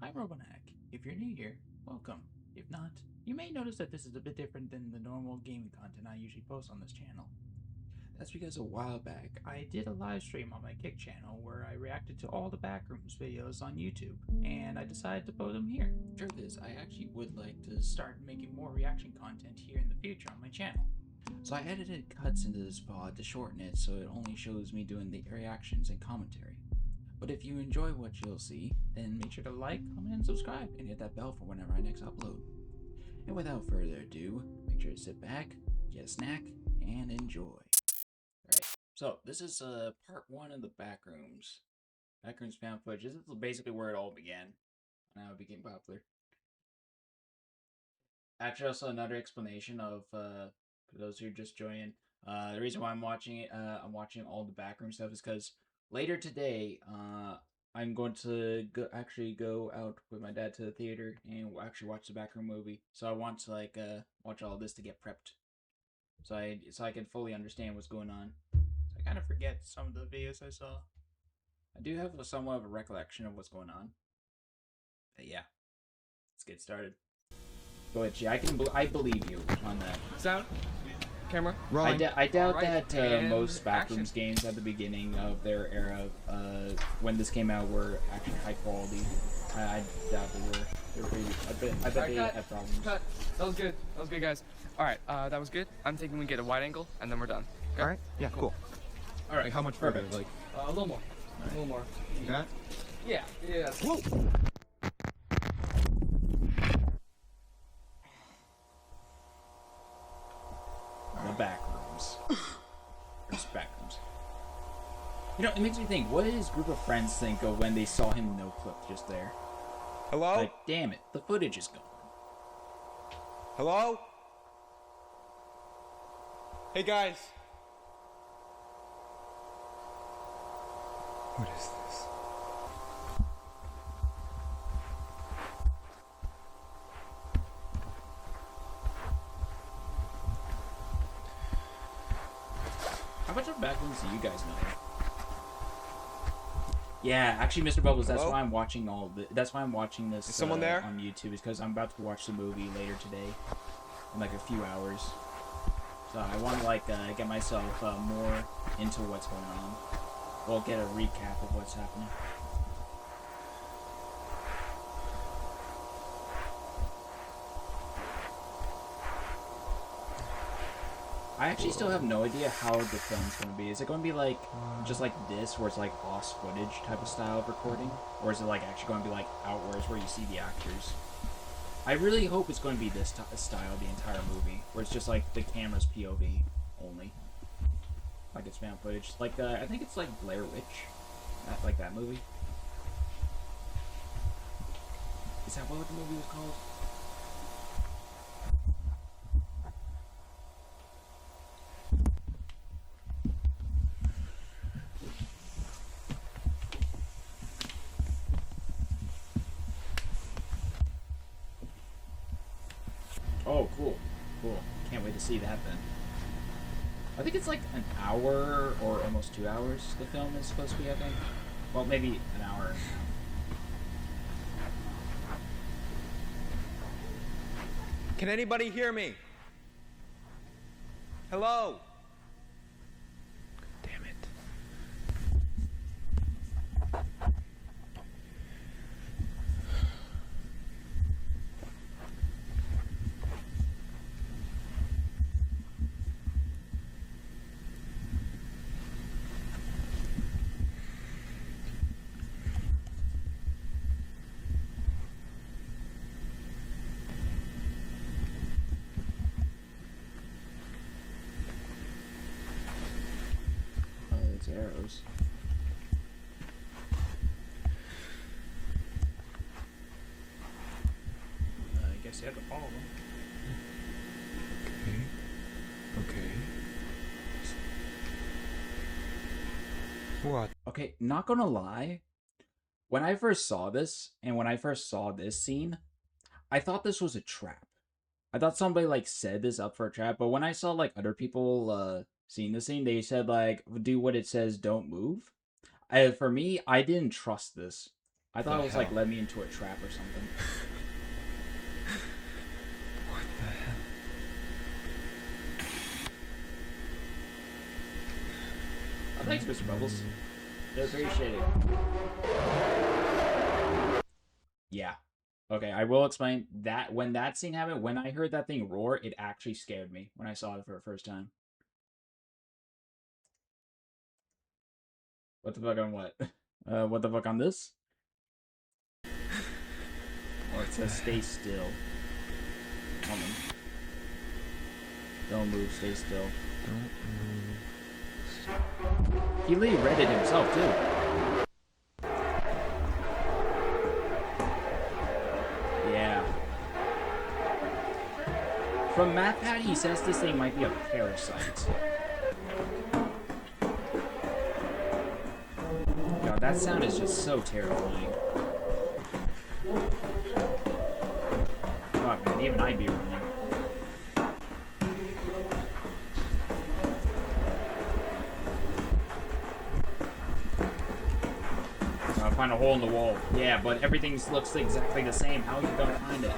I'm Robotnatic. If you're new here, welcome. If not, you may notice that this is a bit different than the normal gaming content I usually post on this channel. That's because a while back, I did a live stream on my Kick channel where I reacted to all the Backrooms videos on YouTube, and I decided to post them here. After this, I actually would like to start making more reaction content here in the future on my channel. So I edited cuts into this pod to shorten it so it only shows me doing the reactions and commentary. But if you enjoy what you'll see, then make sure to like, comment, and subscribe, and hit that bell for whenever I next upload. And without further ado, make sure to sit back, get a snack, and enjoy. Alright, so this is part 1 of the Backrooms. Backrooms fan footage. This is basically where it all began, and how it became popular. Actually, also another explanation of, for those who are just joining, the reason why I'm watching it, I'm watching all the Backroom stuff is because later today, I'm going to go out with my dad to the theater and actually watch the Backroom movie. So I want to watch all of this to get prepped, so I can fully understand what's going on. So I kind of forget some of the videos I saw. I do have somewhat of a recollection of what's going on. But yeah, let's get started. Go ahead, G. I believe you on that. Sound, camera, I doubt right, that and most Backrooms action. games at the beginning of their era, when this came out, were actually high quality. I doubt they were. They were pretty, I bet they had problems. Cut. That was good. That was good, guys. All right, that was good. I'm thinking we get a wide angle, and then we're done. Okay? All right. Yeah. Cool. All right, Like how much further? Like A little more. A little more. that? Yeah. Yeah. Whoa. The Backrooms. There's Backrooms. You know, it makes me think. What did his group of friends think of when they saw him no clip just there? Hello? Like, damn it, the footage is gone. Hello? Hey guys. What is this? How much of Backrooms do you guys know? Yeah, actually, Mr. Bubbles, that's Hello? why I'm watching that's why I'm watching this Is someone there? on YouTube, is because I'm about to watch the movie later today in like a few hours. So I want to get myself more into what's going on. Well, get a recap of what's happening. I actually still have no idea how the film's going to be. Is it going to be like just like this, where it's like lost footage type of style of recording, or is it like actually going to be like outwards where you see the actors? I really hope it's going to be this style the entire movie, where it's just like the camera's POV only, like it's found footage. Like I think it's like Blair Witch, like that movie. Is that what the movie was called? Oh, cool. Cool. Can't wait to see that then. I think it's like an hour or almost 2 hours the film is supposed to be, I think. Well, maybe an hour and a half. Can anybody hear me? Hello? Damn it. Oh, it's arrows. I guess you have to follow them. Okay. What? Okay, not gonna lie. When I first saw this, and when I first saw this scene, I thought this was a trap. I thought somebody like set this up for a trap, but when I saw like other people seeing the scene, they said like do what it says, don't move. For me, I didn't trust this. I thought it was like led me into a trap or something. What the hell? Oh, thanks, Mr. Bubbles. They're very shady. Yeah. Okay, I will explain that when that scene happened, when I heard that thing roar, it actually scared me when I saw it for the first time. What the fuck on what? What the fuck on this? Oh, it says stay still. Woman. Don't move, stay still. Don't move. He literally read it himself, too. Yeah. From MathPad, he says this thing might be a parasite. God, that sound is just so terrifying. Fuck, man, even I'd be running. Find a hole in the wall. Yeah, but everything looks exactly the same. How are you gonna find it?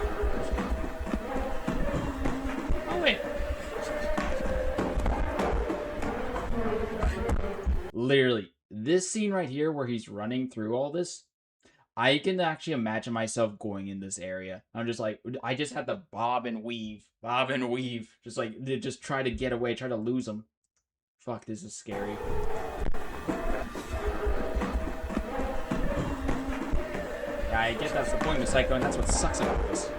Oh, wait. Literally, this scene right here where he's running through all this, I can actually imagine myself going in this area. I'm just like, I just had to bob and weave. Just like, just try to get away, try to lose him. Fuck, this is scary. Yeah, I guess that's the point of Psycho, and that's what sucks about this.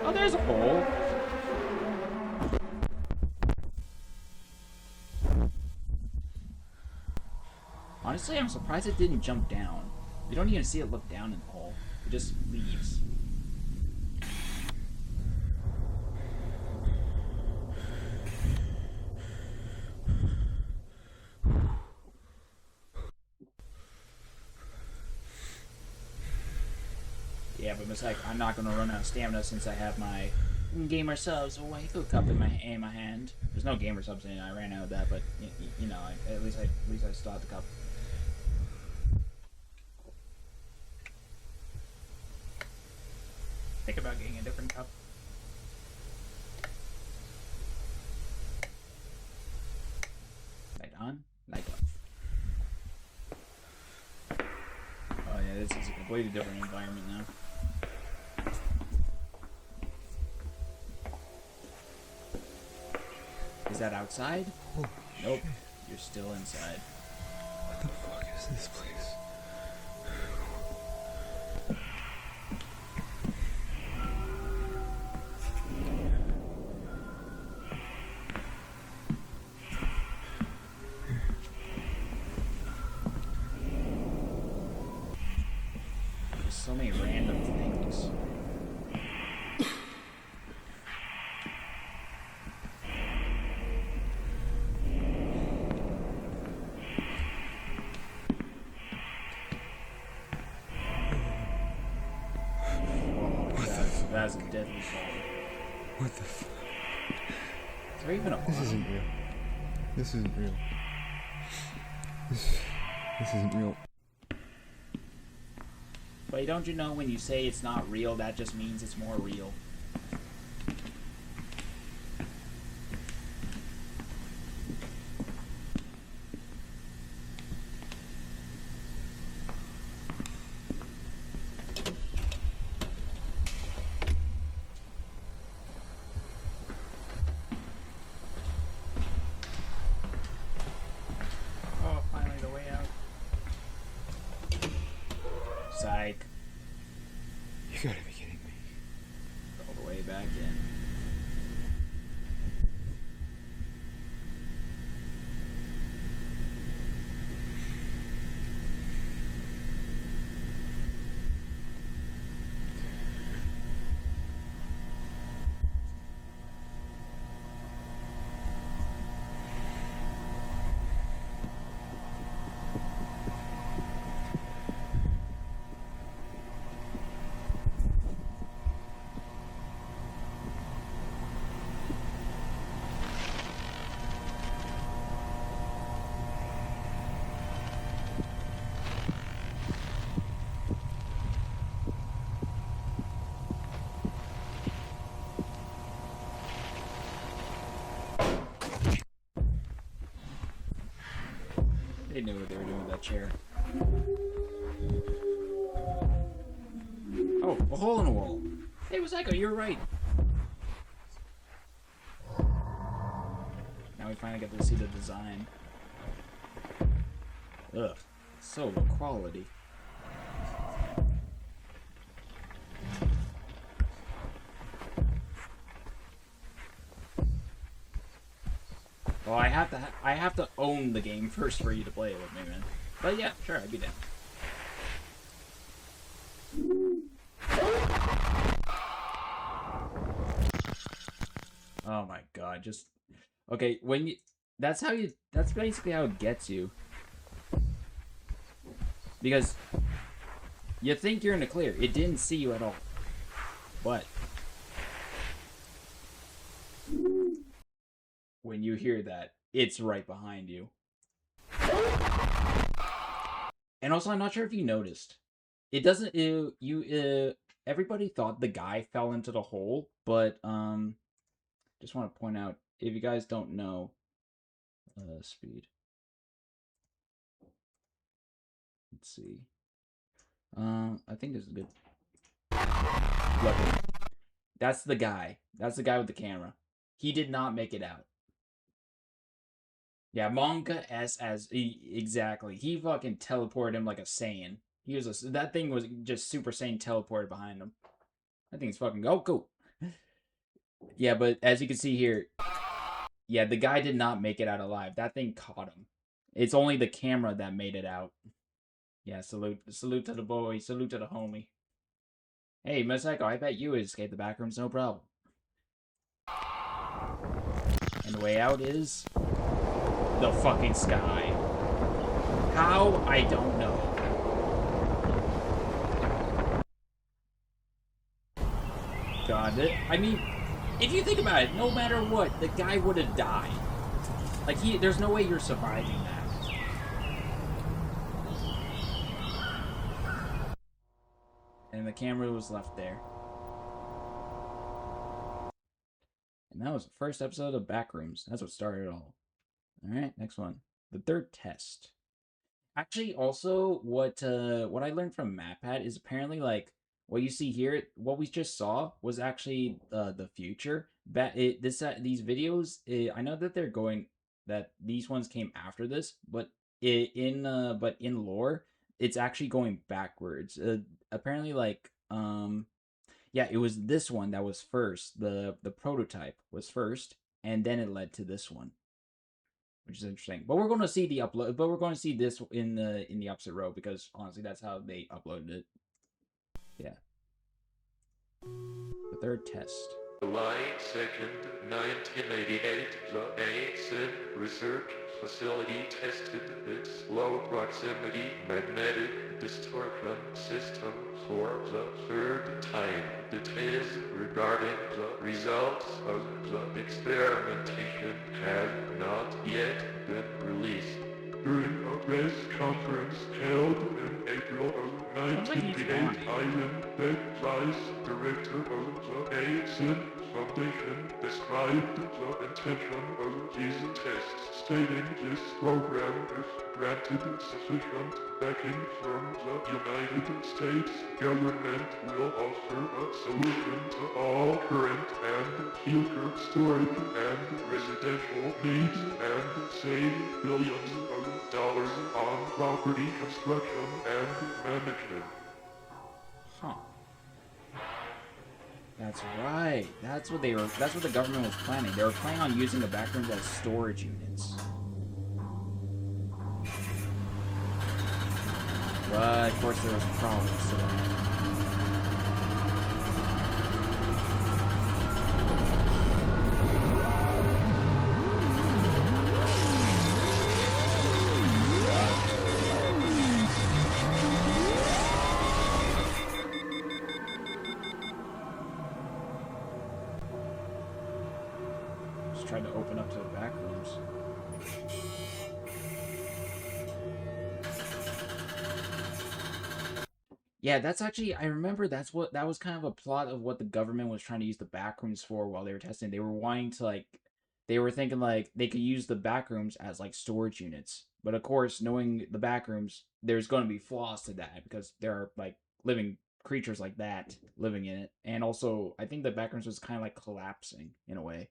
Oh, there's a hole. Honestly, I'm surprised it didn't jump down. You don't even see it look down in the hole. It just leaves. Yeah, but it's like I'm not gonna run out of stamina since I have my gamer subs Waifu cup in my hand. There's no gamer subs in it. I ran out of that, but you know, at least I still have the cup. Think about getting a different cup. Light on, light off. Oh yeah, this is a completely different environment now. Is that outside? Holy nope. Shit. You're still inside. What the fuck is this place? There's so many random things. That's a deadly fall. What the f... Is there even a This isn't real. This isn't real. This isn't real. But don't you know when you say it's not real, that just means it's more real? Psych. You gotta be kidding me. All the way back in. they knew what they were doing with that chair. Oh, a hole in the wall. Hey, Waseko, you're right. Now we finally get to see the design. Ugh, so low quality. Well, I have to own the game first for you to play it with me, man. But yeah, sure, I'd be down. Oh my god, just okay, when you that's basically how it gets you. Because you think you're in the clear. It didn't see you at all. But when you hear that, it's right behind you. And also, I'm not sure if you noticed. It doesn't everybody thought the guy fell into the hole, but just want to point out, if you guys don't know, speed. Let's see. I think this is good. Look, that's the guy. That's the guy with the camera. He did not make it out. Yeah, Monka S as exactly. He fucking teleported him like a Saiyan. That thing was just Super Saiyan teleported behind him. I think it's fucking cool. Yeah, but as you can see here, yeah, the guy did not make it out alive. That thing caught him. It's only the camera that made it out. Yeah, salute to the boy, salute to the homie. Hey, Maseko, I bet you would escape the backrooms, no problem. And the way out is the fucking sky. How? I don't know. God, I mean, if you think about it, no matter what, the guy would have died. Like, there's no way you're surviving that. And the camera was left there. And that was the first episode of Backrooms. That's what started it all. Alright, next one. The third test. Actually, also, what I learned from MatPat is apparently, like, what you see here, what we just saw was actually the future. These videos, I know that that these ones came after this, but in lore, it's actually going backwards. Apparently, like, yeah, it was this one that was first. The prototype was first, and then it led to this one, which is interesting. But we're going to see the upload. But we're going to see this in the opposite row, because honestly, that's how they uploaded it. Yeah. The third test. July 2nd, 1988, the ASIN research facility tested its low proximity magnetic distortion system for the third time. Details regarding the results of the experimentation have not yet been released. During a press conference held in April of 1988, Ivan Beck, vice director of the ASIN Foundation, described the intention of these tests, stating this program, if granted sufficient backing from the United States government, will offer a solution to all current and future storage and residential needs and save billions of dollars on property construction and management. Huh. That's right. That's what the government was planning. They were planning on using the backrooms as storage units. But of course there was problems to that. Tried to open up to the back rooms. Yeah, that's actually, I remember that was kind of a plot of what the government was trying to use the back rooms for while they were testing. They were wanting to, like, they were thinking like they could use the backrooms as like storage units. But of course, knowing the backrooms, there's going to be flaws to that because there are like living creatures like that living in it. And also, I think the backrooms was kind of like collapsing in a way.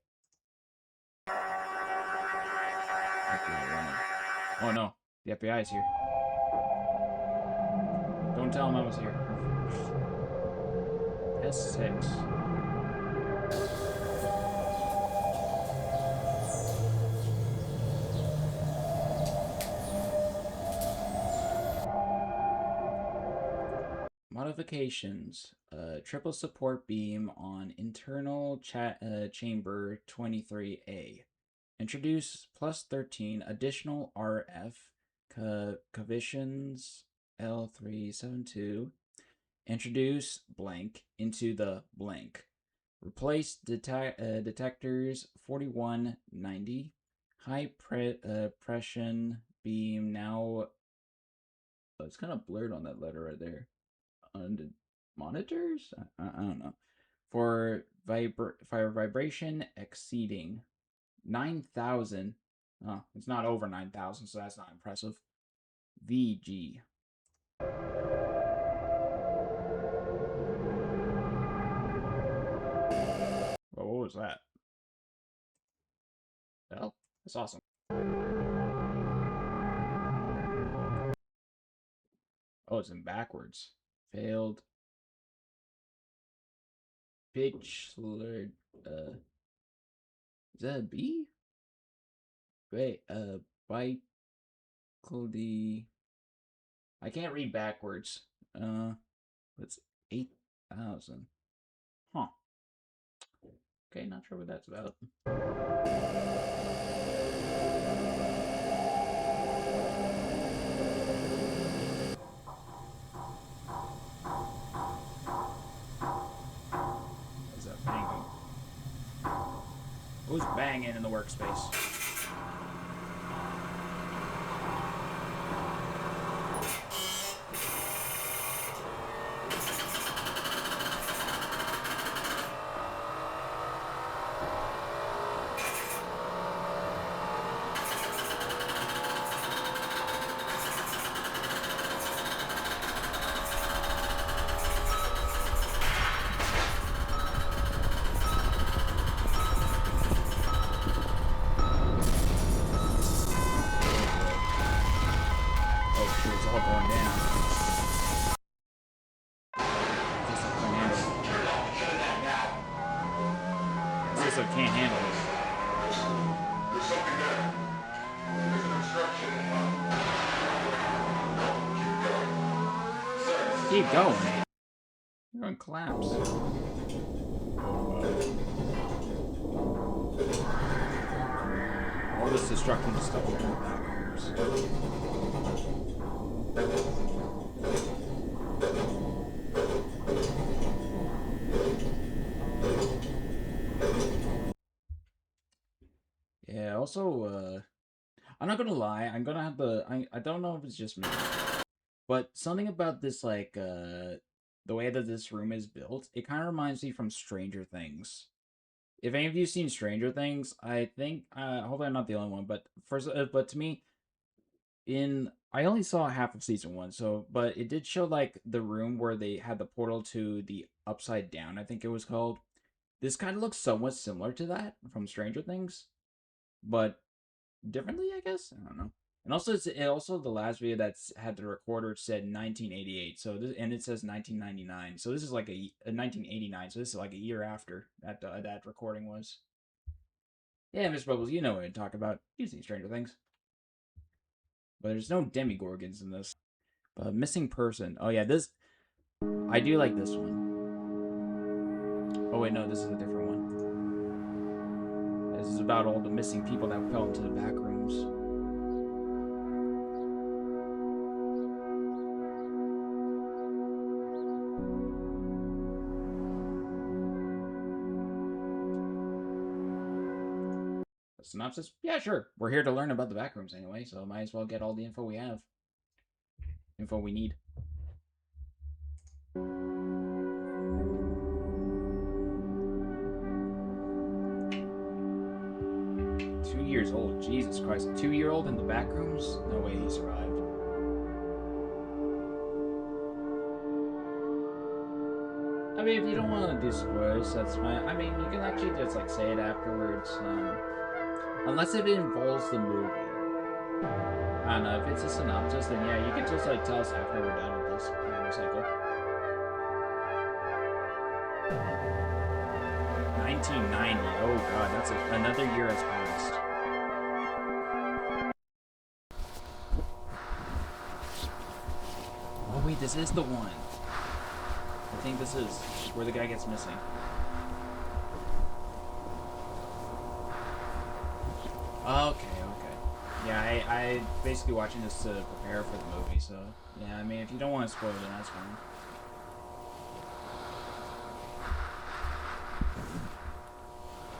Oh no, the FBI is here. Don't tell him I was here. S6. Modifications. Triple support beam on internal chamber 23A. Introduce plus 13 additional RF cavisions L372. Introduce blank into the blank. Replace detectors 4190. High pressure beam now. Oh, it's kind of blurred on that letter right there. Monitors? I don't know. For vibration exceeding 9,000. Oh, it's not over 9,000, so that's not impressive. VG. Well, what was that? Well, that's awesome. Oh, it's in backwards. Failed. Pitch slurred. Is that a B? Wait, Bicldy. I can't read backwards. It's 8,000. Huh. Okay, not sure what that's about. Is that banging? Who's banging in the workspace? Can't handle it. There's something there. There's an obstruction. Keep going. You're on collapse. All this destruction is stuff in the backrooms. Yeah, also, I'm not gonna lie, I'm gonna have to, I don't know if it's just me, but something about this, like, the way that this room is built, it kind of reminds me from Stranger Things. If any of you seen Stranger Things, I think, hopefully I'm not the only one, but but to me, I only saw half of season 1, so, but it did show, like, the room where they had the portal to the Upside Down, I think it was called. This kind of looks somewhat similar to that from Stranger Things, but differently, I guess. I don't know. And also, also the last video that's had the recorder said 1988. So this, and it says 1999. So this is like a 1989. So this is like a year after that recording was. Yeah, Miss Bubbles, you know what I talk about. You've seen Stranger Things. But there's no demigorgons in this. But missing person. Oh yeah, this. I do like this one. Oh wait, no, this is a different one. This is about all the missing people that fell into the back rooms. A synopsis? Yeah, sure. We're here to learn about the backrooms anyway, so might as well get all the info we have. Info we need. 2 years old. Jesus Christ. A 2-year-old in the Backrooms? No way he survived. I mean, if you don't want to do spoilers, that's fine. I mean, you can actually just, like, say it afterwards. Unless if it involves the movie. I don't know. If it's a synopsis, then yeah, you can just, like, tell us after we're done with this motorcycle. 1990. Oh, God. That's another year has passed. Oh, wait. This is the one. I think this is where the guy gets missing. Okay. Yeah, I basically watching this to prepare for the movie, so yeah, I mean, if you don't want to spoil it, then that's fine.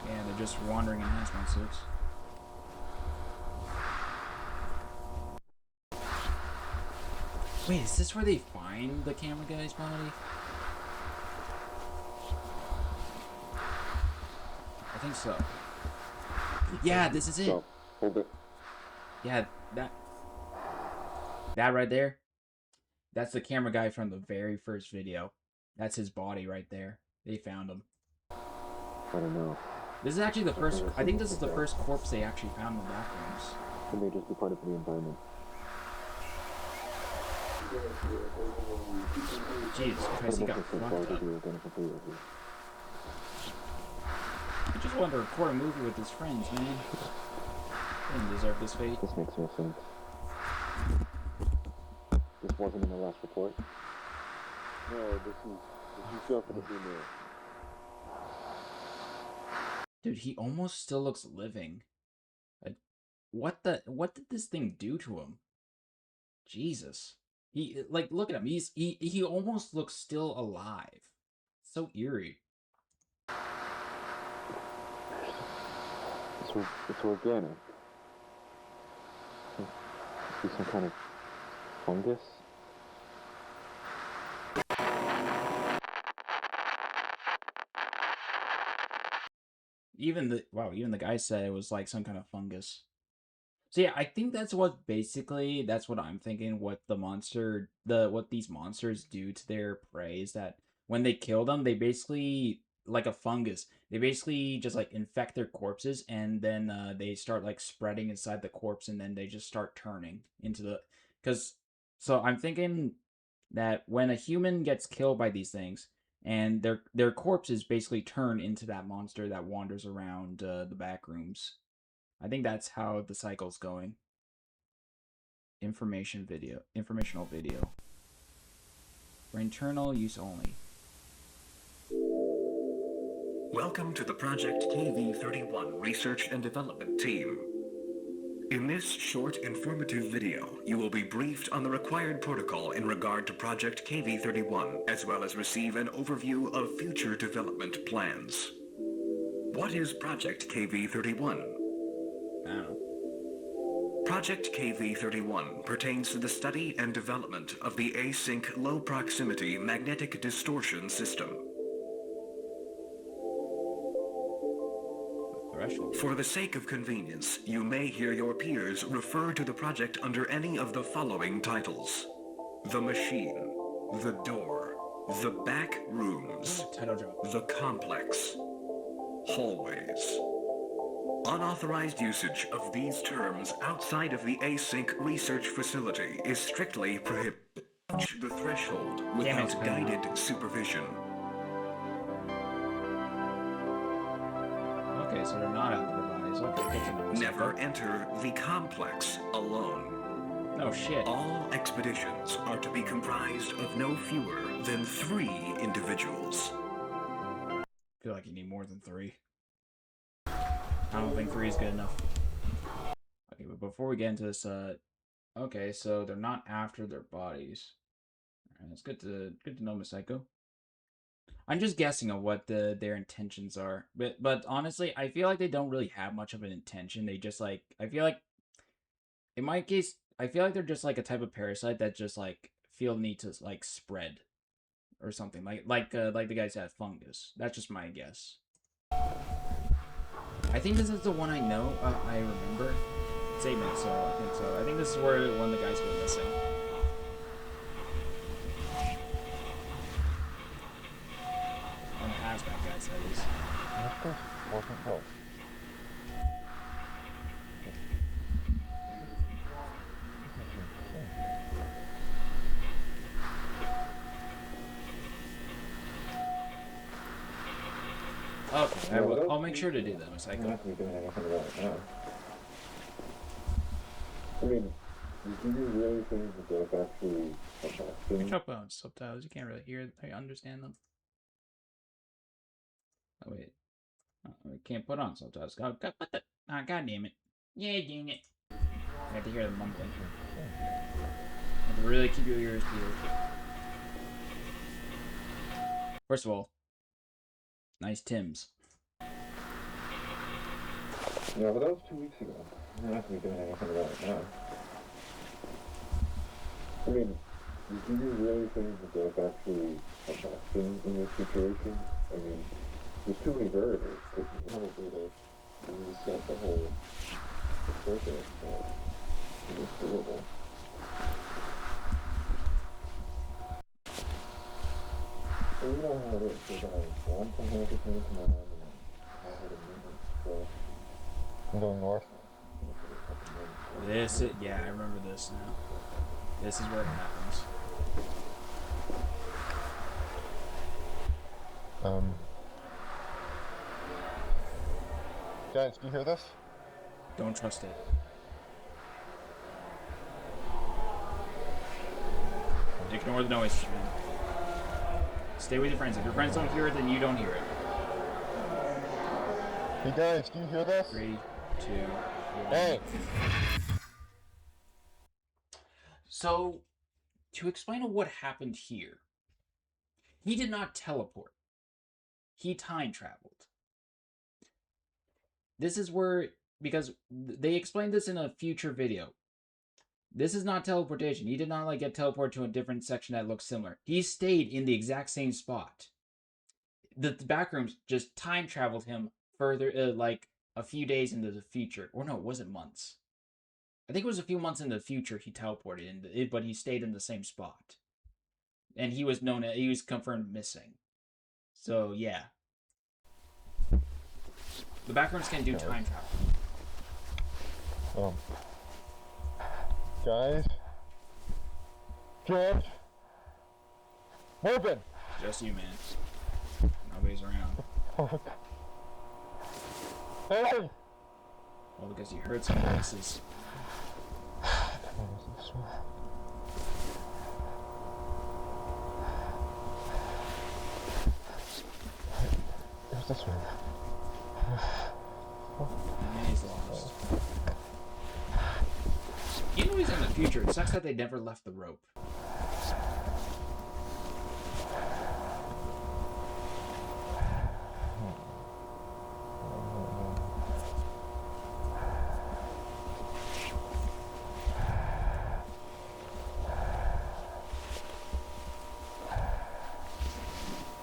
Yeah, they're just wandering in hazmat suits. Wait, is this where they find the camera guy's body? I think so. Yeah, this is it. Stop. Hold it. Yeah, that right there. That's the camera guy from the very first video. That's his body right there. They found him. I don't know. This is actually the first. I think this is the first corpse they actually found in the Backrooms. It may just be part of the environment. Jesus Christ, he got fucked up. I just wanted to record a movie with his friends, man. He didn't deserve this fate. This makes no sense. This wasn't in the last report? No, this is definitely new. Dude, he almost still looks living. What did this thing do to him? Jesus. He, like, look at him. He almost looks still alive. So eerie. It's organic. Be some kind of fungus? Even the guy said it was like some kind of fungus. So yeah, I think that's what I'm thinking. What these monsters do to their prey is that when they kill them, they basically, like a fungus, they basically just like infect their corpses, and then they start like spreading inside the corpse, and then they just start turning into so I'm thinking that when a human gets killed by these things, and their corpses basically turn into that monster that wanders around the Backrooms. I think that's how the cycle's going. Informational video. For internal use only. Welcome to the Project KV-31 Research and Development Team. In this short, informative video, you will be briefed on the required protocol in regard to Project KV-31, as well as receive an overview of future development plans. What is Project KV-31? I don't know. Project KV-31 pertains to the study and development of the async low-proximity magnetic distortion system. For the sake of convenience, you may hear your peers refer to the project under any of the following titles: The Machine, The Door, The Backrooms, The Complex, Hallways. Unauthorized usage of these terms outside of the async research facility is strictly prohibited. Reach the threshold without guided supervision. Okay, so they're not after the bodies. Okay, good to know. Never enter the complex alone. Oh shit. All expeditions are to be comprised of no fewer than 3 individuals. I feel like you need more than 3. I don't think 3 is good enough. Okay, but before we get into this, okay, so they're not after their bodies. Alright, that's good to know, Miss Psycho. I'm just guessing on what their intentions are, but honestly, I feel like they don't really have much of an intention. They just like, I feel like, in my case, I feel like they're just like a type of parasite that just like feel need to like spread, or something like the guys that have fungus. That's just my guess. I think this is the one I know. I remember. It's 8 minutes, so I think so. I think this is where one of the guys go missing. One of the hazmat guys, that is. Okay, I'll make sure to do that, Psycho. I mean, do you really think that that's actually affecting? Chop bones, subtitles. You can't really hear or understand them. Oh wait, I can't put on subtitles. God, what the? Ah, God damn it! Yeah, dang it! I have to hear the mumbling. You have to really keep your ears peeled. First of all, nice Tims. Yeah, but that was 2 weeks ago. I'm not going to be doing anything about it now. I mean, do you really think that that's actually affecting in this situation? I mean, there's too many variables. Because probably to reset the whole circuit, but it's doable. So you know how it is, because I want to have everything come on and I had a movement, so I'm going north. Yeah, I remember this now. This is where it happens. Guys, do you hear this? Don't trust it. Ignore the noise, man. Stay with your friends. If your friends don't hear it, then you don't hear it. Hey guys, do you hear this? 3, 2, 1. Hey! So, to explain what happened here, he did not teleport. He time traveled. This is where, because they explained this in a future video. This is not teleportation. He did not like get teleported to a different section that looks similar. He stayed in the exact same spot. The Backrooms just time traveled him further, like a few days into the future. Or no, was it months? I think it was a few months in the future he teleported, but he stayed in the same spot. And he was confirmed missing. So, yeah. The Backrooms can do time travel. Guys? George? Morgan! Just you, man. Nobody's around. Hey! Well, because you heard some voices. Where's this one? And he's lost. You know he's in the future. It sucks that they never left the rope.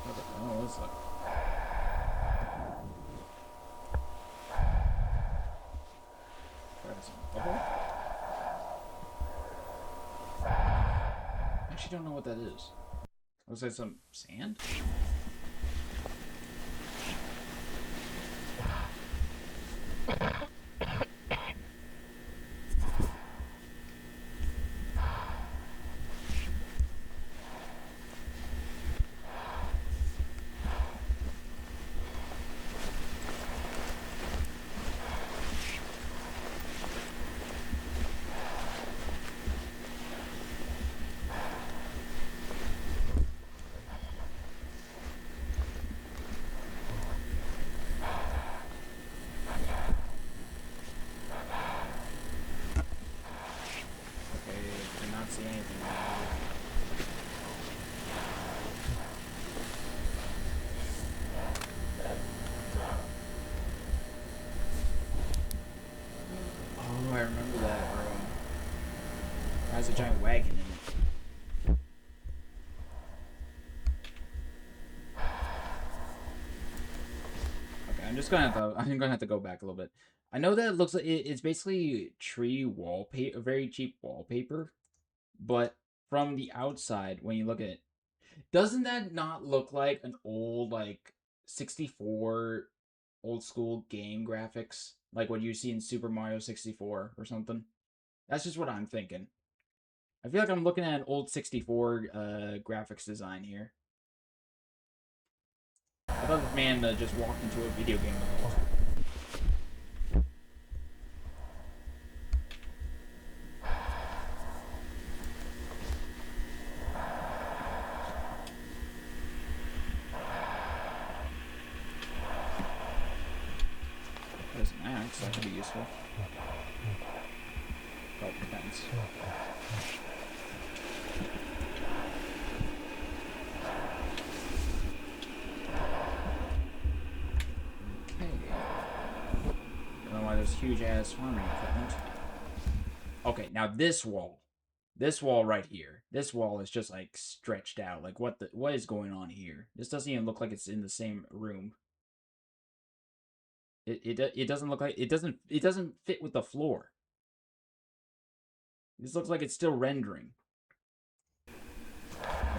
What the hell is that? Bubble? I actually don't know what that is. Looks like some sand? See anything. Oh, I remember that room. It has a giant wagon in it. I'm gonna have to go back a little bit. I know that it looks like it's basically tree wallpaper, very cheap wallpaper, but from the outside, when you look at it, doesn't that not look like an old, like, 64 old school game graphics? Like what you see in Super Mario 64 or something? That's just what I'm thinking. I feel like I'm looking at an old 64 graphics design here. I thought this man just walked into a video game world. There's an axe, that could be useful. Oh, depends. Okay. I don't know why there's huge ass farming equipment. Okay, now this wall. This wall right here. This wall is just like stretched out. Like what is going on here? This doesn't even look like it's in the same room. It doesn't look like it doesn't fit with the floor. This looks like it's still rendering.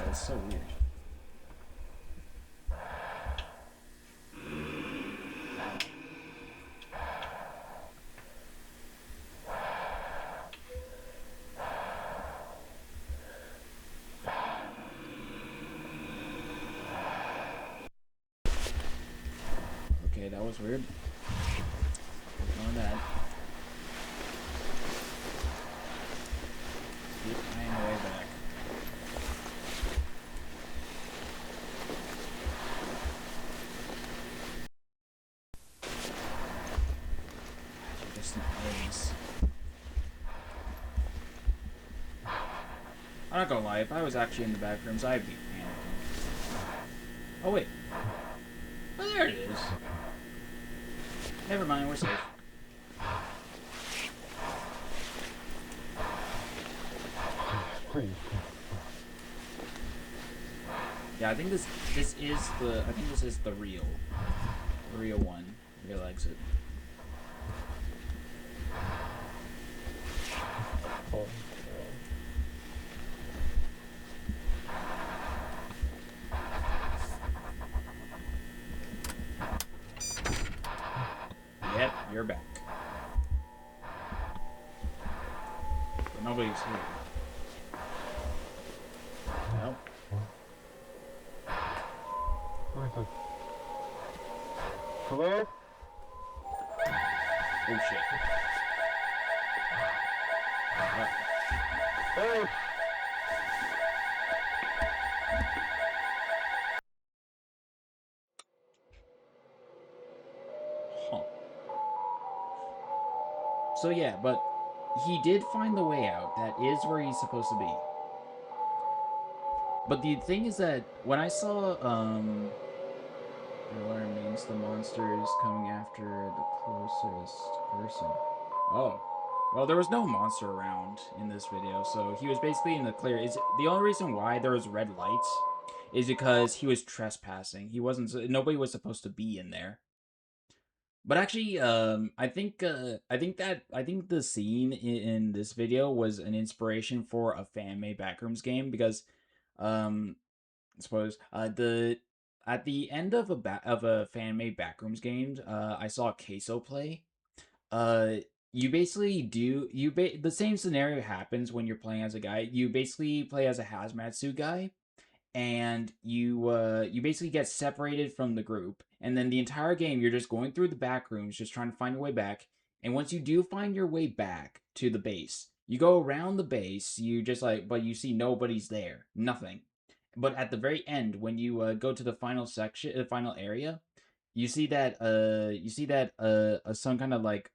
That's so weird. Okay, that was weird. Ignore that. Keep flying way back. Just nice. I'm not gonna lie, if I was actually in the back rooms, I'd be panicking. Oh wait. Oh, there it is. Never mind, we're safe. Yeah, I think this is the real one. Real exit. Yep, you're back. But nobody's here. No. Hello? Oh shit. Hey! Huh. So yeah, but he did find the way out. That is where he's supposed to be. But the thing is that when I saw the alarm means the monster is coming after the closest person. Oh. Well, there was no monster around in this video, so he was basically in the clear. Is the only reason why there was red lights is because he was trespassing. He wasn't. Nobody was supposed to be in there. But actually, I think the scene in this video was an inspiration for a fan-made Backrooms game because, I suppose the at the end of a fan-made Backrooms game, I saw Queso play. Uh, you basically the same scenario happens when you're playing as a guy. You basically play as a hazmat suit guy, and you basically get separated from the group, and then the entire game you're just going through the back rooms just trying to find your way back. And once you do find your way back to the base, you go around the base, you just like, but you see nobody's there, nothing. But at the very end, when you go to the final section, the final area, you see that some kind of like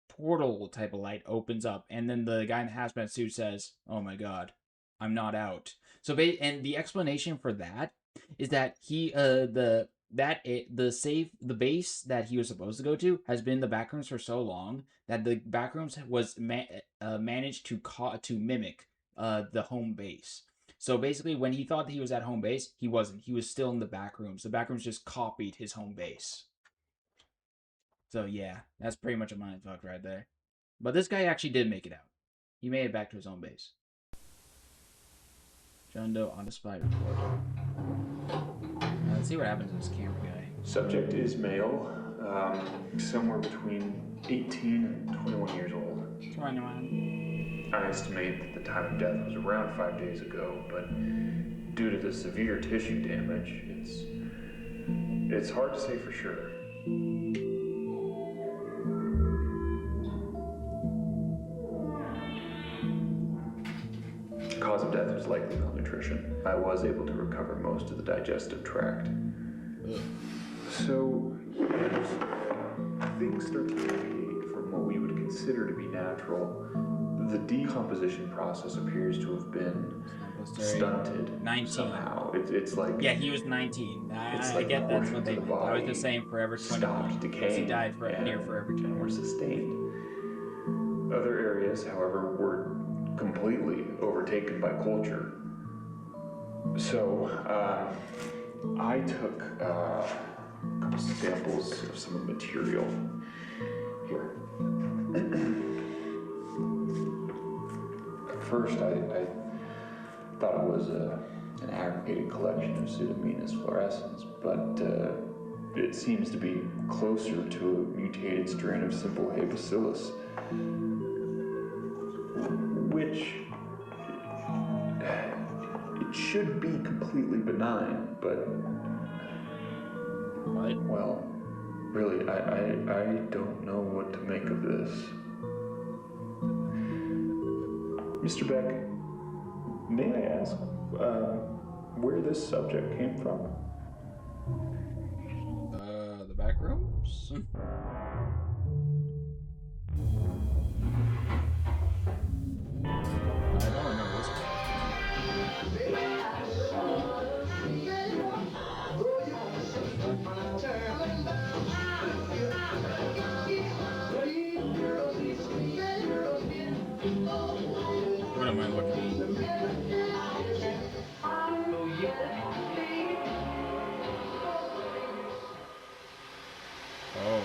portal type of light opens up, and then the guy in the hazmat suit says, "Oh my god, I'm not out." So, and the explanation for that is that the base that he was supposed to go to has been in the backrooms for so long that the backrooms was managed to mimic the home base. So basically, when he thought he was at home base, he wasn't. He was still in the backrooms. The backrooms just copied his home base. So yeah, that's pretty much a mind fuck right there. But this guy actually did make it out. He made it back to his own base. John Doe on the spy report. Let's see what happens to this camera guy. Subject is male, somewhere between 18 and 21 years old. 21. I estimate that the time of death was around 5 days ago, but due to the severe tissue damage, it's hard to say for sure. Cause of death was likely malnutrition. I was able to recover most of the digestive tract. So, as things start to deviate from what we would consider to be natural, the decomposition process appears to have been stunted 19. somehow. It's like... Yeah, he was 19. I like get that's what they portions meant. of the I was just body saying forever 21. stopped Because he decaying died for and near forever more 21. sustained. Other areas, however, were completely overtaken by culture. So, I took a couple samples of some of the material here. At first, I thought it was an aggregated collection of Pseudomonas fluorescens, but it seems to be closer to a mutated strain of simple hay bacillus, which it should be completely benign, but well, really, I don't know what to make of this. Mr. Beck, may I ask where this subject came from? The Backrooms? I don't remember this part. What am I looking Oh.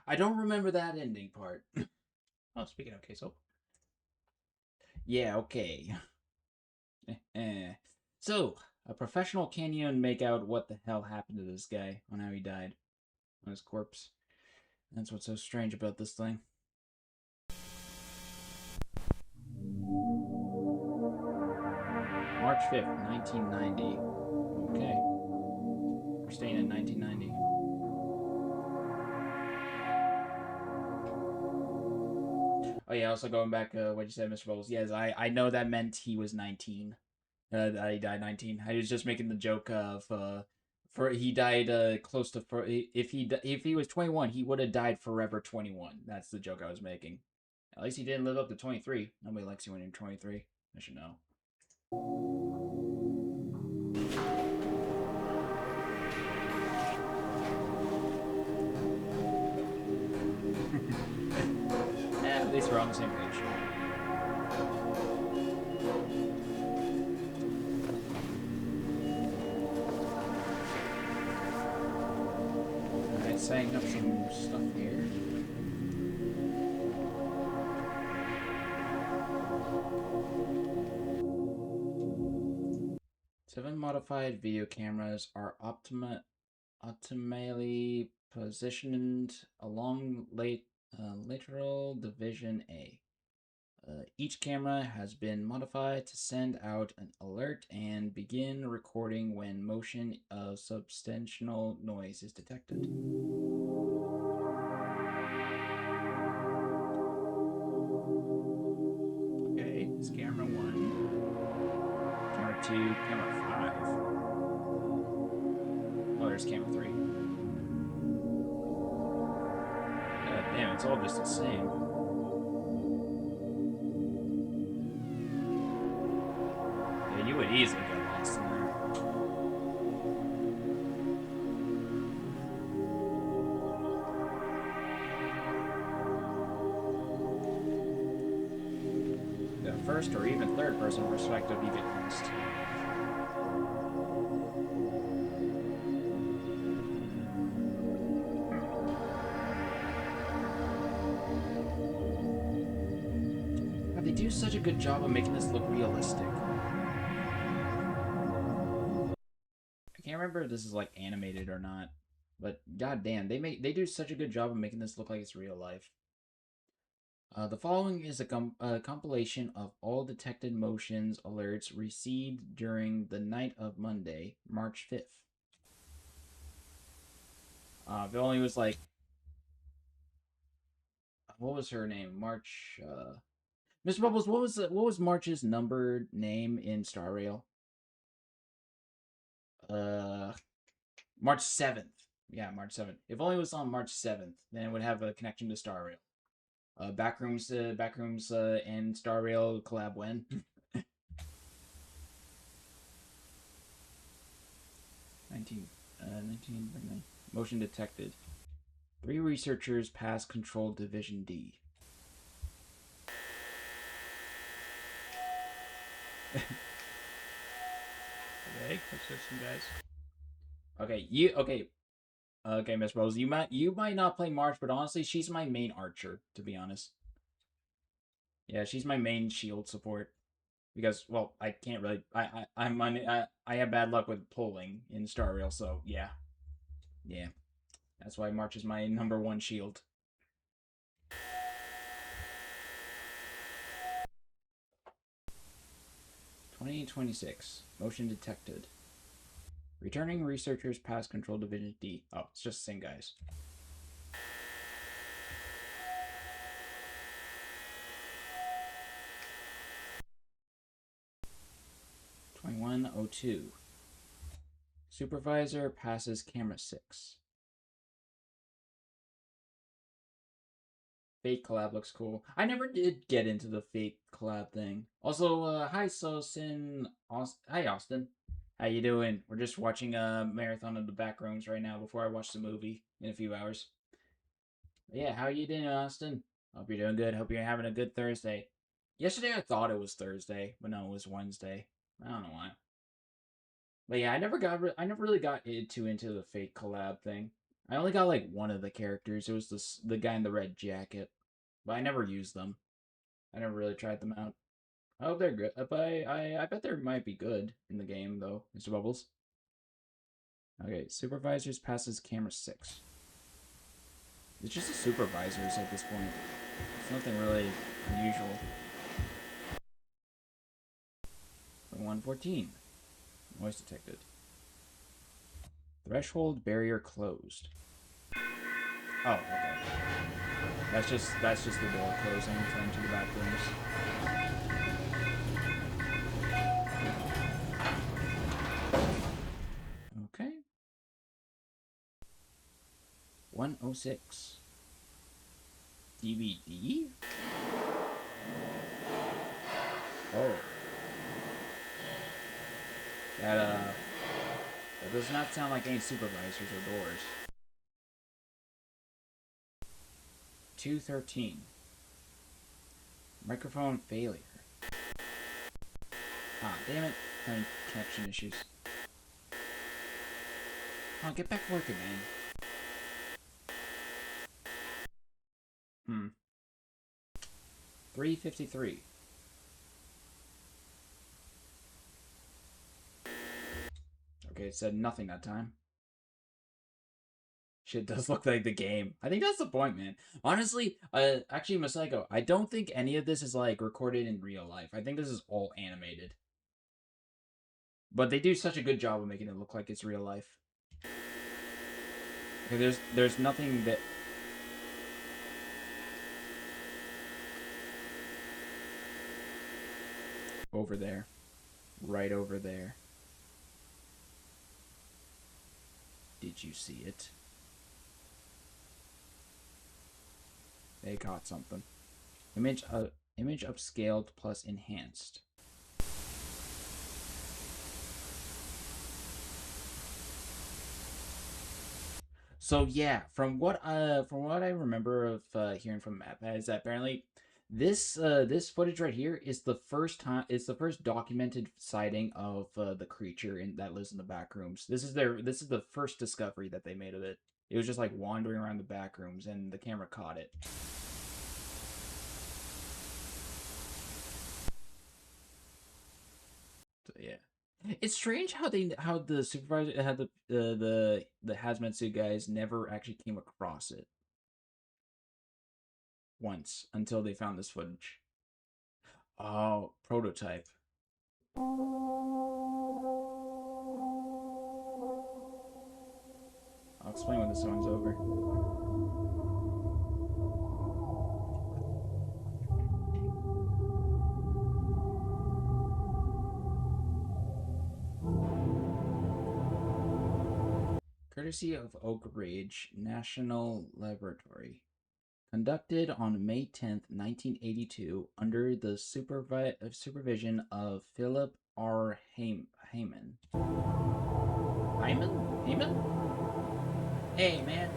I don't remember that ending part. Oh, speaking of queso. Yeah, okay. So, a professional can't even make out what the hell happened to this guy on how he died on his corpse. That's what's so strange about this thing. March 5th, 1990. Okay. We're staying in 1990. Oh yeah, also going back, what you said, Mr. Bowles. Yes, I know that meant he was 19. That he died 19. I was just making the joke of, for he died close to, if he was 21, he would have died forever 21. That's the joke I was making. At least he didn't live up to 23. Nobody likes you when you're 23. I should know. At least we're on the same page. Alright, setting up some stuff here. Seven modified video cameras are optimally positioned along lateral division A. Each camera has been modified to send out an alert and begin recording when motion of substantial noise is detected. Okay, this camera 1. Camera 2, camera 5. Oh, there's camera 3. God damn, it's all just the same. Yeah, you would easily get lost in there. first or even third person perspective, you get lost. God, they do such a good job of making this look realistic. I can't remember if this is like animated or not, but goddamn, they do such a good job of making this look like it's real life. The following is a compilation of all detected motions alerts received during the night of Monday, March 5th. If it only was like, what was her name? March. Mr. Bubbles, what was March's numbered name in Star Rail? March 7th. Yeah, March 7th. If only it was on March 7th, then it would have a connection to Star Rail. Backrooms, and Star Rail collab when? 19, 19, motion detected. 3 researchers pass Control Division D. Okay, let's just some guys. Okay, Miss Rose, you might not play March, but honestly, she's my main archer, to be honest. Yeah, she's my main shield support. Because, well, I can't really I have bad luck with pulling in Star Rail, so yeah. Yeah. That's why March is my #1 shield. $2026. Motion detected. Returning researchers past Control Division D. Oh, it's just the same guys. $2102. Supervisor passes camera 6. Fate collab looks cool. I never did get into the Fate collab thing. Also, hi Sosin. Hi Austin. How you doing? We're just watching a marathon of the Backrooms right now before I watch the movie in a few hours. But yeah, how you doing, Austin? Hope you're doing good. Hope you're having a good Thursday. Yesterday I thought it was Thursday, but no, it was Wednesday. I don't know why. But yeah, I never really got too into the Fate collab thing. I only got like one of the characters. It was the guy in the red jacket, but I never used them. I never really tried them out. I hope they're good, but I bet they might be good in the game though, Mr. Bubbles. Okay, supervisors passes camera 6. It's just the supervisors at this point. It's nothing really unusual. 114. Noise detected. Threshold barrier closed. Oh, okay. That's just the door closing to enter the back rooms. Okay. 106. DVD? Oh. That does not sound like any supervisors or doors. 213. Microphone failure. Ah, damn it. Having connection issues. Oh, get back working, man. 353. Okay, it said nothing that time. Shit does look like the game. I think that's the point, man. Honestly, actually, Masako, I don't think any of this is like recorded in real life. I think this is all animated. But they do such a good job of making it look like it's real life. Okay, there's nothing that... Over there. Right over there. Did you see it? They caught something. Image upscaled plus enhanced. So yeah, from what I remember of hearing from Mappa is that apparently This footage right here is the first time. It's the first documented sighting of the creature that lives in the back rooms. This is the first discovery that they made of it. It was just like wandering around the back rooms, and the camera caught it. So, yeah. It's strange how the supervisor had the hazmat suit guys never actually came across it once until they found this footage. Oh, prototype. I'll explain when the song's over. Courtesy of Oak Ridge National Laboratory. Conducted on May 10th, 1982, under the supervision of Philip R. Heyman. Heyman? Hey, man.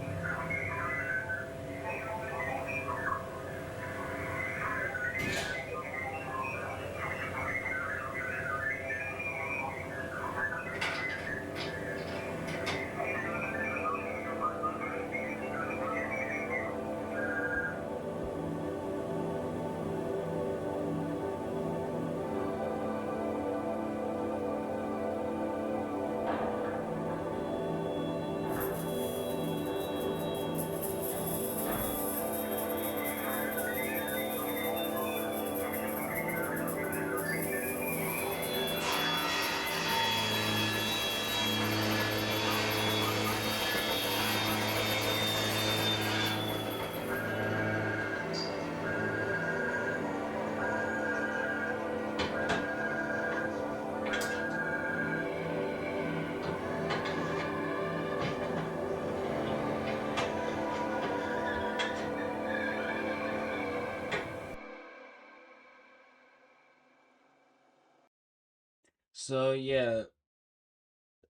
So yeah,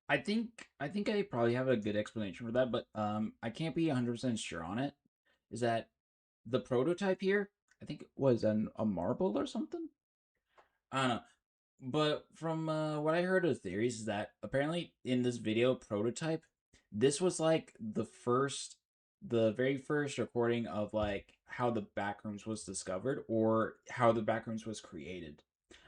I think I probably have a good explanation for that, but I can't be 100% sure on it. Is that the prototype here? I think it was a marble or something. I don't know. But from what I heard of theories is that apparently in this video prototype, this was like the very first recording of like how the Backrooms was discovered or how the Backrooms was created.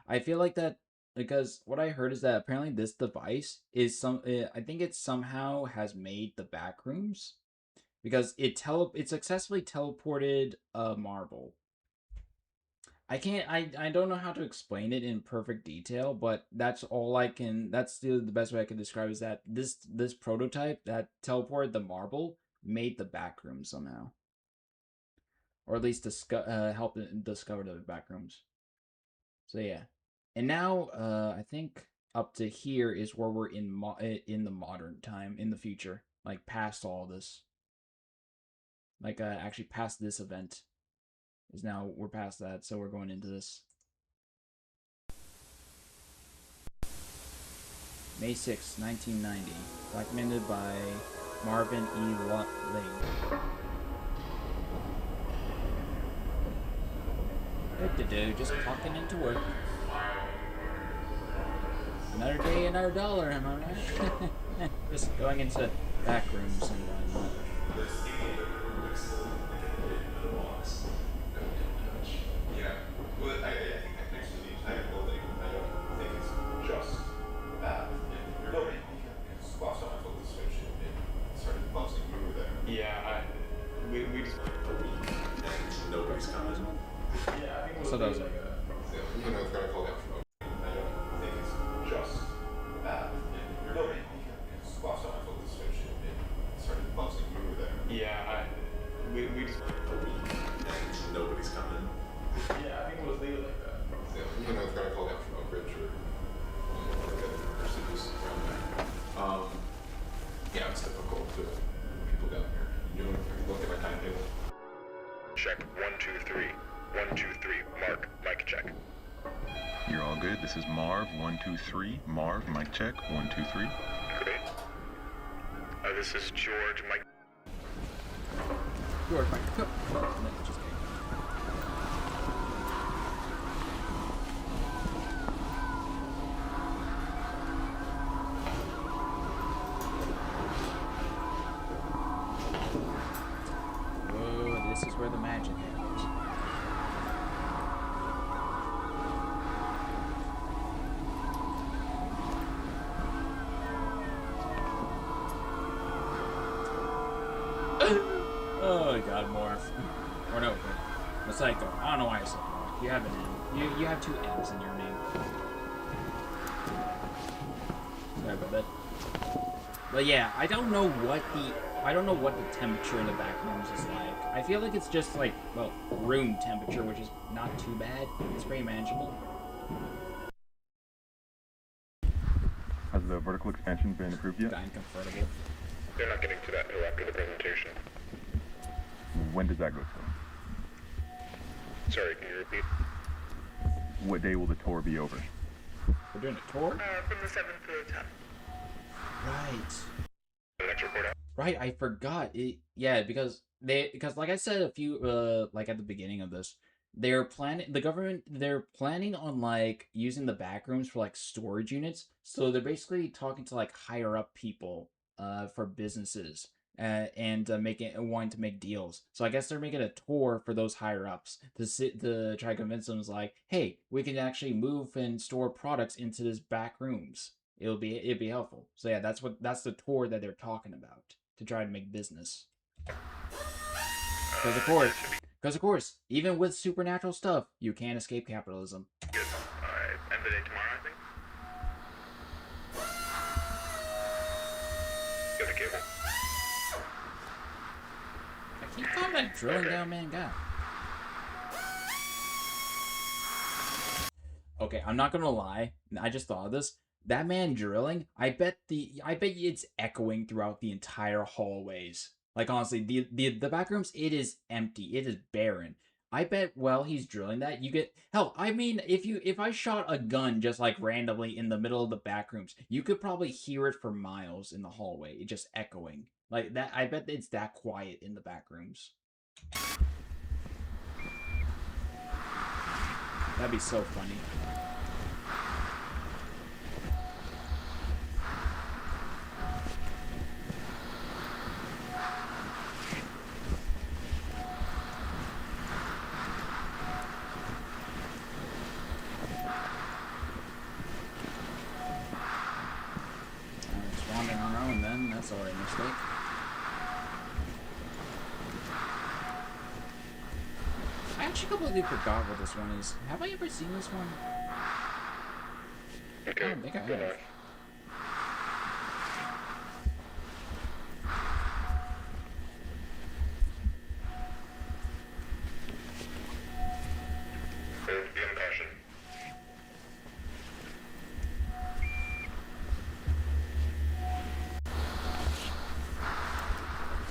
I feel like that because what I heard is that apparently this device is I think it somehow has made the Backrooms because it successfully teleported a marble. I don't know how to explain it in perfect detail, but that's the best way I can describe is that this prototype that teleported the marble made the back room somehow. Or at least help discover the back rooms. So yeah. And now I think up to here is where we're in the modern time, in the future, like past all this. Like actually past this event. Is now we're past that, so we're going into this. May 6, 1990. Documented by Marvin E. Lane. Just clocking into work. Another day, another dollar, am I right? Just going into back rooms and whatnot. Nobody's coming. Yeah, I think So those are you know, it's gonna call down from I think it's just that. Nobody just lost on my focus switch and started bouncing through there. Yeah, we just nobody's coming. Yeah, I think it was legal like that. Yeah, you know, it's gonna call down from Oak Ridge or cities around there. Yeah, it's difficult to people down here. You know, if you look at my timetable. Check 1 2 3. 1 2 3. Mark. Mic check. You're all good. This is Marv. 1 2 3. Marv. Mic check. 1 2 3. Great. This is George. Mic. George, Mike. Just kidding. god, Morph. Or no, wait. Psycho. I don't know why I said Morph. You have an M. You have 2 M's in your name. Sorry about that. But yeah, I don't know what the temperature in the back rooms is like. I feel like it's just like, well, room temperature, which is not too bad. It's pretty manageable. Has the vertical expansion been approved yet? Kind of comfortable. They're not getting to that until after the presentation. When does that go to? Sorry, can you repeat? What day will the tour be over? We're doing a tour? From the 7th to the 10th. Right. The next report out. Right, I forgot. Yeah, because like I said a few like at the beginning of this, they're planning on like using the back rooms for like storage units. So they're basically talking to like higher up people for businesses and wanting to make deals. So I guess they're making a tour for those higher ups to try to convince them like, hey, we can actually move and store products into this back rooms. It'd be helpful. So yeah, that's the tour that they're talking about to try to make business. Because of course, even with supernatural stuff, you can't escape capitalism. Good. Alright, end the day tomorrow, I think. Get the cable. I keep calling that drilling down man guy. Okay, I'm not gonna lie. I just thought of this. That man drilling, I bet it's echoing throughout the entire hallways. Like honestly, the back rooms, it is empty. It is barren. I bet while he's drilling that, you get hell. I mean, if I shot a gun just like randomly in the middle of the back rooms, you could probably hear it for miles in the hallway. It just echoing like that. I bet it's that quiet in the back rooms. That'd be so funny. Responding on our own then, that's already a mistake. I actually completely forgot what this one is. Have I ever seen this one? Okay. I don't think I have. Be on caution.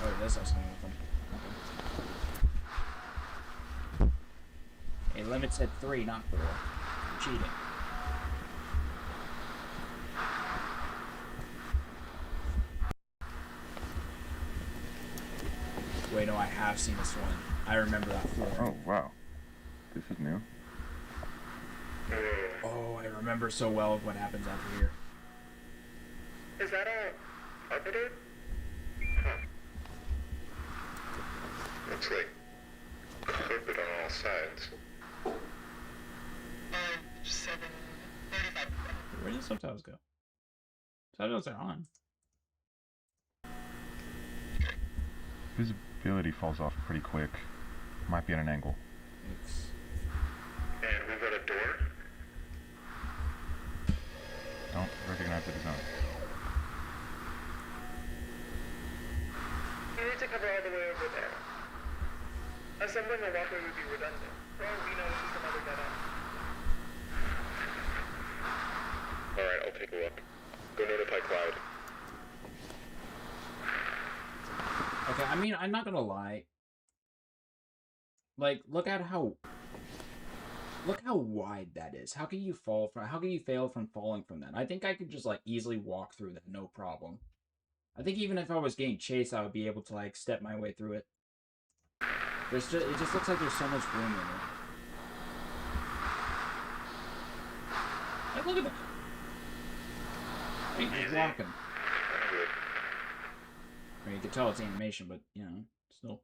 Oh, it does have something with them. Okay. A limit said 3, not 4. You're cheating. Wait, no, I have seen this one. I remember that floor. Oh, wow. This is new. Oh, I remember so well what happens after here. Is that all carpeted? Huh. Looks like carpet on all sides. 7:35. Where did the subtitles go? Subtitles are on. Visibility falls off pretty quick. Might be at an angle. It's... And we've got a door. Don't recognize the design. You need to cover all the way over there. Assembling a walkway would be redundant. For all we know, it's just another dead end. Alright, I'll take a look. Go notify Cloud. Okay, I mean, I'm not gonna lie. Like, look how wide that is. How can you fail from falling from that? I think I could just like easily walk through that, no problem. I think even if I was getting chased, I would be able to like step my way through it. It just looks like there's so much room in it. Hey, look at that. He's just walking. I mean, you can tell it's animation, but you know, still.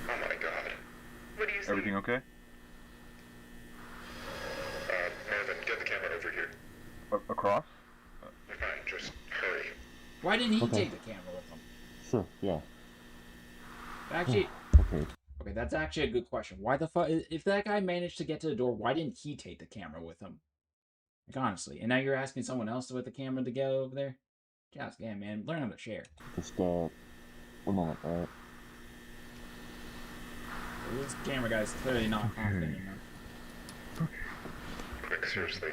Oh my god. What do you see? Everything okay? Marvin, get the camera over here. Across? Fine, just hurry. Why didn't he take the camera with him? Sure, yeah. Actually, Okay. okay, that's actually a good question. Why the fuck? If that guy managed to get to the door, why didn't he take the camera with him? Like, honestly. And now you're asking someone else with the camera to go over there? Just, yeah, man, learn how to share. Just, 1 moment, alright? This camera guy's clearly not confident enough. Quick, seriously.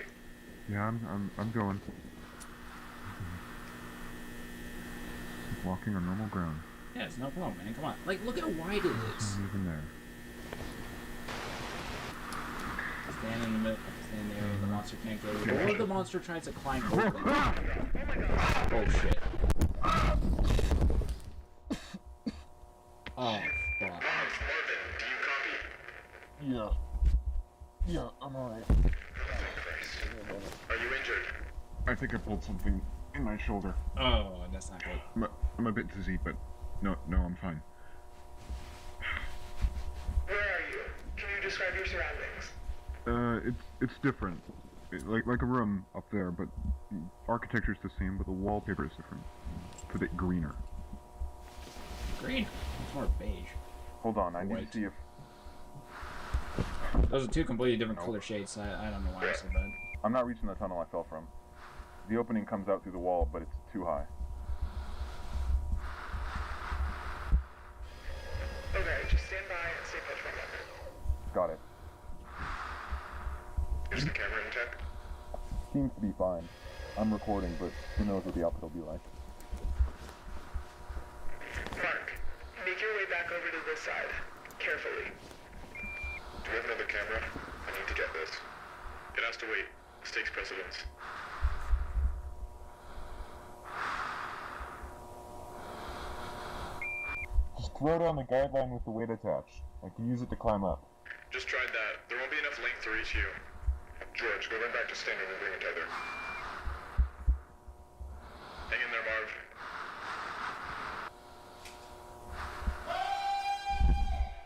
Yeah, I'm going. Just walking on normal ground. Yeah, it's no problem, man. Come on. Like, look how wide it is. Not even there. Stand in the middle. Stand there. The monster can't go over. Or the monster tries to climb over them. Oh, shit. Oh, fuck. Marvin, do you copy? Yeah. Yeah, I'm alright. Are you injured? I think I pulled something in my shoulder. Oh, that's not good. I'm a bit dizzy, but no, I'm fine. Where are you? Can you describe your surroundings? It's different. Like a room up there, but the architecture's the same, but the wallpaper is different. It's a bit greener. Green? It's more beige. Hold on, I need to see if... Those are two completely different color shades. I don't know why I said that. I'm not reaching the tunnel I fell from. The opening comes out through the wall, but it's too high. Okay, just stand by and stay put for a moment. Got it. Is the camera intact? Seems to be fine. I'm recording, but who knows what the output will be like. Mark, make your way back over to this side. Carefully. Do you have another camera? I need to get this. It has to wait. This takes precedence. Just throw down the guideline with the weight attached. I can use it to climb up. Just tried that. There won't be enough length to reach you. George, go run back to standard and bring a tether. Hang in there, Marv.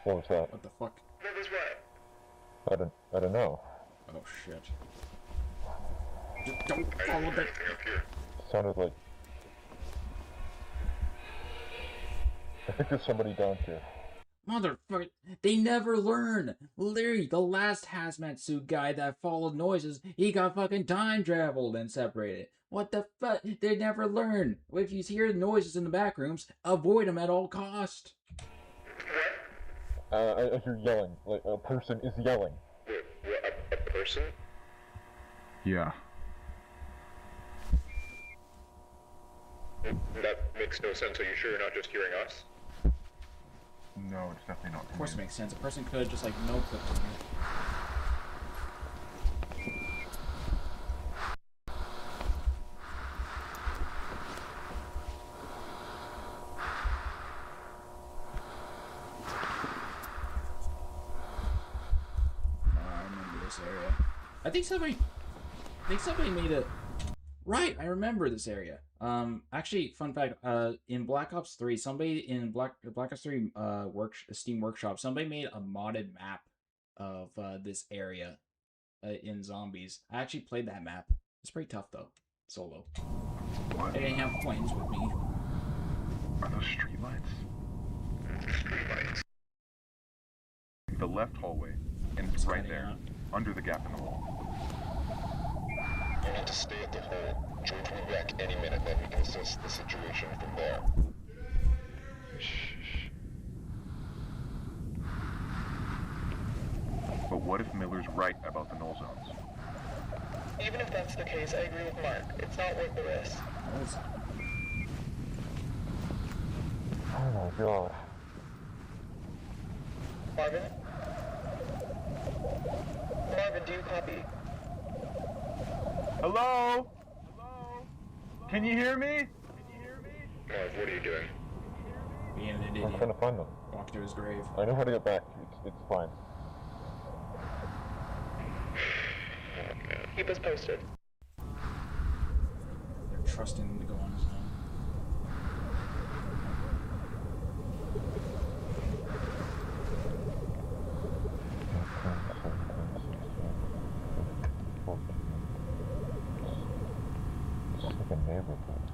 What was that? What the fuck? What was what? I don't know. Oh, shit. Just don't follow that. Anything up here? Sounded like... I think there's somebody down here. Motherfucker, they never learn. Literally, the last hazmat suit guy that followed noises, he got fucking time traveled and separated. What the fuck? They never learn. If you hear noises in the back rooms, avoid them at all cost. I hear yelling. Like, a person is yelling. A person? Yeah. That makes no sense. Are you sure you're not just hearing us? No, it's definitely not. Of course it makes sense. A person could have just, like, no-clipped in here. I remember this area. I think somebody made a... Right, I remember this area. Actually, fun fact, in Black Ops 3, somebody in Black Ops 3 Steam Workshop, somebody made a modded map of this area in Zombies. I actually played that map. It's pretty tough though, solo. I didn't have planes with me. Are those streetlights? Streetlights. The left hallway, and it's right there, under the gap in the wall. You need to stay at the hole. George will be back any minute, then we can assess the situation from there. Shh. But what if Miller's right about the null zones? Even if that's the case, I agree with Mark. It's not worth the risk. Oh my god. Marvin? Marvin, do you copy? Hello? Can you hear me? Marv, what are you doing? Being an I'm idiot. trying to find them. Walk to his grave. I know how to get back. It's fine. Keep us posted. They're trusting him to go on his own. It's like a neighborhood.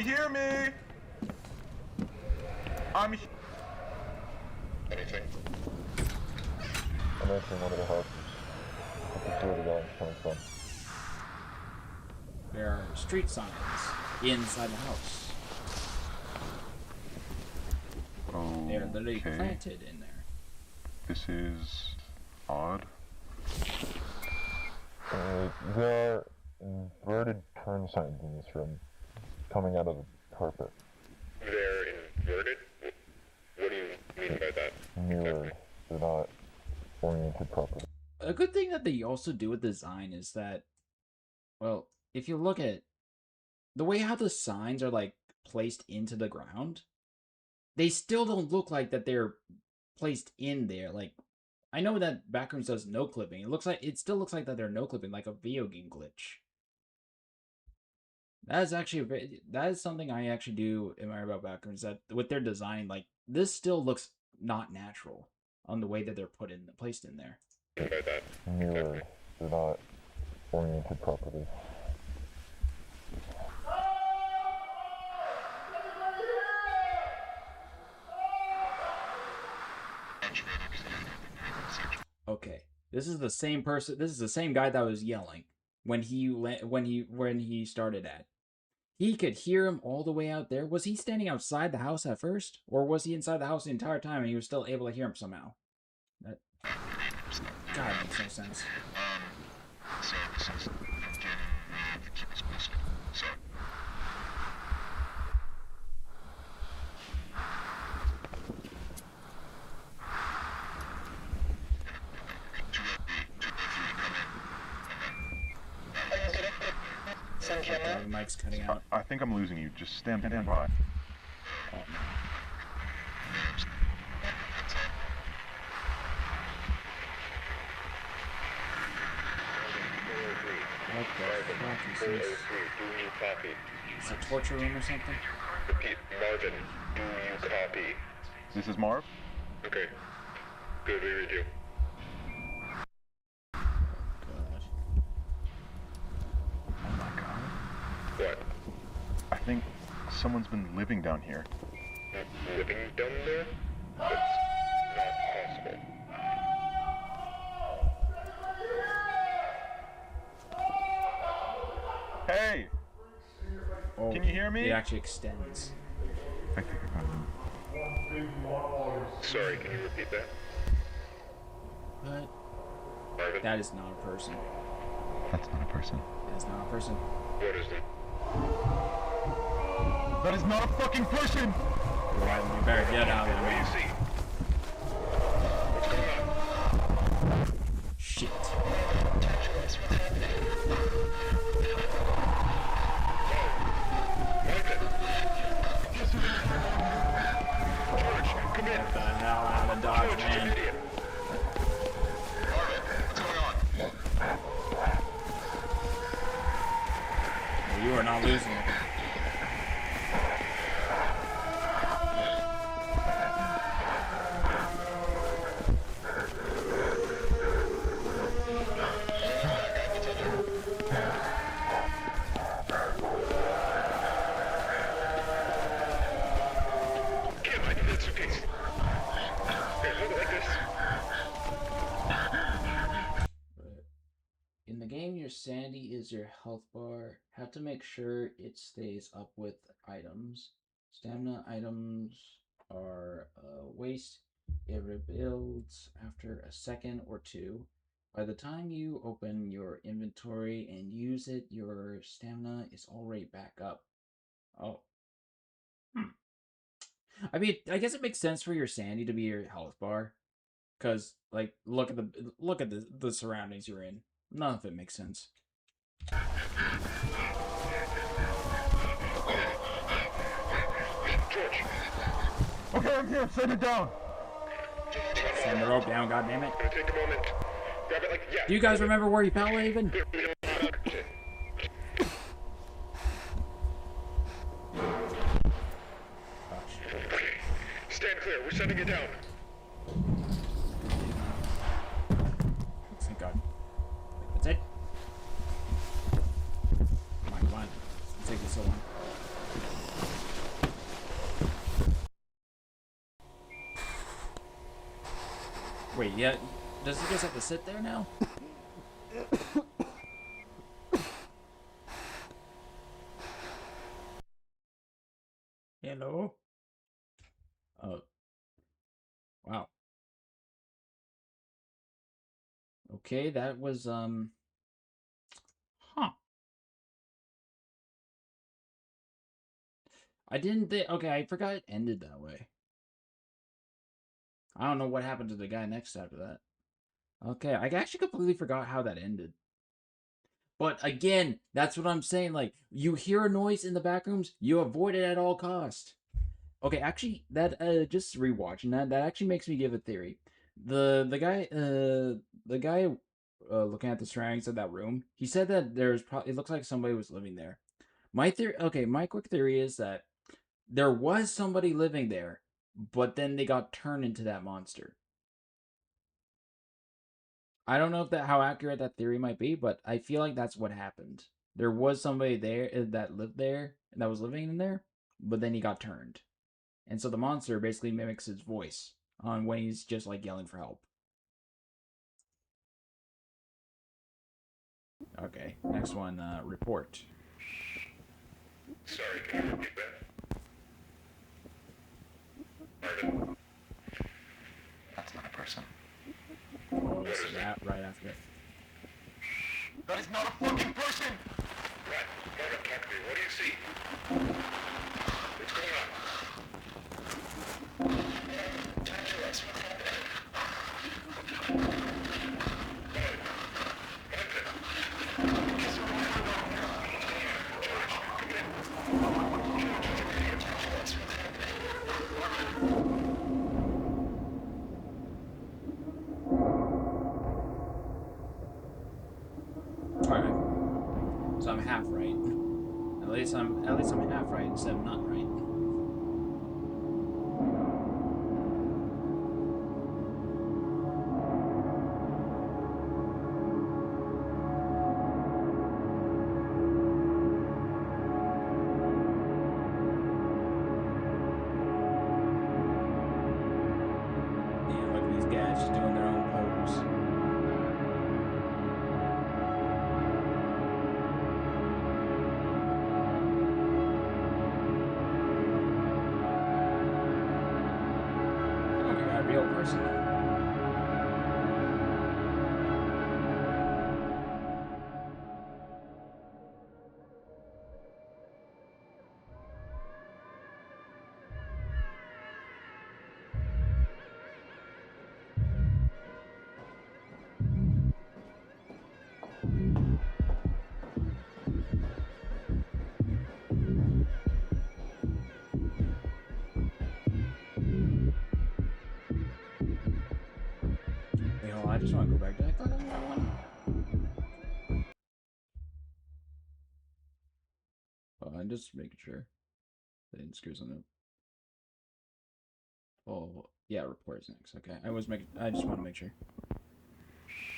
hear me? Anything? I'm entering one of the houses. I can see where the yelling's coming from. There are street signs inside the house. They're literally planted in there. This is odd. There are inverted turn signs in this room coming out of the carpet. They're inverted? What do you mean by that? Mirrored. They're not oriented properly. A good thing that they also do with design is that, well, if you look at the way how the signs are like placed into the ground, they still don't look like that they're placed in there. Like, I know that Backrooms does no clipping. It still looks like that they're no clipping, like a video game glitch. That is actually that is something I actually do admire about Backrooms, that with their design, like this still looks not natural on the way that they're placed in there. Mirrored. They're not oriented properly. Okay, this is the same person. This is the same guy that was yelling when he started at. He could hear him all the way out there. Was he standing outside the house at first, or was he inside the house the entire time and he was still able to hear him somehow? That God makes no sense. So this is beginning with keep us posted. So. The mic's cutting out. I think I'm losing you. Just stand by. Oh, no. What the fuck is this? Do you copy? It's a torture room or something? Repeat, Marvin, do you copy? This is Marv? Okay. Good, we read you. What? I think someone's been living down here. Living down there? That's not possible. Hey! Oh, Can you hear me? It actually extends. I think I got him. Sorry, can you repeat that? What? Marvin? That is not a person. That's not a person. That is not a person. What is it? That is not a fucking person! Well, we better get out of What do you there. see? What's going on? Shit. George, come in. Get the hell out of Dodge, George, man. you're an idiot. Marvin, what's going on? Well, you are not losing it. Kim, I need that suitcase. Here, hold it like this. In the game, your sanity is your health bar. Have to make sure it stays up with items. Stamina items are waste. It rebuilds after a second or two. By the time you open your inventory and use it, your stamina is already back up. Oh. I mean, I guess it makes sense for your sanity to be your health bar, because like look at the surroundings you're in. None of it makes sense. George, Okay, I'm here. Send it down. Send the rope down, goddammit. gonna take a moment. Grab it like, yeah. Do you guys remember where you fell, even? Okay, stand clear. We're setting it down. Thank God. That's it. Come on, come on. It's taking so long. Wait, yeah. Does he just have to sit there now? Hello? Oh. Wow. Okay, that was, Huh. I didn't think... Okay, I forgot it ended that way. I don't know what happened to the guy next after that. Okay, I actually completely forgot how that ended. But again, that's what I'm saying. Like, you hear a noise in the back rooms, you avoid it at all cost. Okay, actually, that just rewatching that actually makes me give a theory. The guy looking at the surroundings of that room, he said that there's probably it looks like somebody was living there. My theory, okay, my quick theory is that there was somebody living there, but then they got turned into that monster. I don't know if that how accurate that theory might be, but I feel like that's what happened. There was somebody there that lived there and that was living in there, but then he got turned. And so the monster basically mimics his voice on when he's just like yelling for help. Okay, next one, report. Sorry, can you repeat that? That's not a person. Oh, this is that right after it. That is not a fucking person! Right, talk to me. What do you see? What's going on? Talk to us. What's happening? Alright. So I'm half right. At least I'm half right instead of not right. Yeah, look at these guys just doing their own pose. Oh, we got a real person. Wait, hold on, I just want to go back. Did I click on that one? I'm just making sure. I didn't screw something up. Oh, yeah, report is next. Okay, I just want to make sure.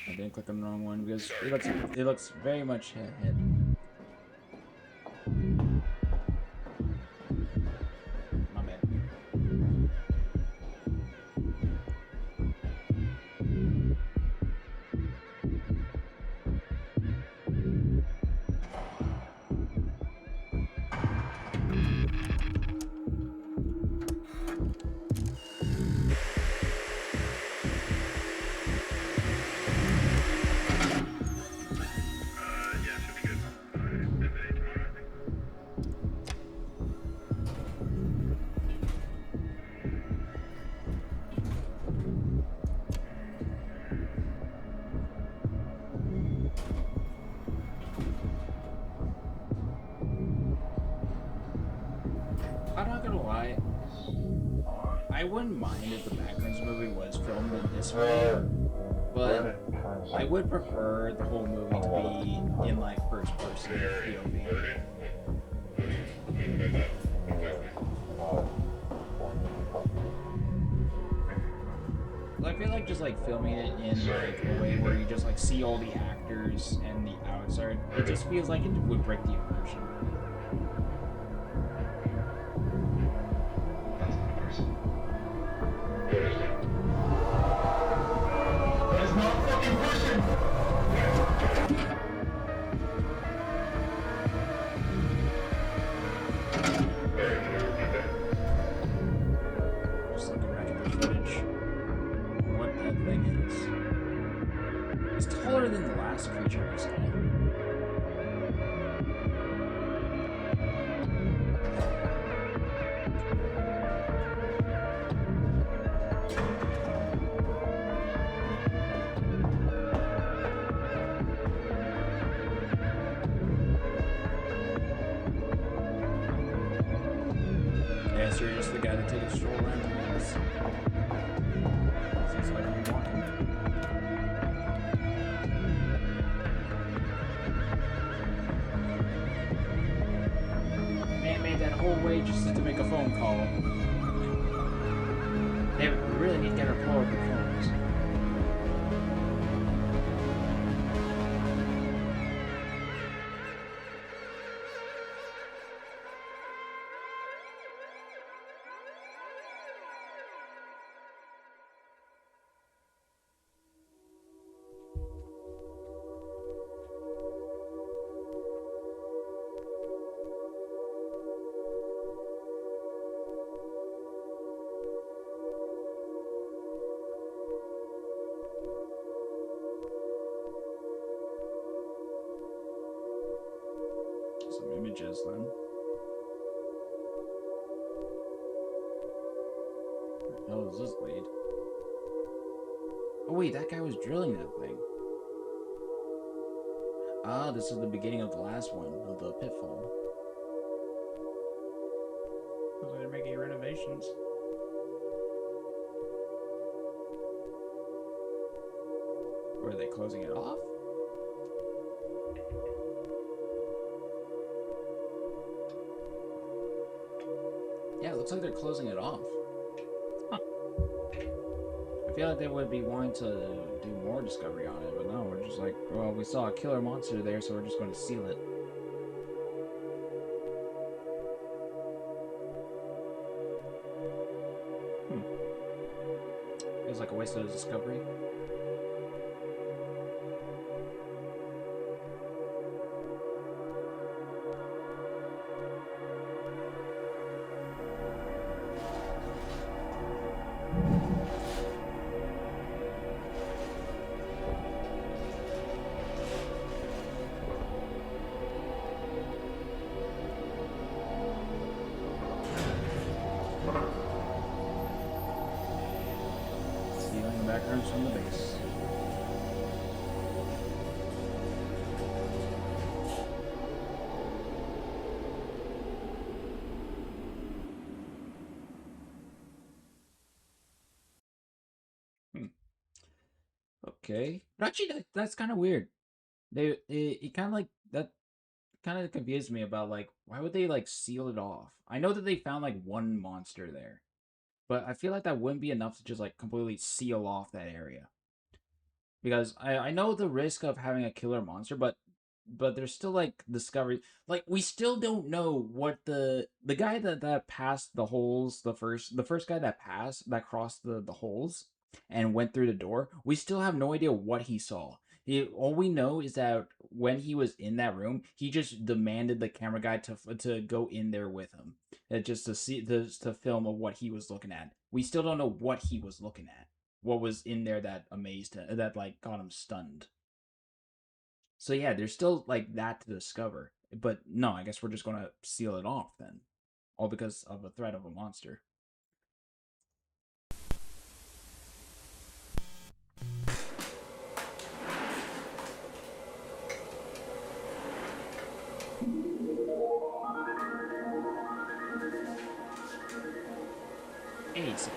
I didn't click on the wrong one because it looks very much ahead. My bad. Yeah, should be good. Midday tomorrow, I think. I'm not gonna lie. I wouldn't mind if the Backrooms movie was filmed in this way, but I would prefer the whole movie to be in like first person POV. I feel like just like filming it in like a way where you just like see all the actors and the outside, it just feels like it would break the immersion. That's not a person. monster, you're just the guy that takes a stroll around the house. Seems like I'm walking. Man made that whole way just to make a phone call. They really need to get her portable phones. Some images then. Where the hell does this lead? Oh wait, that guy was drilling that thing. Ah, this is the beginning of the last one, of the pitfall. Looks like they're making renovations. Or are they closing it off? Yeah, it looks like they're closing it off. Huh. I feel like they would be wanting to do more discovery on it, but no, we're just like, well, we saw a killer monster there, so we're just going to seal it. Feels like a waste of discovery. Stealing backrooms from the base. Okay, but actually, that's kind of weird. It kind of like that kind of confused me about like why would they like seal it off? I know that they found like one monster there, but I feel like that wouldn't be enough to just like completely seal off that area. Because I know the risk of having a killer monster, but there's still like discovery. Like we still don't know what the guy that passed the holes, the first guy that crossed the holes and went through the door. We still have no idea what he saw. All we know is that when he was in that room, he just demanded the camera guy to go in there with him, just to see to film of what he was looking at. We still don't know what he was looking at, what was in there that amazed him, that like got him stunned. So yeah, there's still like that to discover. But no, I guess we're just gonna seal it off then, all because of a threat of a monster. ASIC,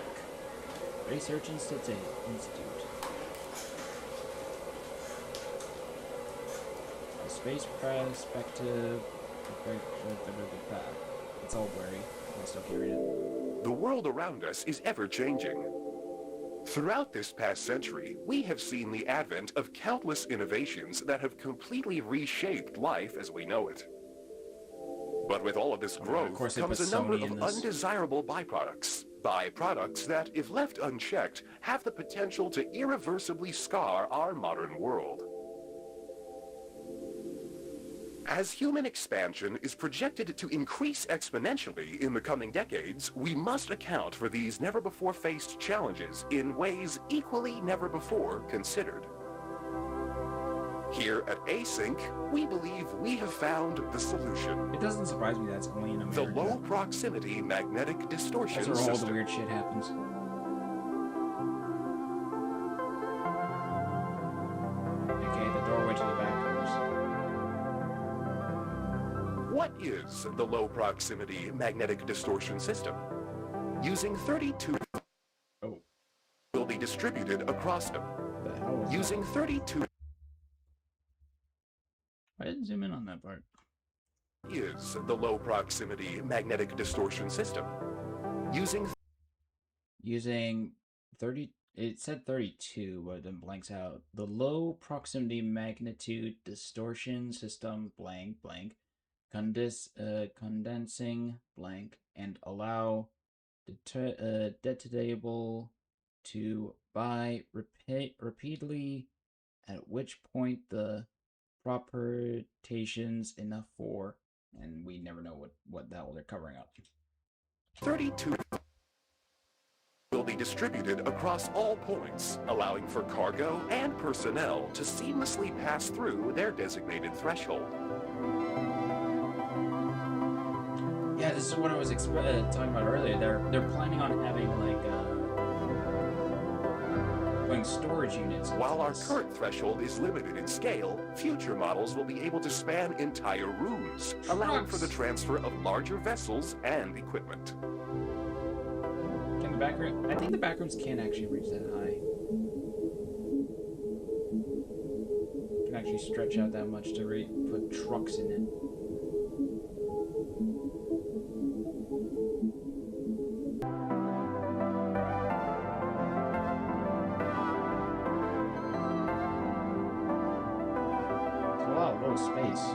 Research Institute. A space perspective. It's all blurry. I still can't read it. The world around us is ever-changing. Throughout this past century, we have seen the advent of countless innovations that have completely reshaped life as we know it. But with all of this growth comes a number of undesirable byproducts. Byproducts that, if left unchecked, have the potential to irreversibly scar our modern world. As human expansion is projected to increase exponentially in the coming decades, we must account for these never-before-faced challenges in ways equally never-before considered. Here at Async, we believe we have found the solution. It doesn't surprise me that's only in America. The low-proximity magnetic distortion system. That's where all the weird shit happens. Okay, the doorway to the Backrooms. What is the low-proximity magnetic distortion system? Using 32 will be distributed across using 32 I didn't zoom in on that part. is the low proximity magnetic distortion system. Using 30, it said 32, but then blanks out. The low proximity magnitude distortion system blank blank condensing blank and allow detonable to by repeatedly, at which point the propagations enough for, and we never know what that they're covering up. 32 will be distributed across all points, allowing for cargo and personnel to seamlessly pass through their designated threshold. Yeah, this is what I was talking about earlier. They're planning on having like storage units. While our current threshold is limited in scale, future models will be able to span entire rooms, allowing for the transfer of larger vessels and equipment. Can the backroom? I think the backrooms can't actually reach that high. Can actually stretch out that much to put trucks in it. Space.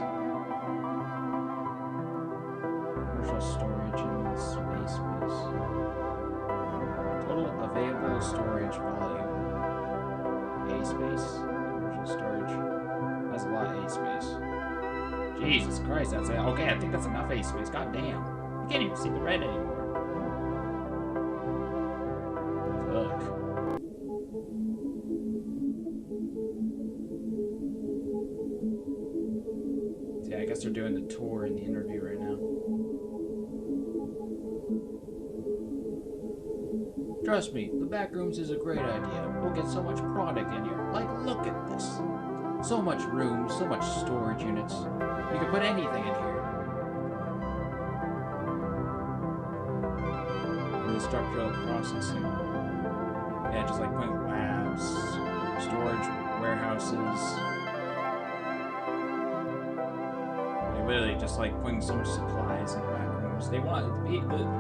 Commercial storage and space. Total available storage volume. A space. Commercial storage. That's a lot of A space. Jesus Christ, that's it. Okay, I think that's enough A space. God damn. You can't even see the red anymore. Look. I guess they're doing the tour and the interview right now. Trust me, the Backrooms is a great idea. We'll get so much product in here. Like, look at this. So much room, so much storage units. You can put anything in here. And the structural processing. Yeah, just like putting labs, storage warehouses. Literally just like putting so much supplies in the back rooms. They want, of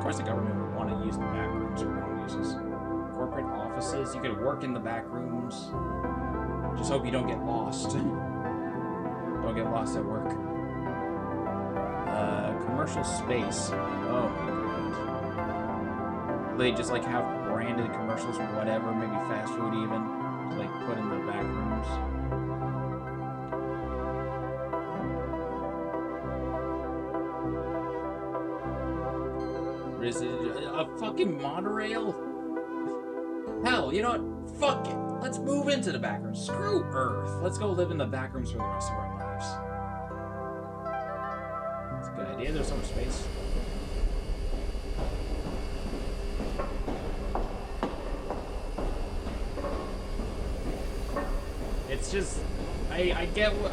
course the government would want to use the back rooms for their own uses. Corporate offices, you could work in the back rooms. Just hope you don't get lost. Don't get lost at work. Commercial space. Oh my god. They just like have branded commercials or whatever, maybe fast food even, to like put in the back rooms. Is it a fucking monorail? Hell, you know what? Fuck it. Let's move into the backrooms. Screw Earth. Let's go live in the backrooms for the rest of our lives. It's a good idea. There's so much space. It's just, I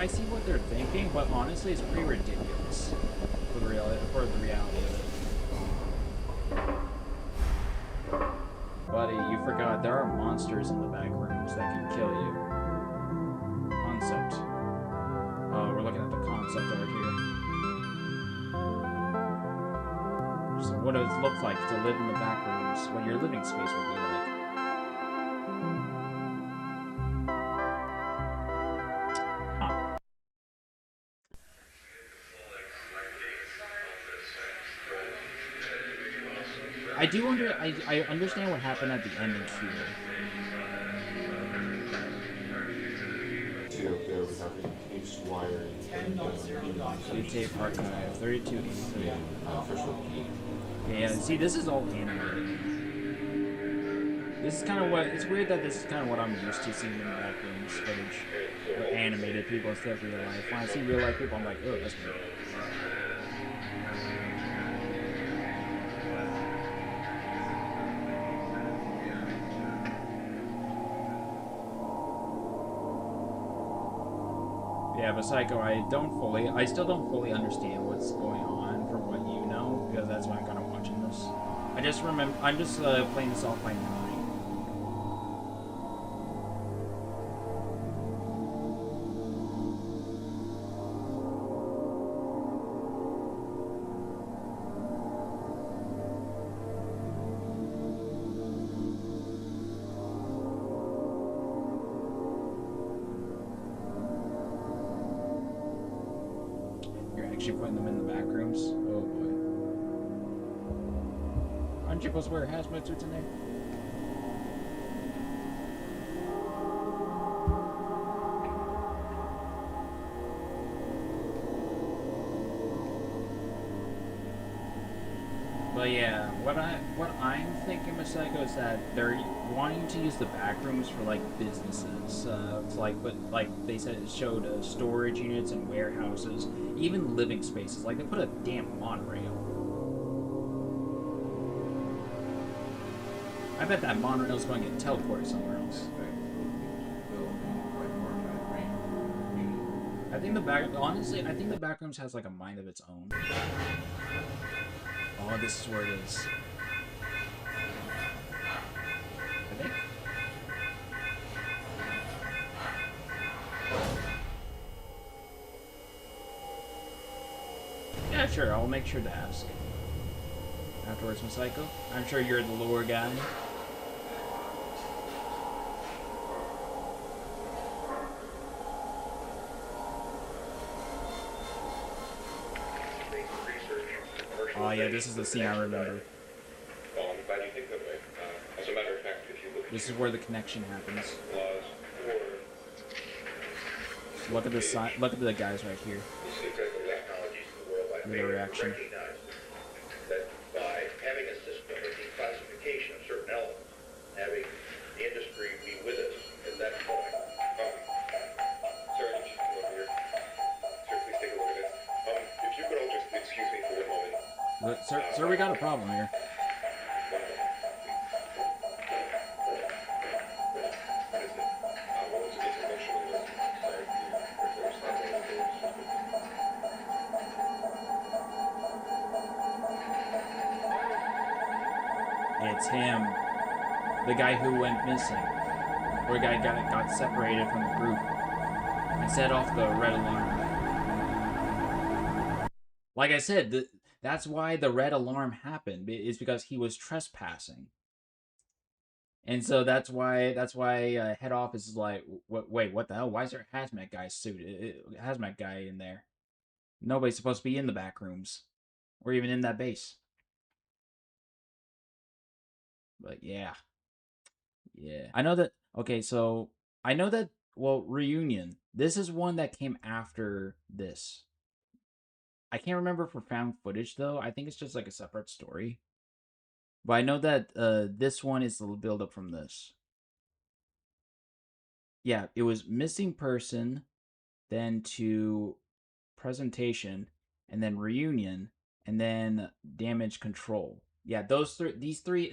see what they're thinking, but honestly, it's pretty ridiculous for the reality of it. Buddy, you forgot there are monsters in the back rooms that can kill you. Concept. Oh, we're looking at the concept art here. So what does it look like to live in the back rooms? What your living space would be like. Huh. I understand what happened at the ending here. There was having case wiring. Tape archive 3283. Official key. Yeah, see, this is all animated. This is kind of what, it's weird that this is kind of what I'm used to seeing in the Backrooms footage. Or animated people instead of real life. When I see real life people, I'm like, oh, that's weird. Yeah, but Psycho, I still don't fully understand what's going on from what you know, because that's why I'm kind of watching this. I I just remember. I'm just playing this off by memory. Actually putting them in the back rooms. Oh boy. Aren't you supposed to wear hazmat suits in there? But yeah, what I'm thinking, Masego, is that they're wanting to use the back rooms for like businesses, like they said, it showed storage units and warehouses, even living spaces. Like they put a damn monorail. I bet that monorail's going to get teleported somewhere else. I think honestly, I think the Backrooms has like a mind of its own. Oh, this is where it is. I think. Yeah, sure. I'll make sure to ask. Afterwards, Psycho. I'm sure you're the lore guy. Oh yeah, this is the scene I remember. Well, I'm glad you think that way. As a matter of fact, if you look at this is where the connection happens. laws or Look at the side. Look at the guys right here. you see critical technologies in the world like Look at the reaction. recognize that by having a system of declassification of certain elements, having the industry be with us at that point. Sir, you should come over here. Sir, please take a look at this. If you could all just excuse me for one moment. Look, sir, we got a problem here. It's him. The guy who went missing. Or the guy got separated from the group. And set off the red alarm. Like I said, that's why the red alarm happened. Is because he was trespassing. And so that's why head office is like, wait, what the hell? Why is there a hazmat guy hazmat guy in there? Nobody's supposed to be in the back rooms. Or even in that base. But yeah. Yeah. I know that, okay, so I know that, well, Reunion. This is one that came after this. I can't remember for found footage, though. I think it's just like a separate story. But I know that this one is the build-up from this. Yeah, it was missing person, then to presentation, and then reunion, and then damage control. Yeah, these three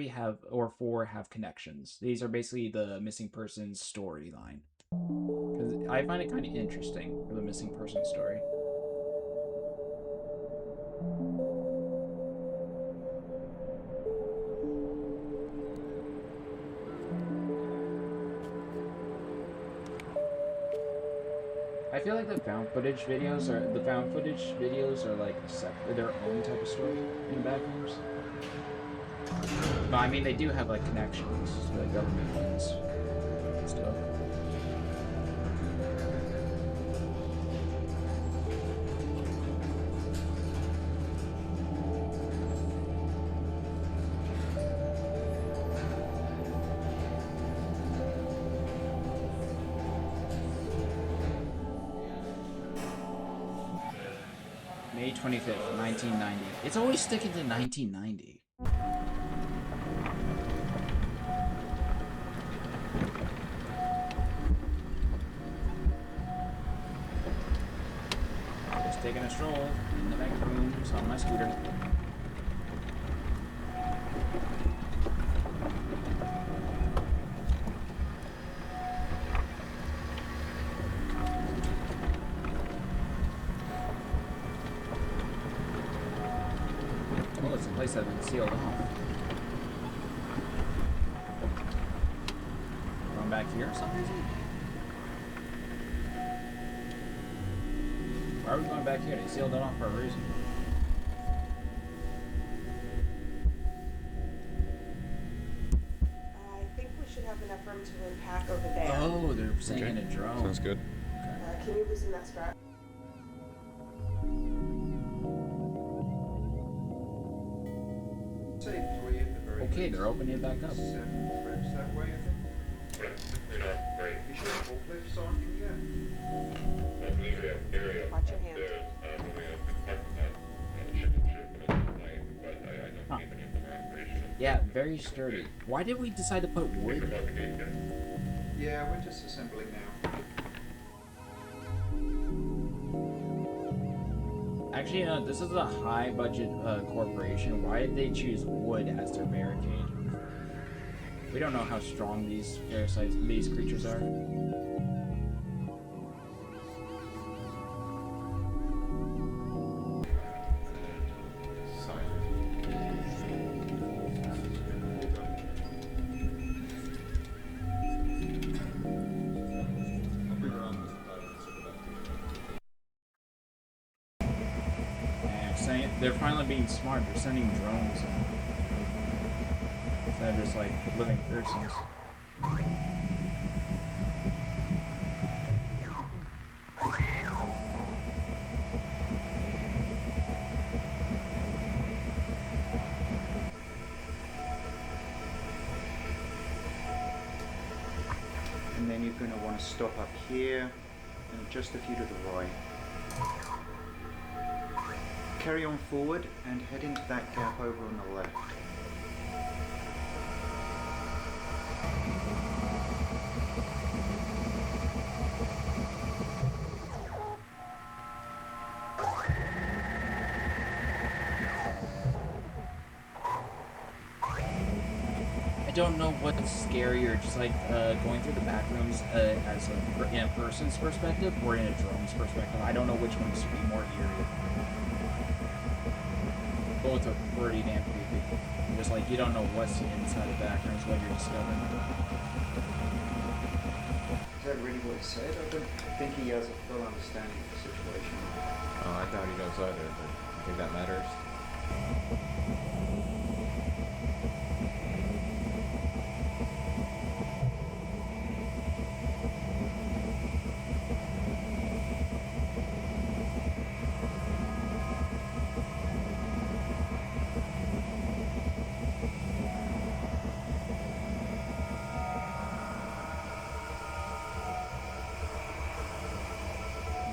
have, or four have connections. These are basically the missing person's storyline. Because I find it kind of interesting for the missing person story. I feel like the found footage videos are like their own type of story in the Backrooms. But I mean, they do have like connections to the government ones and stuff. May 25th, 1990. It's always sticking to 1990. Just taking a stroll in the back rooms on my scooter. it's a place that's been sealed off. Going back here or some reason? Why are we going back here? They sealed it off for a reason. I think we should have enough room to unpack over there. Oh, they're sending in a drone. Sounds good. Can you loosen that strap? Okay, they're opening it back up. That way, I think. Right. You sure the whole place is on from yet? Watch your hand. Huh. Yeah, very sturdy. Why did we decide to put wood? Yeah, we're just assembling now. Actually, you know, this is a high-budget corporation. Why did they choose wood as their barricade? We don't know how strong these parasites, these creatures are. They're finally being smart. They're sending drones instead of just like living persons. And then you're going to want to stop up here and just a few to the right. Carry on forward and head into that gap over on the left. I don't know what's scarier, just like going through the backrooms as in a person's perspective or in a drone's perspective. I don't know which one would be more eerie. Both are pretty damn creepy. Just like you don't know what's inside the backrooms, what you're discovering. Is that really what he said? I don't think he has a full understanding of the situation. Oh, I doubt he knows either, but I think that matters.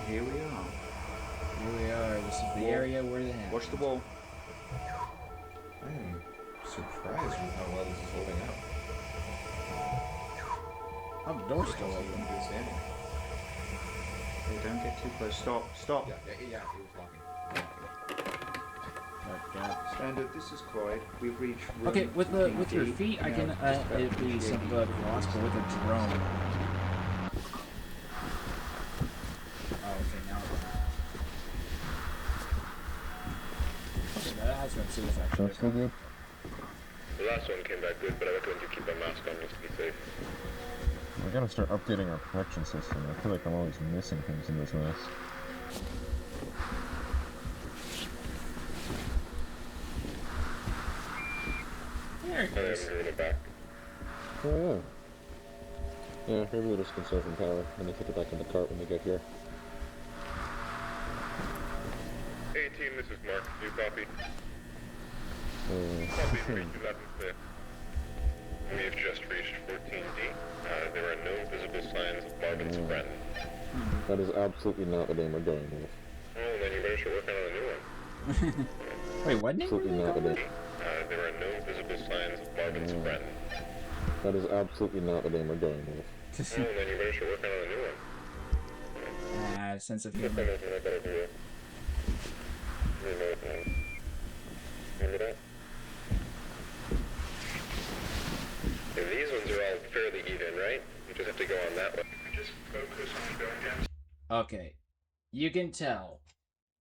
Here we are. Here we are. This is the area where they have. Watch the wall. I am surprised with how well this is holding out. Oh, the door's still open. Good standing. Hey, don't get too close. Stop. Stop. Yeah, it was locking. Standard. This is Clyde. We've reached. Okay, with your feet, I can it'd be simple cross, but with a drone. That's still good. The last one came back good, but I recommend you keep a mask on just to be safe. We gotta start updating our protection system. I feel like I'm always missing things in this mess. There it is. Oh yeah. Yeah, maybe we'll just conserve some power and then put it back in the cart when we get here. Hey team, this is Mark. You copy? Copy 3211. We have just reached 14D. There are no visible signs of Marvin's friend. That is absolutely not the name we're going with. Oh, then you better start working on a new one. Wait, what name? Absolutely not the name. There are no visible signs of Marvin's friend. That is absolutely not the name we're going with. Oh, then you better start working on a new one. Sense of humor. Remember that? And these ones are all fairly even, right? You just have to go on that one. Just focus on the guns. Okay, you can tell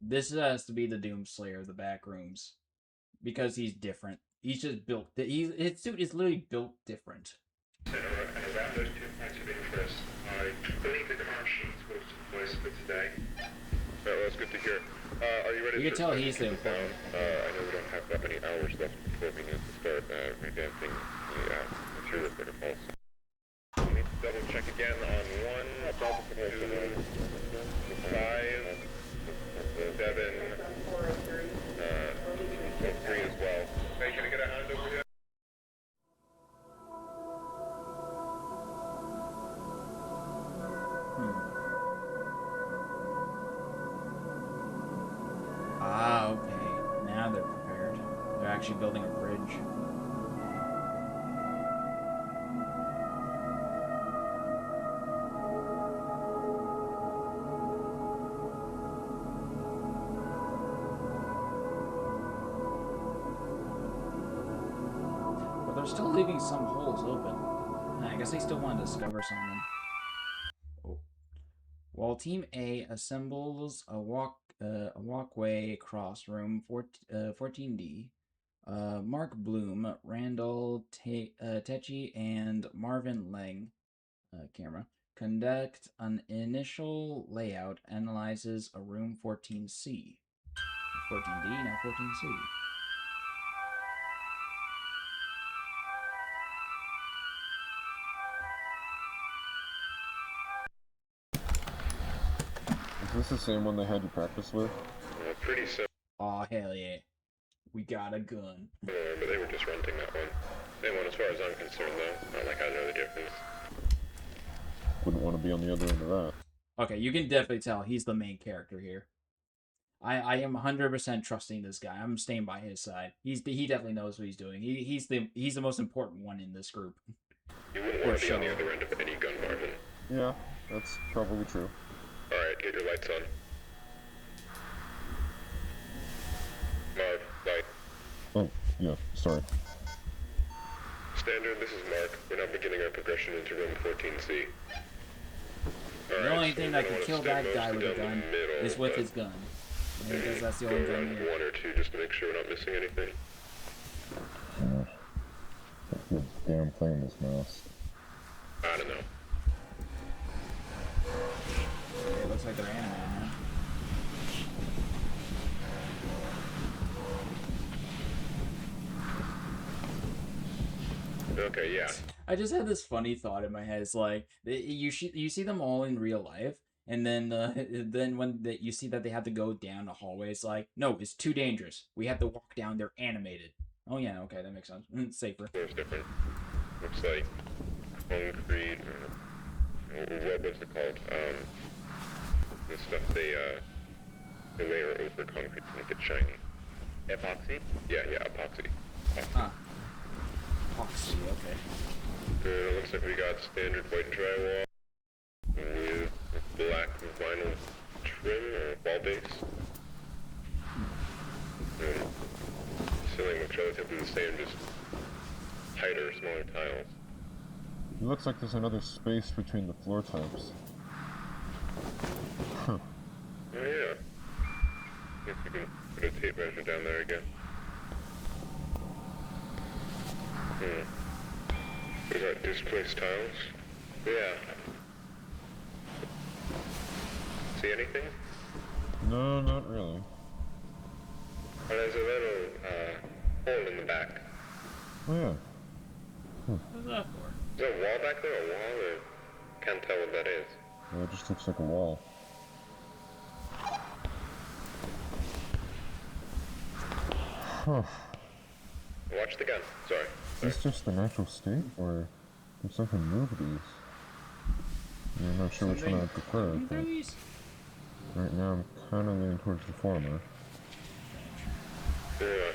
this has to be the Doomslayer of the Backrooms. because he's different. He's just built. His suit is literally built different. And around those 2 points of interest, I believe the car sheets was supposed for today. Well, that's good to hear. Are you ready You can tell he's the important. I know we don't have that many hours left before we need to start revamping the material protocols. We need to double check again on 1, 2, 5, 7, 3 as well. Hey, can I get a hand over here? Ah, okay. Now they're prepared. They're actually building a bridge. But they're still leaving some holes open. I guess they still want to discover something. Oh. While Team A assembles a walkway across room 14D, Mark Bloom, Randall Techi, and Marvin Lang camera conduct an initial layout analyzes a room 14C. 14D, now 14C. Is this the same one they had you practice with? Pretty simple. Aw, hell yeah. We got a gun. But they were just renting that one. Same one as far as I'm concerned, though. Not like I know the difference. Wouldn't want to be on the other end of that. Okay, you can definitely tell he's the main character here. I am 100% trusting this guy. I'm staying by his side. He definitely knows what he's doing. He's the most important one in this group. You wouldn't want to be on the other end of any gun, Marvin. Yeah, that's probably true. Alright, get your lights on. Marv, light. Oh, yeah, sorry. Standard, this is Mark. We're now beginning our progression into room 14C. The only thing that can kill that guy with a gun is with his gun. Because that's the only gun here. 1 or 2 just to make sure we're not missing anything. That feels damn playing this mouse. I don't know. Okay, it looks like they're animated now. Okay, yeah. I just had this funny thought in my head. It's like you see them all in real life, and then when you see that they have to go down a hallway, it's like, no, it's too dangerous. We have to walk down. They're animated. Oh yeah, okay, that makes sense. It's safer. It's different. Looks like concrete. What's it called? The stuff they layer over concrete to make it shiny. Epoxy? Yeah, epoxy. Ah. Epoxy, okay. It looks like we got standard white drywall with black vinyl trim or wall base. Ceiling looks relatively the same, just tighter, smaller tiles. It looks like there's another space between the floor types. Huh. Oh yeah. Guess you can put a tape measure down there again. We got displaced tiles. Yeah. See anything? No, not really. Well, there's a little hole in the back. Oh yeah. What's that for? Is there a wall back there? A wall? Or can't tell what that is. Well, it just looks like a wall. Huh. Watch the gun. Sorry. Is this just the natural state, or did something move these? Yeah, I'm not sure which one I prefer, but right now I'm kind of leaning towards the former. Yeah.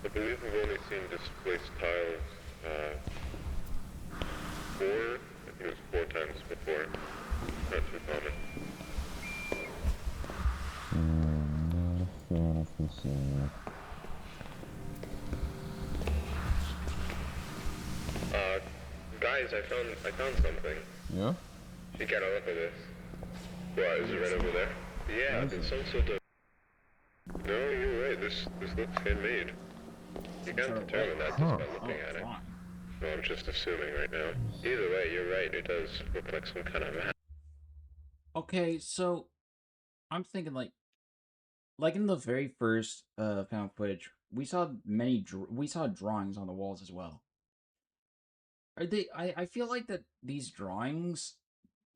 I believe we've only seen displaced tiles, 4, I think it was 4 times before. Not too common. Not a fan of this area. Guys, I found something. Yeah? You gotta look at this. What, is it right over there? Yeah, it's some sort of... No, you're right, this looks handmade. You can't determine that just by looking at it. Well, I'm just assuming right now. Either way, you're right. It does look like some kind of map. Okay, so I'm thinking like in the very first found footage, we saw we saw drawings on the walls as well. Are they? I feel like that these drawings,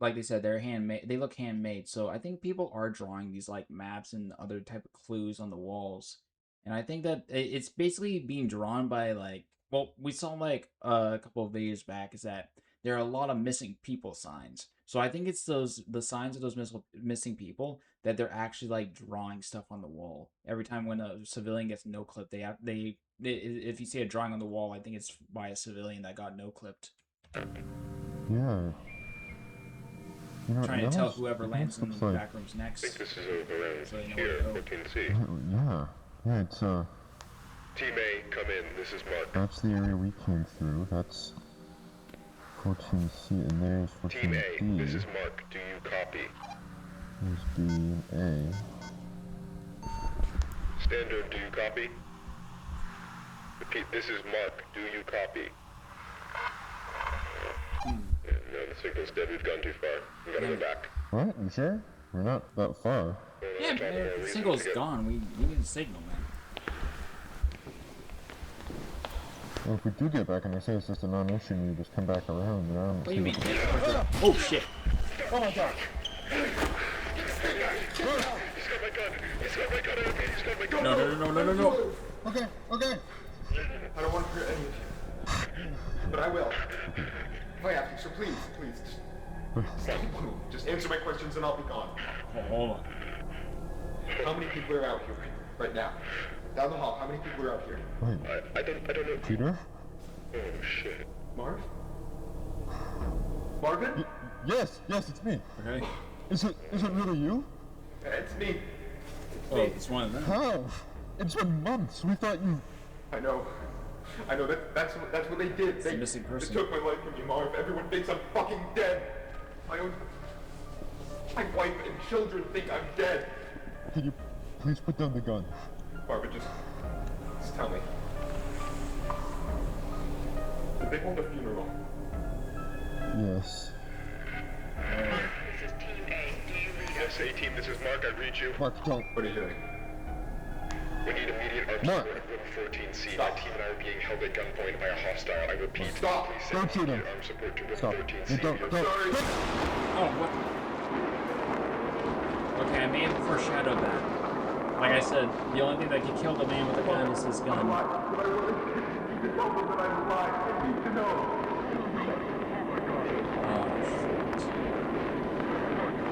like they said, they're handmade. They look handmade. So I think people are drawing these like maps and other type of clues on the walls, and I think that it's basically being drawn by like. Well, we saw like a couple of videos back is that there are a lot of missing people signs. So I think it's the signs of those missing people that they're actually like drawing stuff on the wall. Every time when a civilian gets no clipped, if you see a drawing on the wall, I think it's by a civilian that got no clipped. Yeah. You know, Trying to tell whoever lands in the back rooms next. I think this is over around so here, 14C. Yeah. Yeah, it's Team A, come in. This is Mark. That's the area we came through. That's 14C, and there's 14D. Team A, this is Mark. Do you copy? There's B and A. Standard, do you copy? Repeat, this is Mark. Do you copy? No, the signal's dead. We've gone too far. We gotta go back. What? You sure? We're not that far. Yeah, man, the signal's gone. We need a signal, man. Well, if we do get back and they say it's just a non-issue and you just come back around, then I don't What do see you mean? the... Oh shit! Oh my god! He's got my gun! He's got my gun! He's got my gun! No. Okay. I don't want to hurt any of you. But I will. If I have to, so please. Just answer my questions and I'll be gone. Hold on. How many people are out here right now? Down the hall, how many people are out here? Wait. I don't know. Peter? Oh shit. Marv? Marvin? Yes, it's me. Okay. Is it really you? It's me. Oh, it's one of them. How? It's been months. We thought you... I know. That's what they did. It's a missing person. They took my life from me, Marv. Everyone thinks I'm fucking dead. My wife and children think I'm dead. Can you please put down the gun? Barbara, just tell me. Did they hold a funeral? Yes. This is Team A. Do you read us? Yes, A-Team, this is Mark. I read you. Mark, don't. What are you doing? We need immediate armed Mark. support at room 14C. My team and I are being held at gunpoint by a hostile. I repeat, Stop. please send Don't shoot him. immediate armed support to room Stop. 14C. Don't. Sorry. Oh, what? Okay, I may have foreshadowed that. Like I said, the only thing that can kill the man with a gun is his gun. But I wanted you to tell them that I'm alive. I need to know. Oh, shit.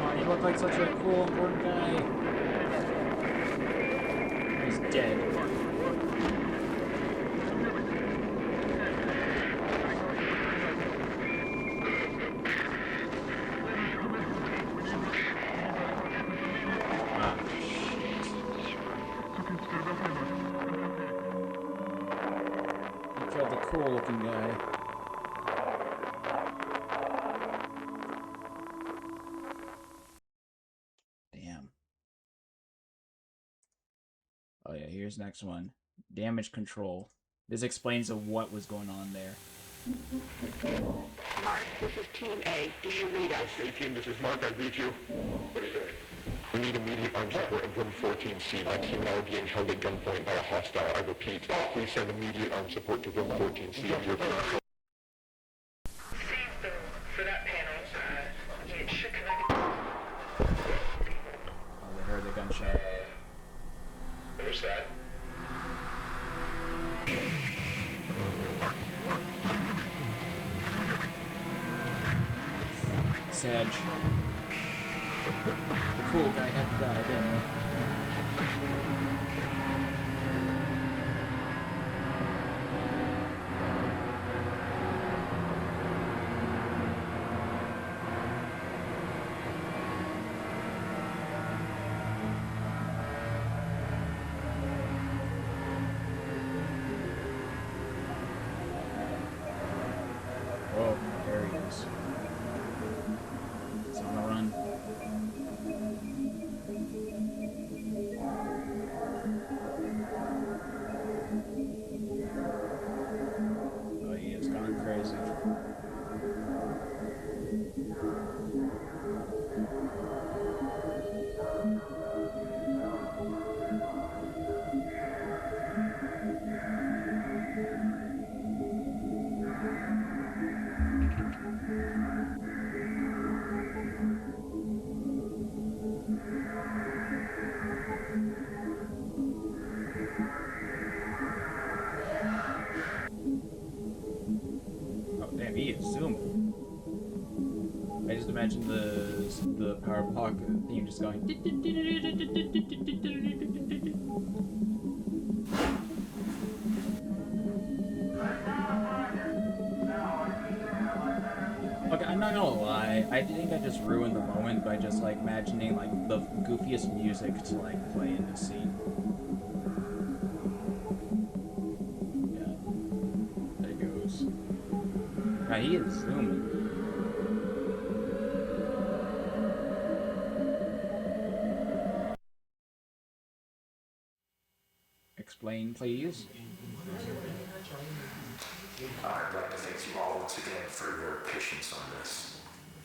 Oh, you look like such a cool, important guy. He's dead. Killed the cool looking guy. Damn. Oh yeah, here's next one. Damage control. This explains of what was going on there. Mark, this is Team A. Do you read us? Yes, A-Team, this is Mark. I read you. What is it? We need immediate armed support at room 14C. My team and I are being held at gunpoint by a hostile. I repeat, please send immediate armed support to room 14C. Your See for that panel. It should connect. Oh, they heard the gunshot. Where's that? Sedge. The cool guy had to die, didn't he? Oh, there he is. He's on the run. imagine the Power Block theme just going. Okay, I'm not gonna lie. I think I just ruined the moment by just like imagining like the goofiest music to like play in this scene. Yeah, there it goes. God, he is zooming. Explain, please. I'd like to thank you all once again for your patience on this.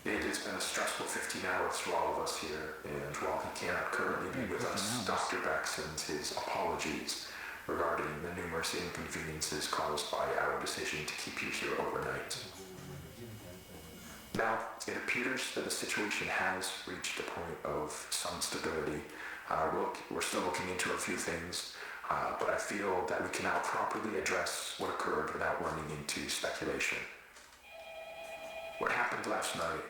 It has been a stressful 15 hours for all of us here, and while he cannot currently be with us, Dr. Beck sends his apologies regarding the numerous inconveniences caused by our decision to keep you here overnight. Now, it appears that the situation has reached a point of some stability. We're still looking into a few things, but I feel that we can now properly address what occurred without running into speculation. What happened last night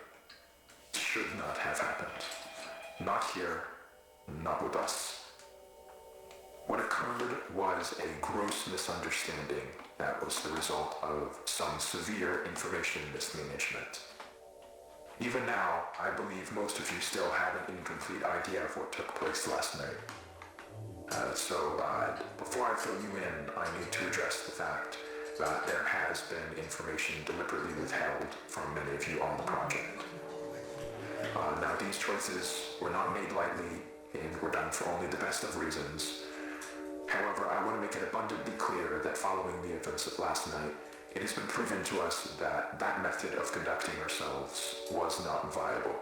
should not have happened. Not here, not with us. What occurred was a gross misunderstanding that was the result of some severe information mismanagement. Even now, I believe most of you still have an incomplete idea of what took place last night. Before I fill you in, I need to address the fact that there has been information deliberately withheld from many of you on the project. Now, these choices were not made lightly and were done for only the best of reasons. However, I want to make it abundantly clear that following the events of last night, it has been proven to us that that method of conducting ourselves was not viable.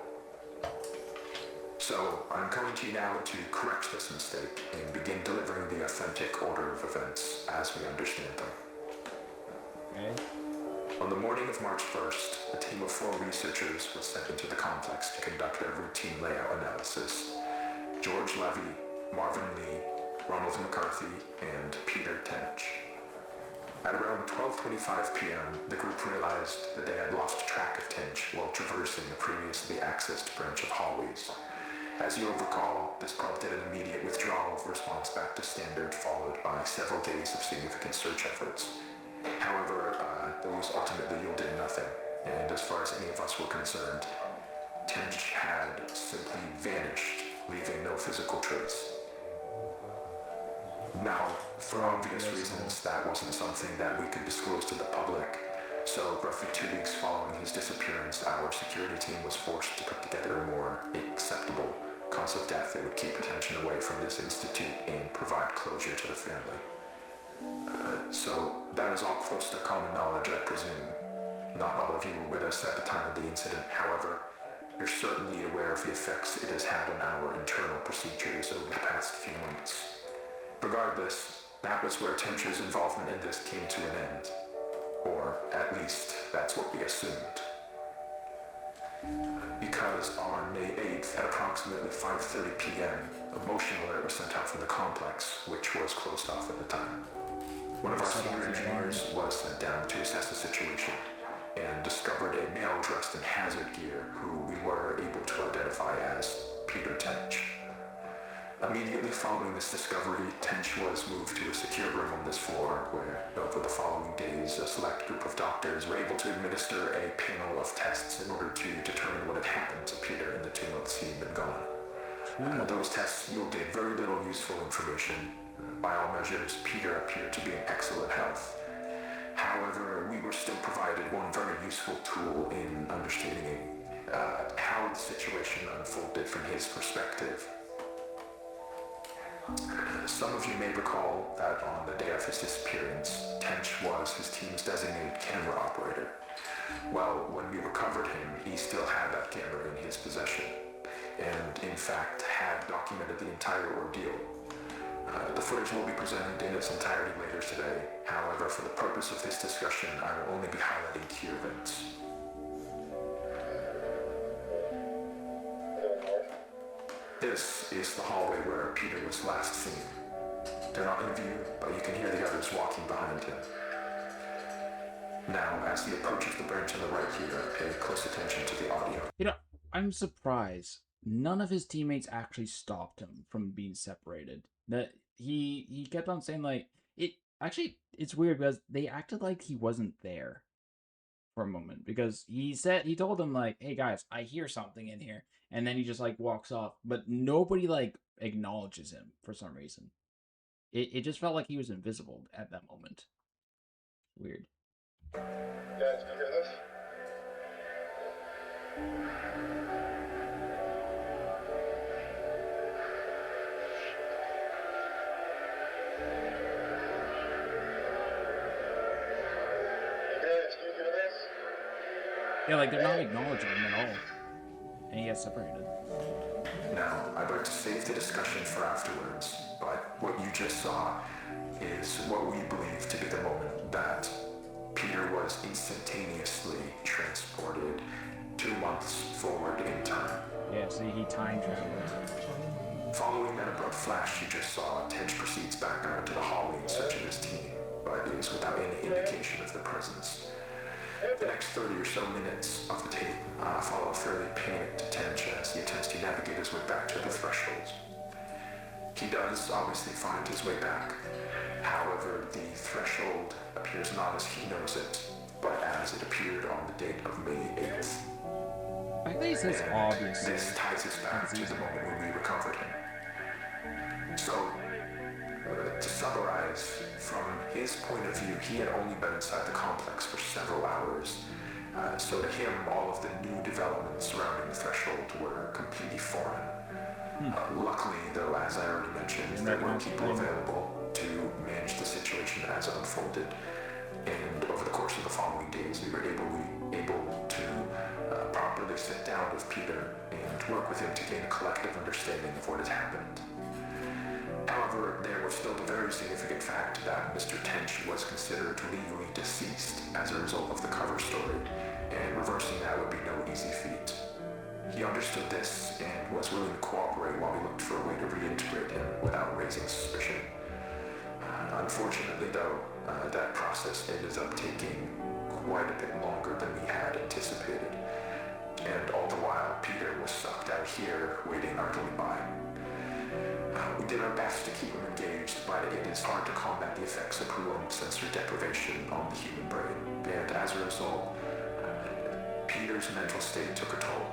So, I'm coming to you now to correct this mistake and begin delivering the authentic order of events as we understand them. Okay. On the morning of March 1st, a team of 4 researchers was sent into the complex to conduct a routine layout analysis. George Levy, Marvin Lee, Ronald McCarthy, and Peter Tench. At around 12:25 p.m., the group realized that they had lost track of Tench while traversing a previously accessed branch of hallways. As you'll recall, this prompted an immediate withdrawal of response back to standard, followed by several days of significant search efforts. However, those ultimately yielded nothing, and as far as any of us were concerned, Tench had simply vanished, leaving no physical trace. Now, for obvious reasons, that wasn't something that we could disclose to the public, so roughly 2 weeks following his disappearance, our security team was forced to put together a more acceptable cause of death that would keep attention away from this institute and provide closure to the family. So that is all close to common knowledge, I presume. Not all of you were with us at the time of the incident, however, you're certainly aware of the effects it has had on our internal procedures over the past few months. Regardless, that was where Tench's involvement in this came to an end. Or, at least, that's what we assumed. Because on May 8th, at approximately 5:30 p.m., a motion alert was sent out from the complex, which was closed off at the time. One of our senior engineers was sent down to assess the situation and discovered a male dressed in hazard gear who we were able to identify as Peter Tench. Immediately following this discovery, Tench was moved to a secure room on this floor where, over the following days, a select group of doctors were able to administer a panel of tests in order to determine what had happened to Peter in the 2 months he had been gone. Those tests yielded very little useful information. By all measures, Peter appeared to be in excellent health. However, we were still provided one very useful tool in understanding how the situation unfolded from his perspective. Some of you may recall that on the day of his disappearance, Tench was his team's designated camera operator. Well, when we recovered him, he still had that camera in his possession, and in fact had documented the entire ordeal. The footage will be presented in its entirety later today. However, for the purpose of this discussion, I will only be highlighting key events. This is the hallway where Peter was last seen. They're not in view, but you can hear the others walking behind him. Now, as he approaches the branch on the right here, pay close attention to the audio. You know, I'm surprised none of his teammates actually stopped him from being separated. That he kept on saying like it. Actually, it's weird because they acted like he wasn't there for a moment because he told them like, "Hey guys, I hear something in here," and then he just like walks off. But nobody like acknowledges him for some reason. It just felt like he was invisible at that moment. Weird. Guys, can you hear this? Guys, can you hear this? Yeah, like they're not acknowledging him at all, and he gets separated. Now, I'd like to save the discussion for afterwards, but what you just saw is what we believe to be the moment that Peter was instantaneously transported 2 months forward in time. Yeah, see, he time traveled. Following that abrupt flash you just saw, Tench proceeds back out into the hallway in search of his team, but is without any indication of their presence. The next 30 or so minutes of the tape follow a fairly panicked Tench as he attempts to navigate his way back to the threshold. He does obviously find his way back. However, the threshold appears not as he knows it, but as it appeared on the date of May 8th. I think he says obviously. This ties us back to the moment when we recovered him. So, to summarize, from his point of view, he had only been inside the complex for several hours. So to him, all of the new developments surrounding the threshold were completely foreign. Luckily, though, as I already mentioned, there were people available to manage the situation as it unfolded. And over the course of the following days, we were able to properly sit down with Peter and work with him to gain a collective understanding of what had happened. However, there was still the very significant fact that Mr. Tench was considered legally deceased as a result of the cover story, and reversing that would be no easy feat. He understood this and was willing to cooperate while we looked for a way to reintegrate him without raising suspicion. Unfortunately, though, that process ended up taking quite a bit longer than we had anticipated, and all the while, Peter was sucked out here, waiting idly by. We did our best to keep him engaged, but it is hard to combat the effects of prolonged sensory deprivation on the human brain, and as a result, Peter's mental state took a toll.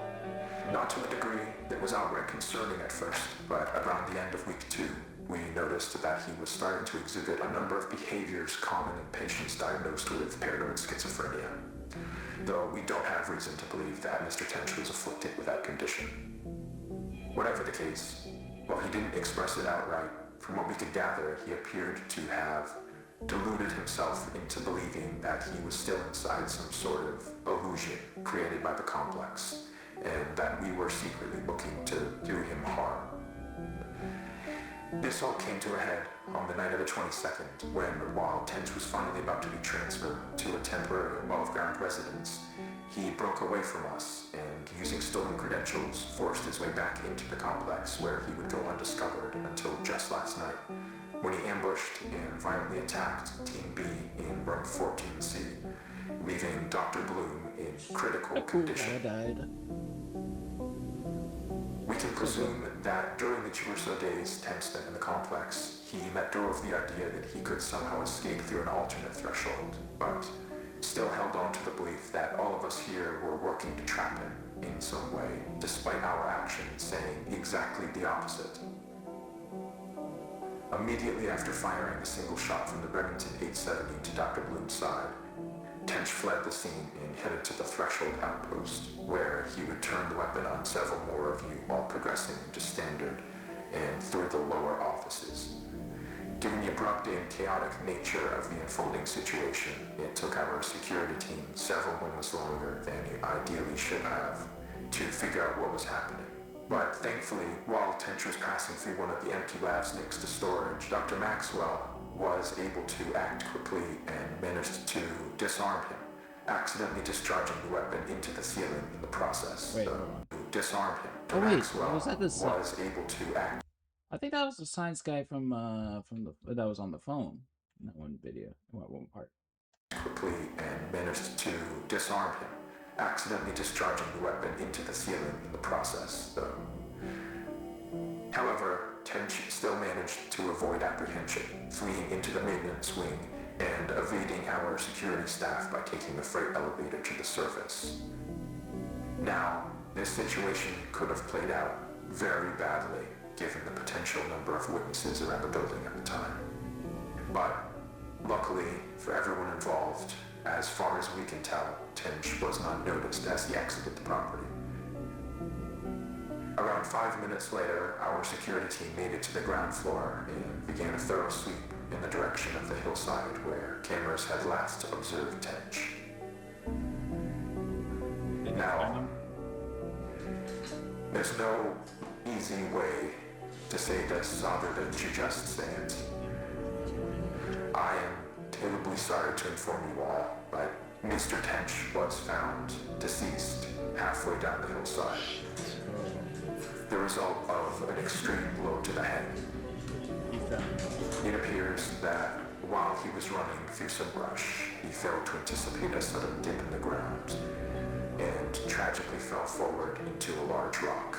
Not to a degree that was outright concerning at first, but around the end of week 2, we noticed that he was starting to exhibit a number of behaviors common in patients diagnosed with paranoid schizophrenia, though we don't have reason to believe that Mr. Tench was afflicted with that condition. Whatever the case, while he didn't express it outright, from what we could gather, he appeared to have deluded himself into believing that he was still inside some sort of illusion created by the complex, and that we were secretly looking to do him harm. This all came to a head on the night of the 22nd, when, while Tench was finally about to be transferred to a temporary above-ground residence, he broke away from us and, using stolen credentials, forced his way back into the complex where he would go undiscovered until just last night, when he ambushed and violently attacked Team B in room 14C, leaving Dr. Bloom in critical condition. We can presume that during the 2 or so days Tench spent in the complex, he let go of the idea that he could somehow escape through an alternate threshold, but still held on to the belief that all of us here were working to trap him in some way, despite our actions saying exactly the opposite. Immediately after firing a single shot from the Remington 870 to Dr. Bloom's side, Tench fled the scene and headed to the threshold outpost, where he would turn the weapon on several more of you while progressing into standard and through the lower offices. Given the abrupt and chaotic nature of the unfolding situation, it took our security team several moments longer than it ideally should have to figure out what was happening. But thankfully, while Tench was passing through one of the empty labs next to storage, Dr. Maxwell was able to act quickly and managed to disarm him, accidentally discharging the weapon into the ceiling in the process. Wait, to disarm him, oh wait, Maxwell was that the was able to act. I think that was the science guy from the that was on the phone in that one video, one part. Quickly and managed to disarm him, accidentally discharging the weapon into the ceiling in the process, though. However, Tench still managed to avoid apprehension, fleeing into the maintenance wing and evading our security staff by taking the freight elevator to the surface. Now, this situation could have played out very badly, given the potential number of witnesses around the building at the time. But, luckily for everyone involved, as far as we can tell, Tench was not noticed as he exited the property. Around 5 minutes later, our security team made it to the ground floor and began a thorough sweep in the direction of the hillside where cameras had last observed Tench. Now, there's no easy way to say this other than to just say it. I am terribly sorry to inform you all, but Mr. Tench was found deceased halfway down the hillside. The result of an extreme blow to the head. It appears that while he was running through some brush, he failed to anticipate a sudden dip in the ground and tragically fell forward into a large rock.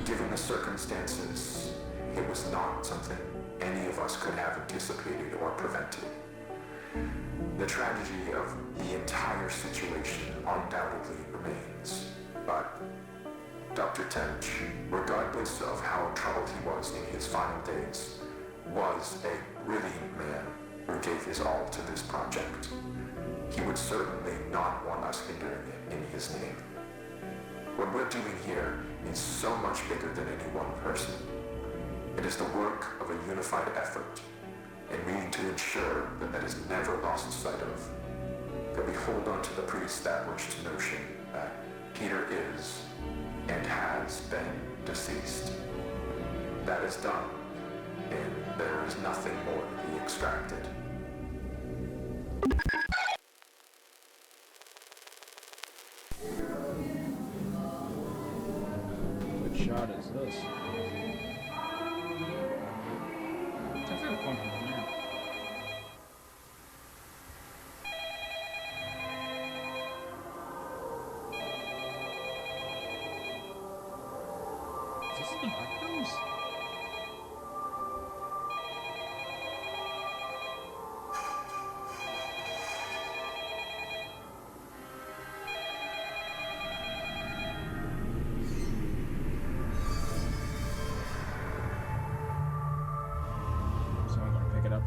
Given the circumstances, it was not something any of us could have anticipated or prevented. The tragedy of the entire situation undoubtedly remains, but Dr. Tench, regardless of how troubled he was in his final days, was a brilliant man who gave his all to this project. He would certainly not want us hindering it in his name. What we're doing here is so much bigger than any one person. It is the work of a unified effort, and we need to ensure that that is never lost sight of. That we hold on to the pre-established notion that Peter is and has been deceased. That is done, and there is nothing more to be extracted. What shot is this? That's not a fun one now. Is this the Backrooms? Someone gonna pick it up?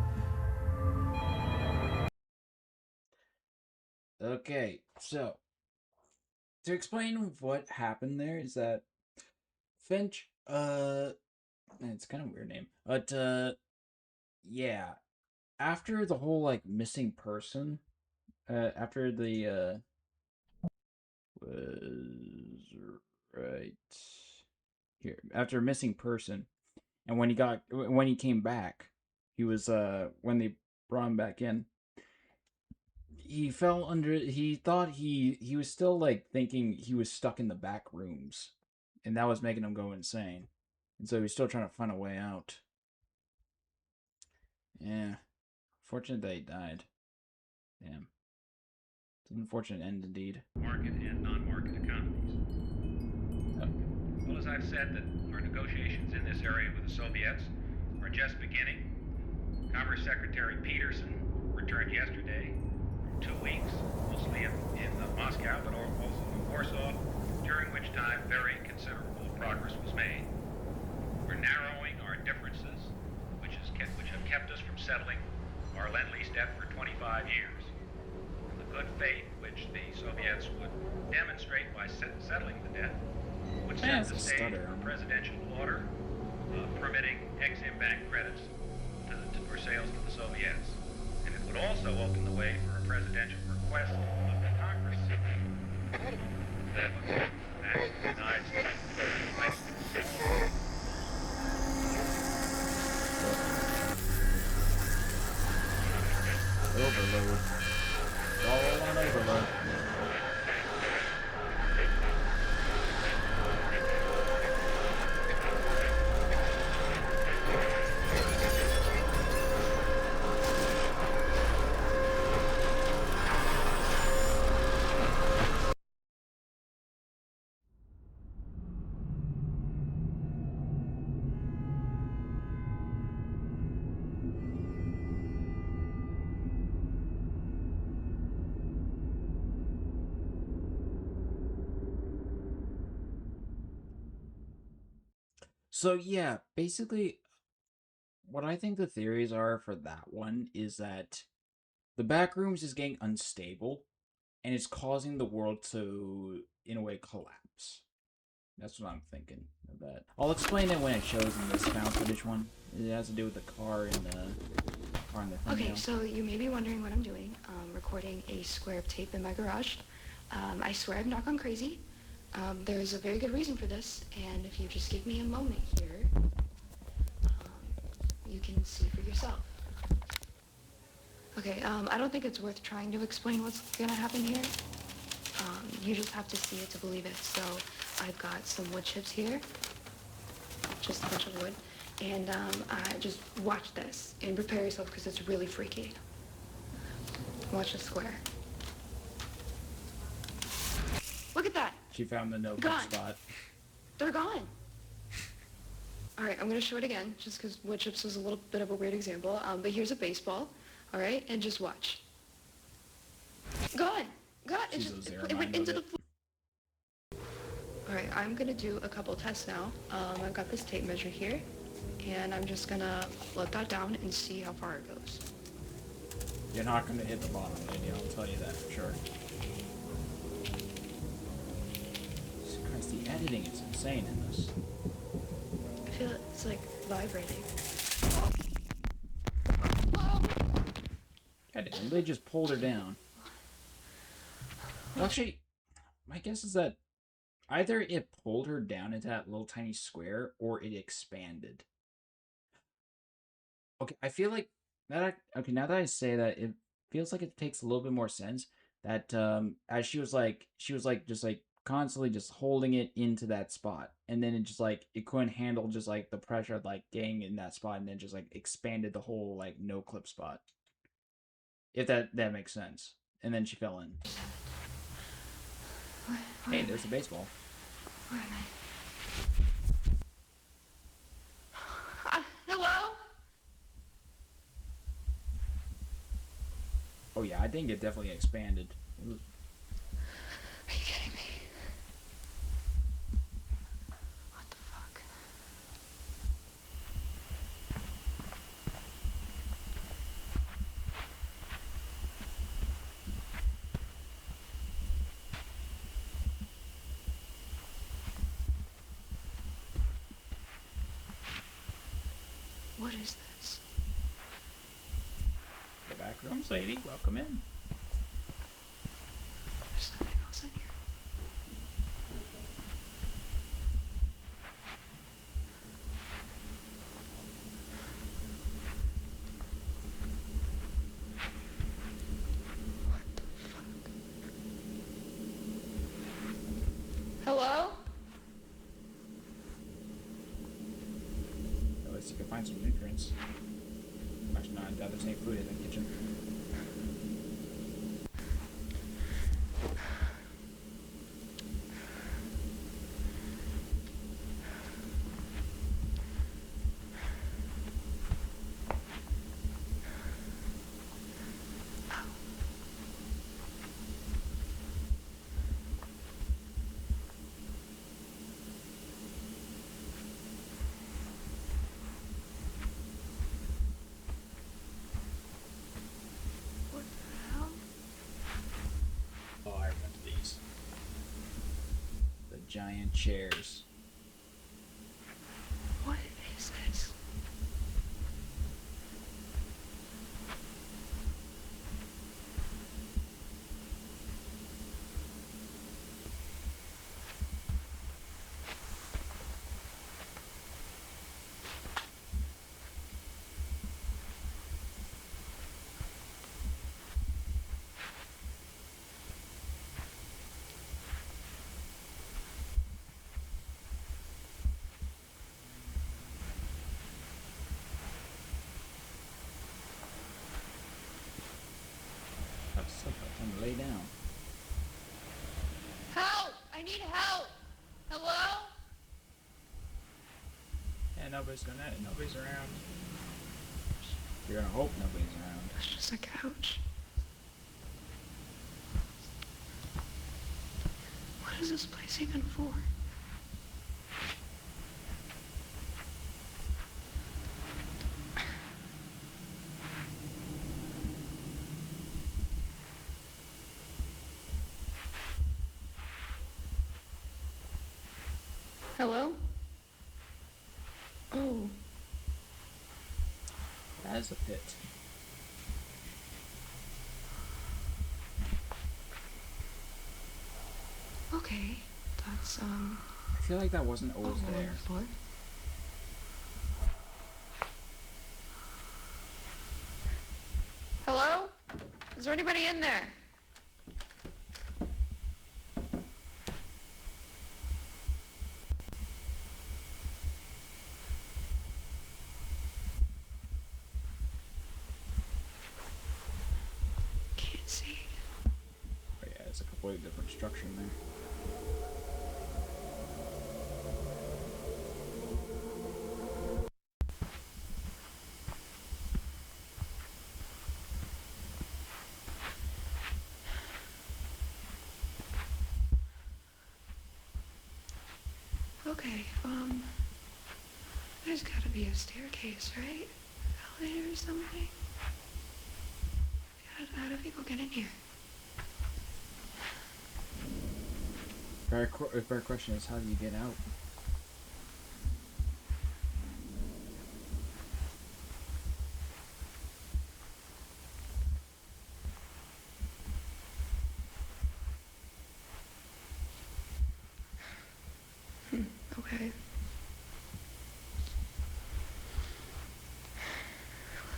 Okay, so to explain what happened there is that Finch, it's kind of a weird name, but, yeah, after the whole, like, missing person, after the, was right here, after missing person, and when he came back, he was, when they brought him back in, he fell under, he thought he was still, like, thinking he was stuck in the back rooms. And that was making him go insane. And so he's still trying to find a way out. Yeah. Fortunate that he died. Damn. It's an unfortunate end indeed. Market and non-market economies. Well, as I've said, that our negotiations in this area with the Soviets are just beginning. Commerce Secretary Peterson returned yesterday from 2 weeks, mostly in Moscow, but also in Warsaw, during which time very considerable progress was made. We're narrowing our differences, which have kept us from settling our Lend-Lease debt for 25 years. And the good faith which the Soviets would demonstrate by settling the debt would set the stage for a presidential order permitting Exim Bank credits for sales to the Soviets. And it would also open the way for a presidential request of the Congress that denies Overload. All on overload. So yeah, basically, what I think the theories are for that one is that the Backrooms is getting unstable, and it's causing the world to, in a way, collapse. That's what I'm thinking of that. I'll explain it when it shows in this found footage one. It has to do with the car and the thumbnail. Okay, so you may be wondering what I'm doing. Recording a square of tape in my garage. I swear I've not gone crazy. There's a very good reason for this, and if you just give me a moment here, you can see for yourself. Okay, I don't think it's worth trying to explain what's gonna happen here. You just have to see it to believe it. So I've got some wood chips here, just a bunch of wood, and just watch this and prepare yourself because it's really freaky. Watch the square. Look at that. She found the no Gone. spot. They're gone. All right, I'm gonna show it again, just because wood chips was a little bit of a weird example. But here's a baseball, all right, and just watch. Gone. It went into the floor. All right, I'm gonna do a couple tests now. I've got this tape measure here, and I'm just gonna let that down and see how far it goes. You're not going to hit the bottom, lady. I'll tell you that for sure. Jesus Christ, the editing is insane in this. I feel it's like vibrating. God damn, they just pulled her down. Well, actually, my guess is that either it pulled her down into that little tiny square, or it expanded. Okay, I feel like now that I say that, it feels like it takes a little bit more sense that as she was just constantly just holding it into that spot, and then it just it couldn't handle just the pressure of getting in that spot, and then just expanded the whole no clip spot. If that makes sense. And then she fell in. Hey, there's the baseball. Where am I? Hello? Oh yeah, I think it definitely expanded. It was... Are you kidding me? What the fuck? What is this? The Backrooms lady, welcome in. There's nothing else in here. What the fuck? Hello? At least you can find some nutrients. Actually, no, I doubt there's any food in the kitchen. What the hell? Oh, I remember these. The giant chairs. What is this? That's so time to lay down. Help! I need help! Hello? Yeah, nobody's around. You're gonna hope nobody's around. It's just a couch. What is this place even for? Hello? Oh. That is a pit. Okay. That's, I feel like that wasn't always a hole in there. the floor. Hello? Is there anybody in there? Can't see. Oh yeah, it's a completely different structure in there. Okay, there's gotta be a staircase, right? Elevator or something? How do people get in here? Fair question is, how do you get out? Okay.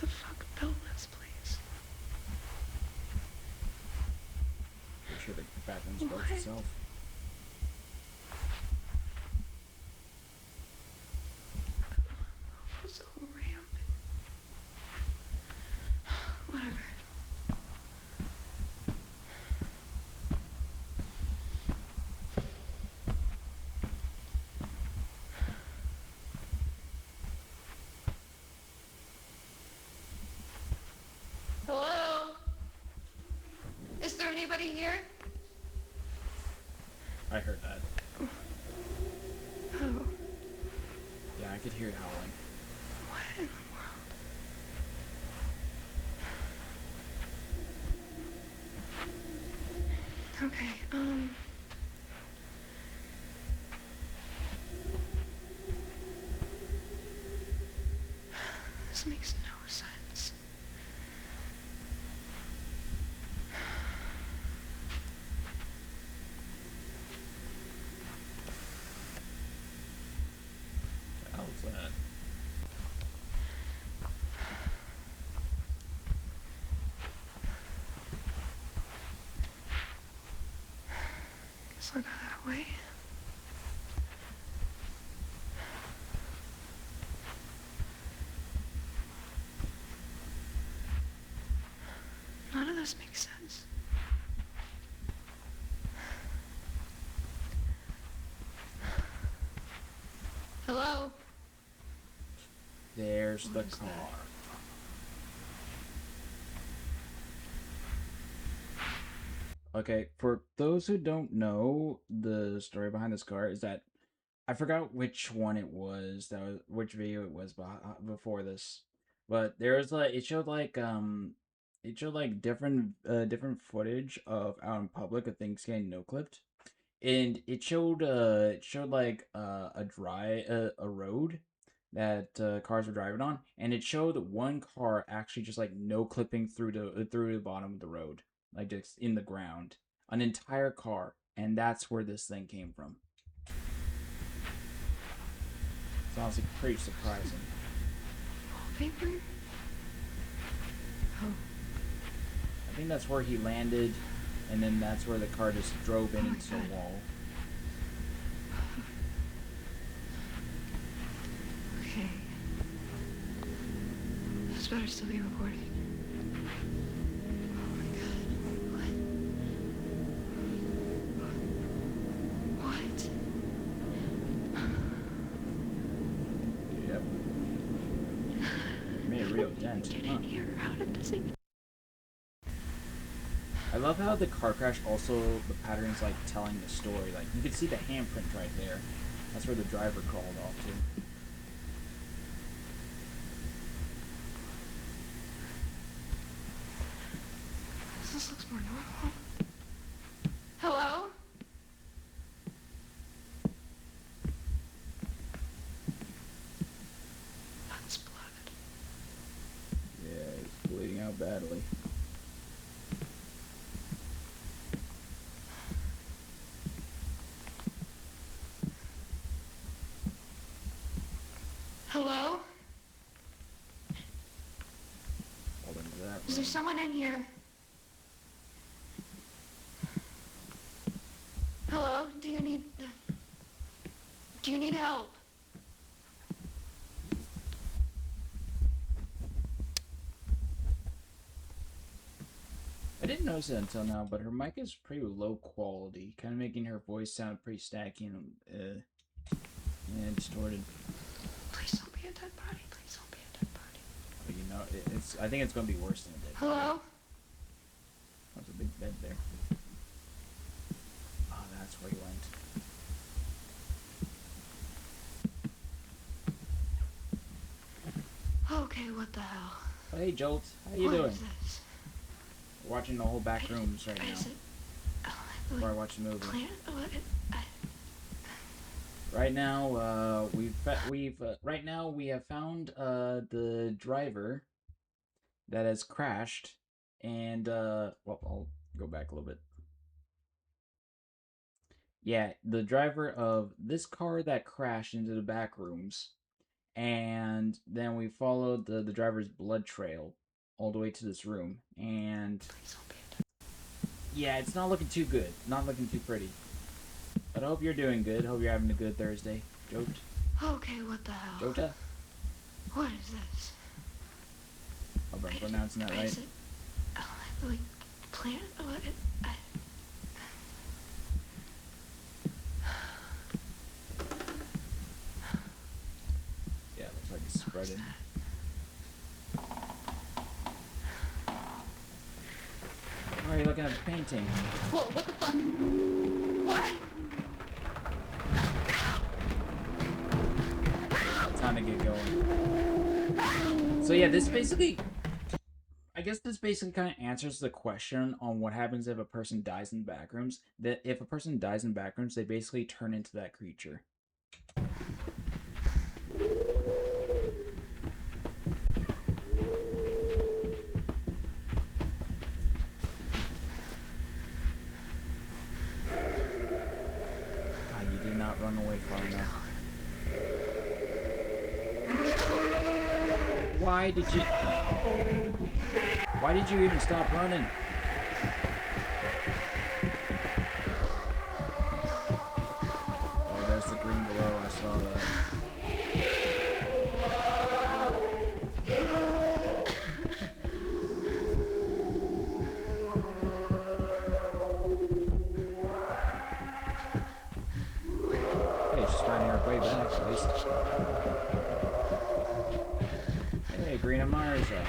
Who the fuck built this place? I'm sure the bathroom's built What? itself. What's a ramp? Whatever. Hello? Is there anybody here? I heard that. Oh. Yeah, I could hear it howling. What in the world? Okay, this makes no sense. What the hell is that? Guess I'll go that way. None of this makes sense. Hello? There's the What is car. that? Okay, for those who don't know, the story behind this car is that I forgot which one it was, which video it was before this, but there was like it showed like different footage of out in public of things getting no clipped, and it showed like a road that cars were driving on, and it showed one car actually just like no clipping through the bottom of the road, like just in the ground, an entire car, and that's where this thing came from. It's honestly pretty surprising. Wallpaper? Oh. I think that's where he landed, and then that's where the car just drove in into the wall. Okay. This better still be recorded. Oh my god. What? Yep. Made a real dent, Get huh? in here. How did this even... I love how the car crash also, the pattern's like telling the story. Like, you can see the handprint right there. That's where the driver crawled off to. This looks more normal. Hello? bleeding out badly. Hello? Hold into that Is there someone in here? Hello? Do you need help? I didn't notice it until now, but her mic is pretty low quality, kind of making her voice sound pretty stacky and distorted. Please don't be a dead body. Please don't be a dead body. But you know, I think it's going to be worse than a dead body. Hello? There's a big bed there. Oh, that's where he went. Okay, what the hell? Hey, Jolt. How you What doing? is this? We're watching the whole Backrooms right now. Before I watch the movie. Right now, we have found the driver that has crashed, and well, I'll go back a little bit. Yeah, the driver of this car that crashed into the Backrooms, and then we followed the driver's blood trail all the way to this room, and yeah, it's not looking too good, not looking too pretty. But I hope you're doing good. Hope you're having a good Thursday, Jote. Okay, what the hell? Jota? What is this? Hope I'm pronouncing that right. Is it like plant? What? Yeah, it looks like it's spreading. Why are you looking at the painting? Whoa, what the fuck? What? Time to get going. So yeah, this basically, I guess this basically kind of answers the question on what happens if a person dies in Backrooms. That if a person dies in Backrooms, they basically turn into that creature. God, you did not run away far enough. Why did you even stop running? Oh, there's the green below. I saw that. Hey, she's finding her way back at least. Hey, Green and Marza.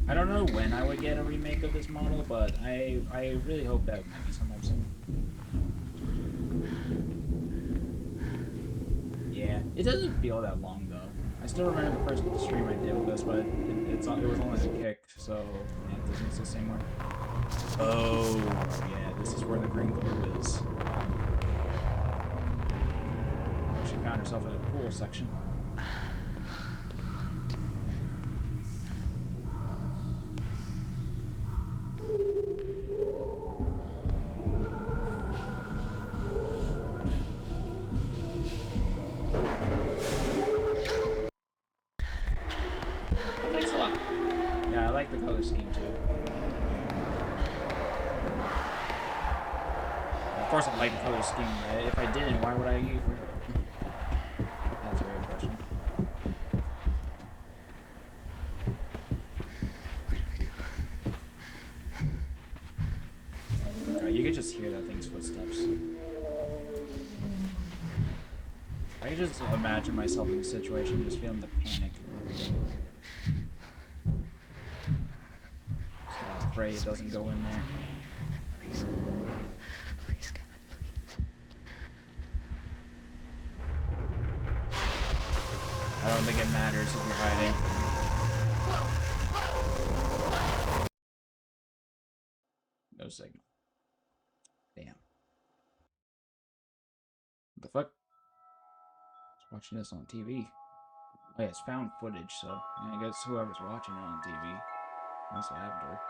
I don't know when I would get a remake of this model, but I really hope that might be sometime soon. Yeah, it doesn't feel that long though. I still remember the first stream I did with this, but it was only a kick, so yeah, it doesn't exist anymore. Oh yeah, this is where the green glow is. She found herself in a pool section. Thanks a lot. Yeah, I like the color scheme too. Of course I like the color scheme. If I didn't, why would I use it? That's a weird question. You could just hear that thing's footsteps. I can just imagine myself in the situation, just feeling the panic. So I'm afraid it doesn't go in there. I don't think it matters if you're hiding. No signal. Damn. What the fuck? I was watching this on TV. Oh yeah, it's found footage, so yeah, I guess whoever's watching it on TV must have her.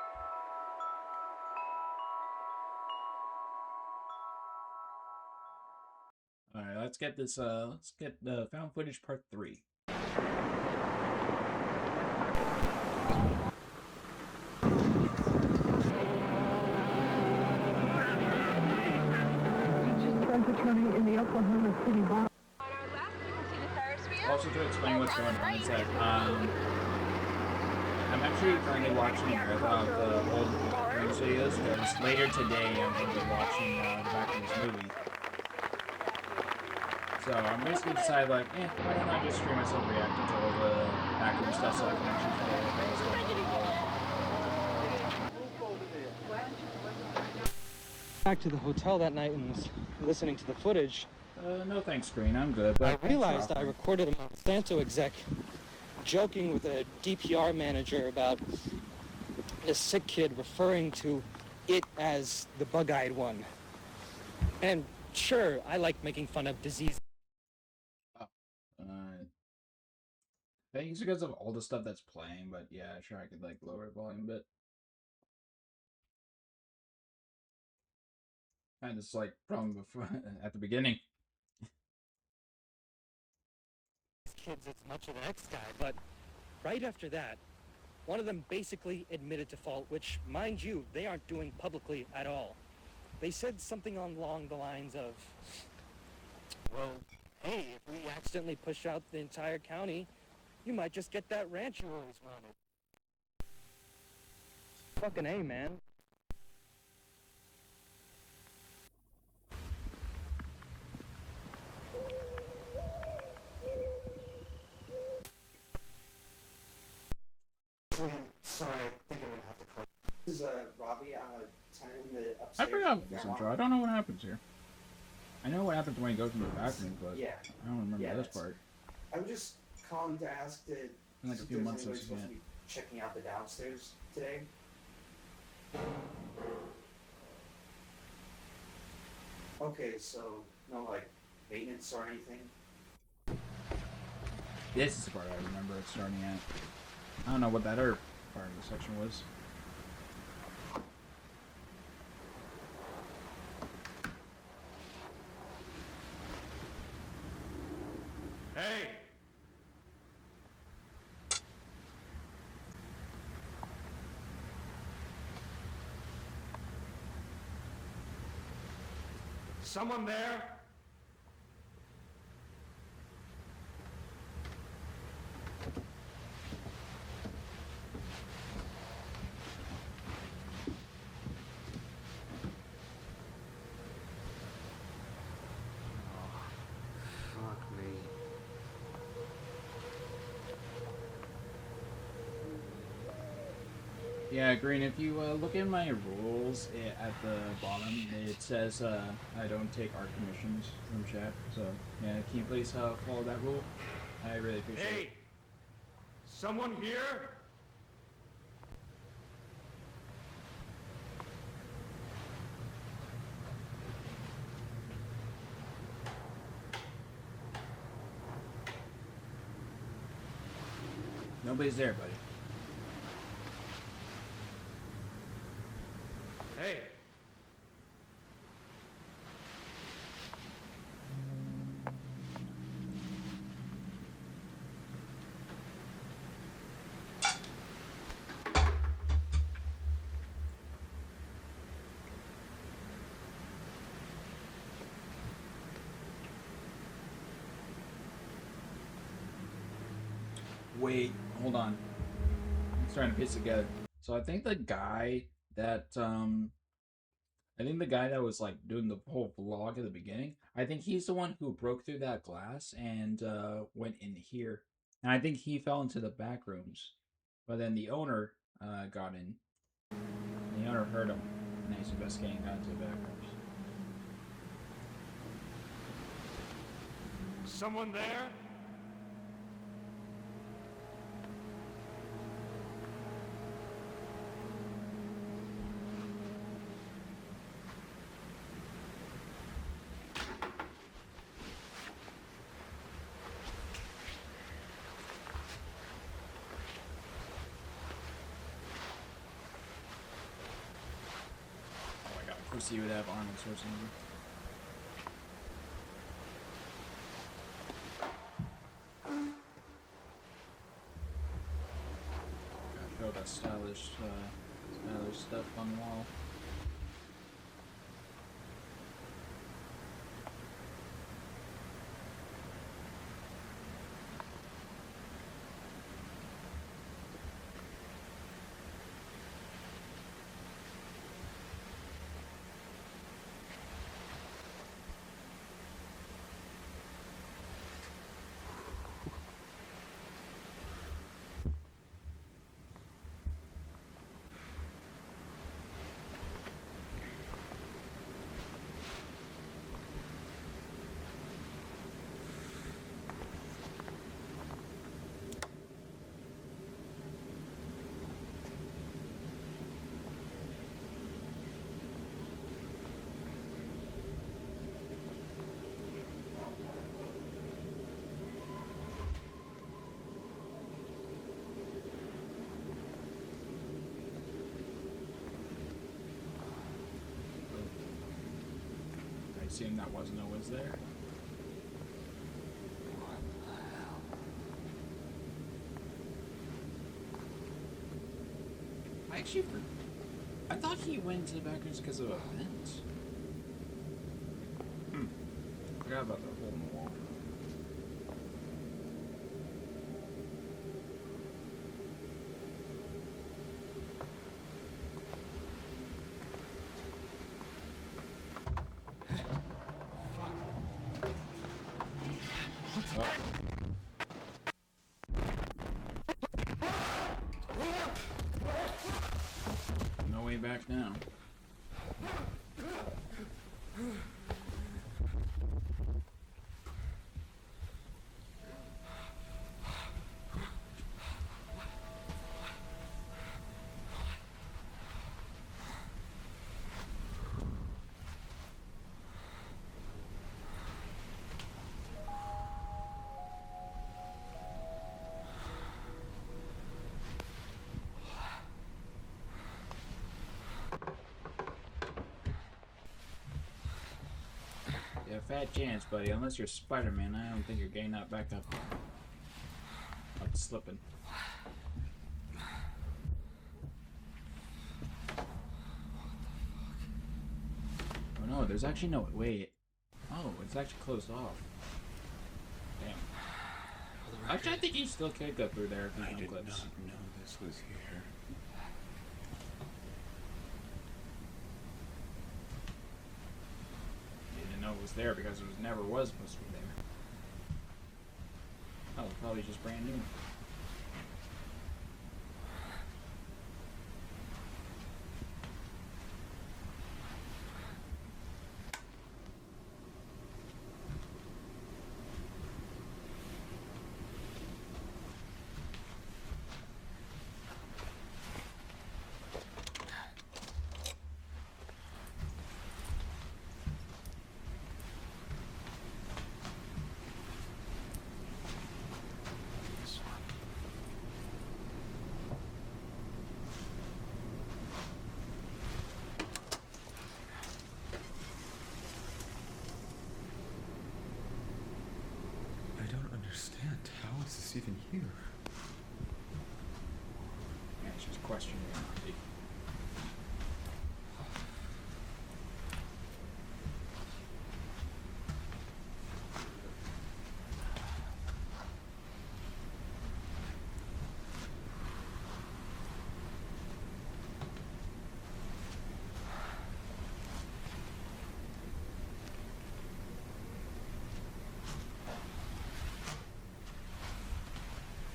Alright, let's get this, let's get the found footage part 3. Attorney in the Oklahoma City bar. Also, to explain what's going on is that I'm actually currently watching the old Backrooms videos because later today I'm going to be watching the Backrooms movie. So I'm basically decided like, why don't I just stream myself reacting to all the Backrooms stuff so I can actually follow what's going on. Back to the hotel that night and was listening to the footage. No thanks, Green. I'm good. I realized I recorded a Monsanto exec joking with a DPR manager about a sick kid referring to it as the bug-eyed one. And sure, I like making fun of disease. I think it's because of all the stuff that's playing, but yeah, sure I could like lower the volume a bit. And it's like from before, at the beginning. Kids as much of the next guy, but right after that, one of them basically admitted to fault, which, mind you, they aren't doing publicly at all. They said something along the lines of, well, hey, if we accidentally push out the entire county, you might just get that ranch you always wanted. Fucking A, man. Sorry, I think I'm gonna have to call. This is Robbie. I'm a tenant in the upstairs. I forgot this intro. I don't know what happens here. I know what happens when he goes into the bathroom, but yeah. I don't remember this part. I'm just calling to ask to In like a few months supposed to be checking out the downstairs today. Okay, so no like maintenance or anything. This is the part I remember it starting at. I don't know what that other part of the section was. Hey! Someone there? Fuck me. Yeah, Green, if you look in my rules at the bottom, it says I don't take art commissions from chat. So, yeah, can you please follow that rule? I really appreciate it. Hey! Someone here? Nobody's there, buddy. Hey! Wait, hold on. I'm starting to piece together. So I think the guy that was like doing the whole vlog at the beginning, I think he's the one who broke through that glass and went in here. And I think he fell into the back rooms. But then the owner got in. And the owner heard him. And he's investigating and got into the back rooms. Someone there? Obviously, you would have Arnold Schwarzenegger. Gotta show that stylish stuff on the wall. I assume that wasn't always there. I thought he went to the Backrooms because of a vent. Forgot about the hole in the wall. No way back now. Yeah, fat chance, buddy. Unless you're Spider-Man, I don't think you're getting that back up there. Like slipping. Oh no, there's actually no wait. Oh, it's actually closed off. Damn. Actually, I think you still could go through there if you I did clips. not know this was here. You didn't know it was there because it never was supposed to be there. Oh, it's probably just brand new. I don't understand. How is this even here? Yeah, it's just questioning reality.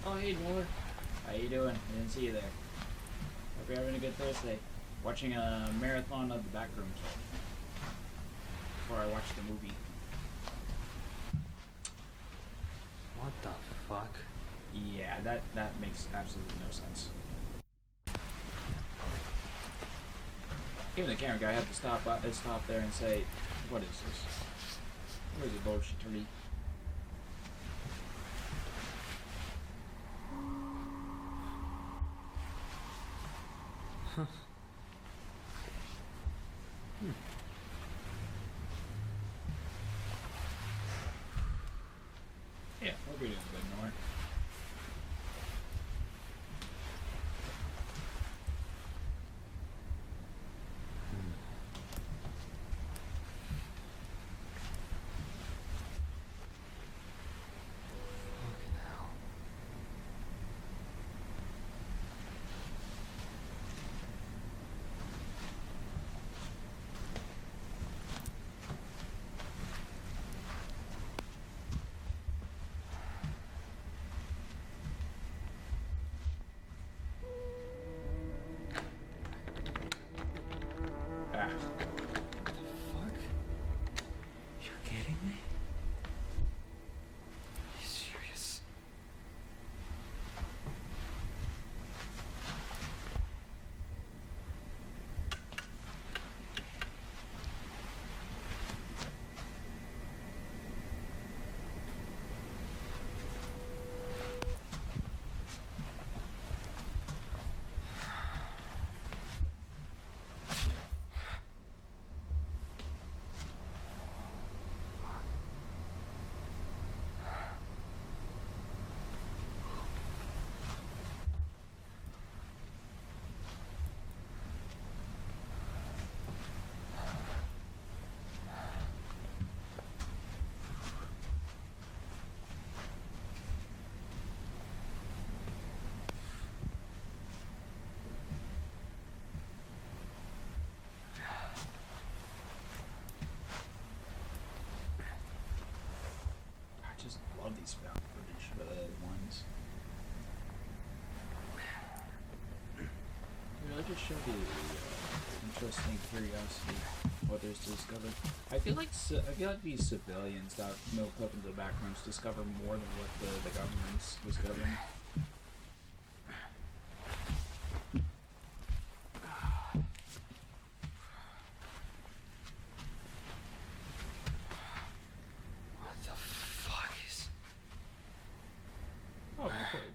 Oh, hey, Noor. How you doing? I didn't see you there. Hope you're having a good Thursday. Watching a marathon of the Backrooms before I watch the movie. What the fuck? Yeah, that makes absolutely no sense. Even the camera guy had to stop there and say, "What is this? What is it, bullshittery?" Huh. Hope we didn't ignore. Ah. Fuck? You're kidding me? Are you serious? I just love these found footage ones. Really just show the interesting curiosity what there's to discover. I feel like these civilians that milk up into the backrooms discover more than what the government's discovering. What the fuck is... Oh, okay.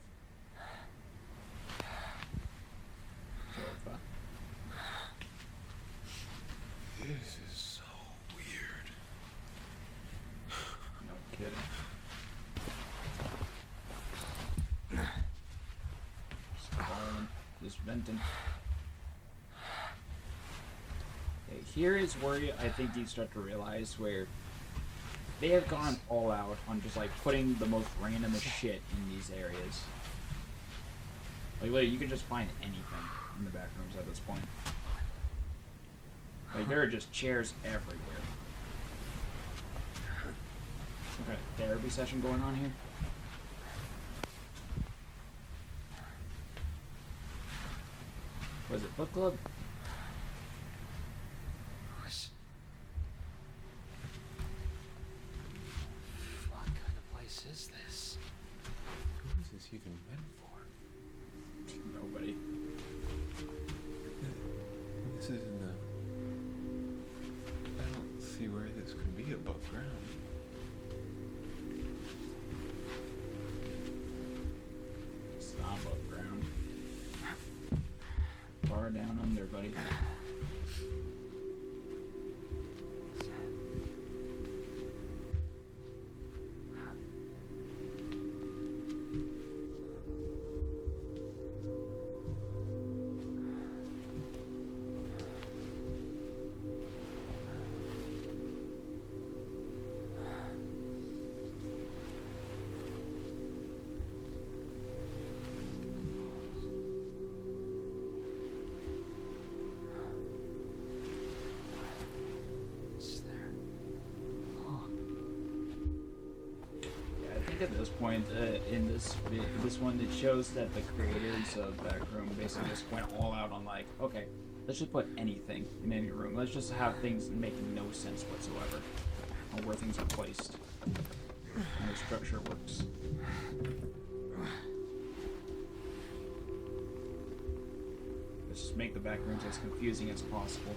Sofa. This is so weird. No kidding. Just falling, just venting. Okay, here is where I think you start to realize where they have gone all out on just like putting the most randomest shit in these areas. Like literally, you can just find anything in the back rooms at this point. Like there are just chairs everywhere. Some kind of therapy session going on here. Was it book club? What kind of place is this? Who is this even meant for? Nobody. This is in the... I don't see where this could be above ground. It's not above ground. Far down under, buddy. At this point in this one, it shows that the creators of Backroom basically just went all out on like, okay, let's just put anything in any room. Let's just have things making no sense whatsoever on where things are placed and the structure works. Let's just make the backrooms as confusing as possible.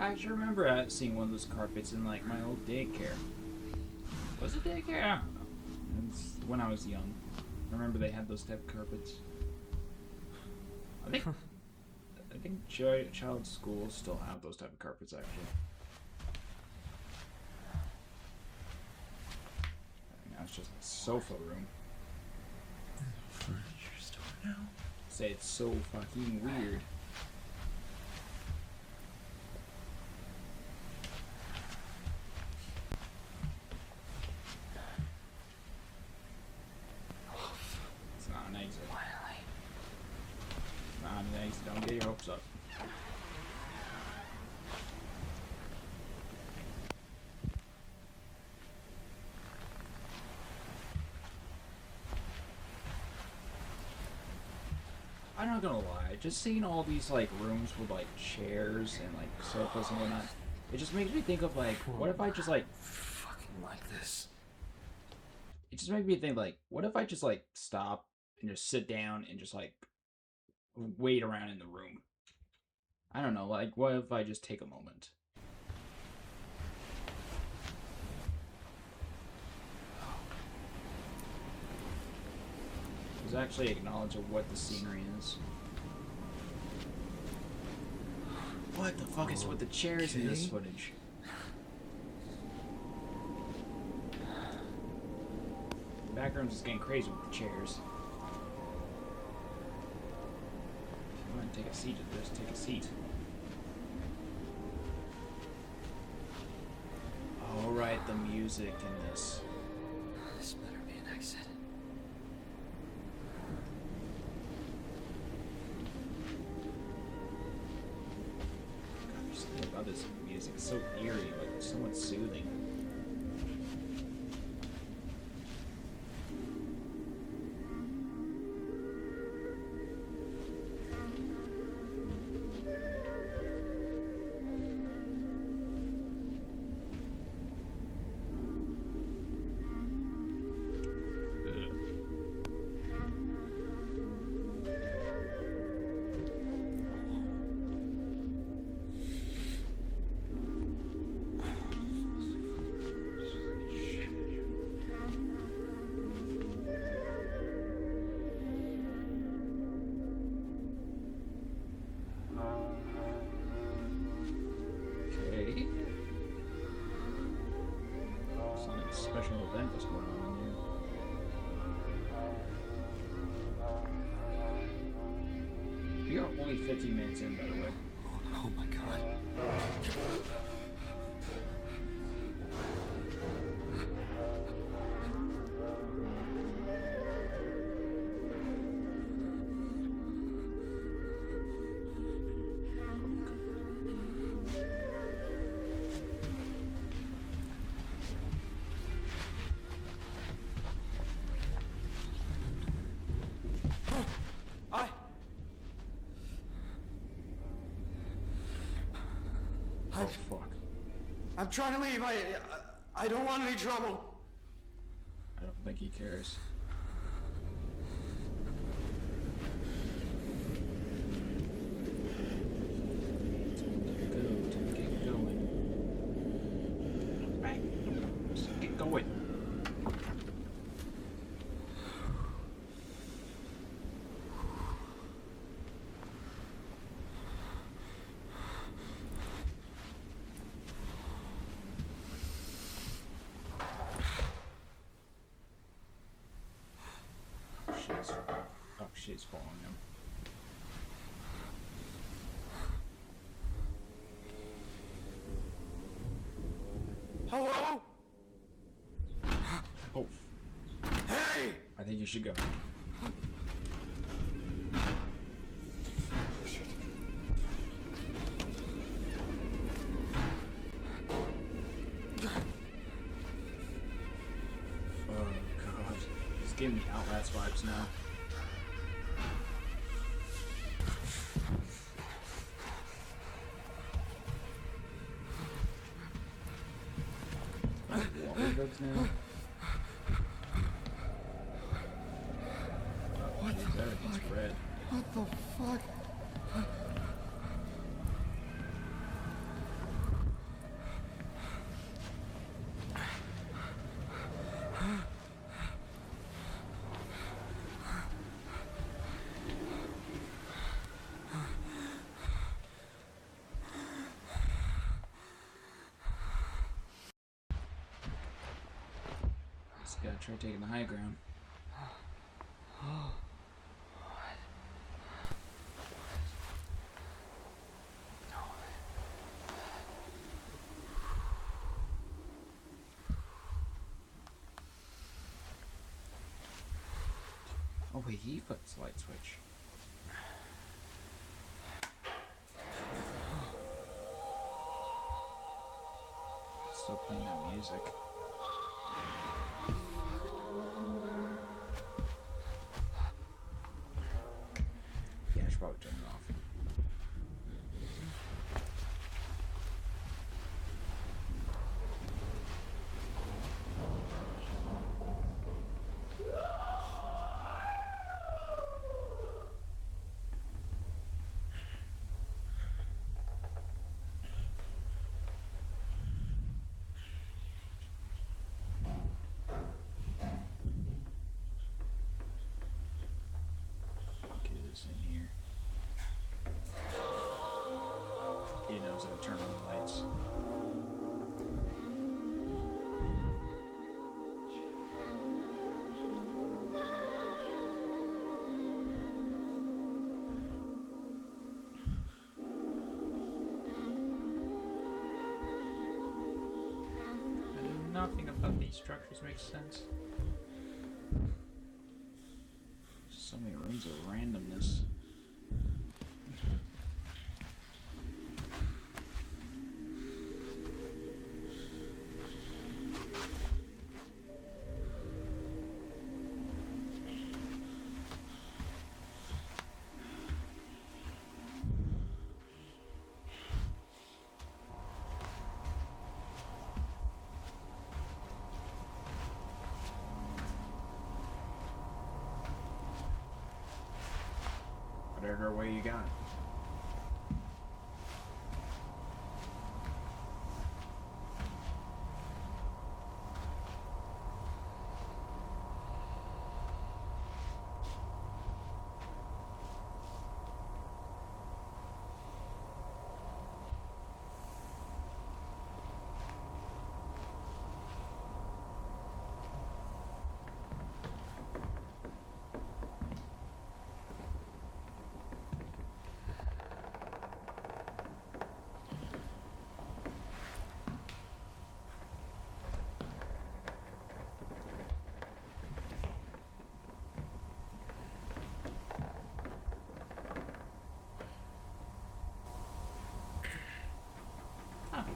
I actually remember seeing one of those carpets in like my old daycare. Was it daycare? I don't know. It's when I was young. I remember they had those type of carpets. I think child schools still have those type of carpets actually. Now it's just a sofa room. Furniture store now. Say it's so fucking weird. It's not an exit. It's not an exit. Don't get your hopes up. I'm not gonna lie, just seeing all these like rooms with like chairs and like sofas and whatnot, it just makes me think of like, what if I just like fucking like this? It just makes me think like, what if I just like stop and just sit down and just like wait around in the room? I don't know, like what if I just take a moment? There's actually a knowledge of what the scenery is. What the fuck is with the chairs in this footage? Backrooms is getting crazy with the chairs. I'm gonna take a seat at this. Take a seat. Alright, the music in this. This better be an exit. God, there's something about this music. It's so eerie, like somewhat soothing. Special event was going on in here. We are only 15 minutes in, by the way. Oh my god. Oh fuck. I'm trying to leave. I don't want any trouble. I don't think he cares. Get going. Right. Just get going. Shit's following him. Hello? Oh. Hey! I think you should go. Oh god. He's giving me Outlast vibes now. Drugs now. What the fuck? Red. What the fuck? Just gotta try taking the high ground. Oh wait, he puts the light switch. Still playing that music. Yeah, I should probably turn it off. Get this in here. He knows how to turn on the lights. Nothing about these structures makes sense. Just so many rooms of randomness. Whatever way you got.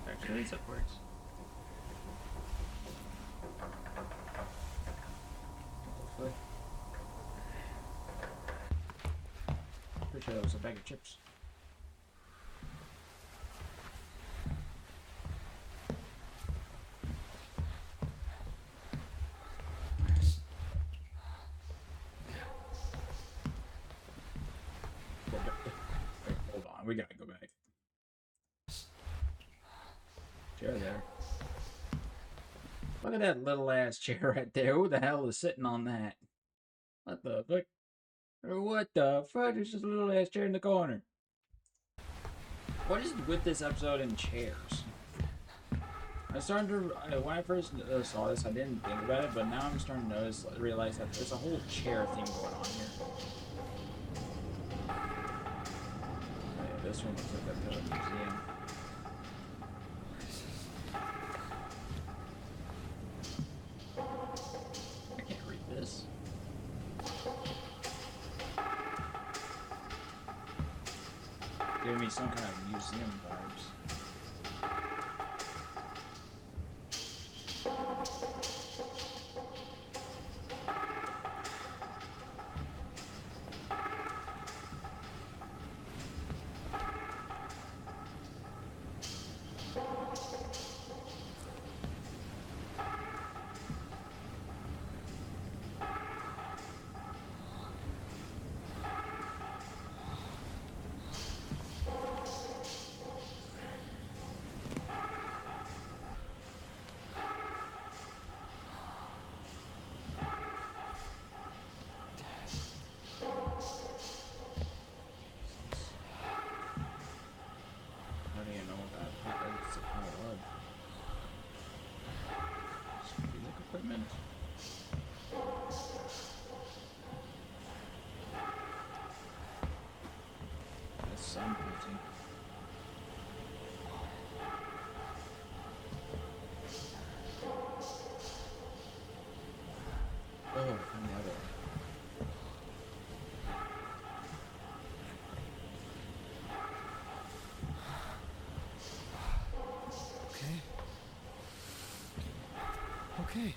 Actually, this works. Hopefully. Pretty sure that was a bag of chips. Wait, hold on, we gotta go back. Chair there. Look at that little ass chair right there. Who the hell is sitting on that? What the fuck? Or what the fuck? There's just a little ass chair in the corner. What is with this episode and chairs? I started to, when I first saw this, I didn't think about it, but now I'm starting to realize that there's a whole chair thing going on here. Oh, yeah, this one looks like a museum. I can't read this. Giving me some kind of museum vibes. Equipment. The sun painting. Oh, and the other one. Okay.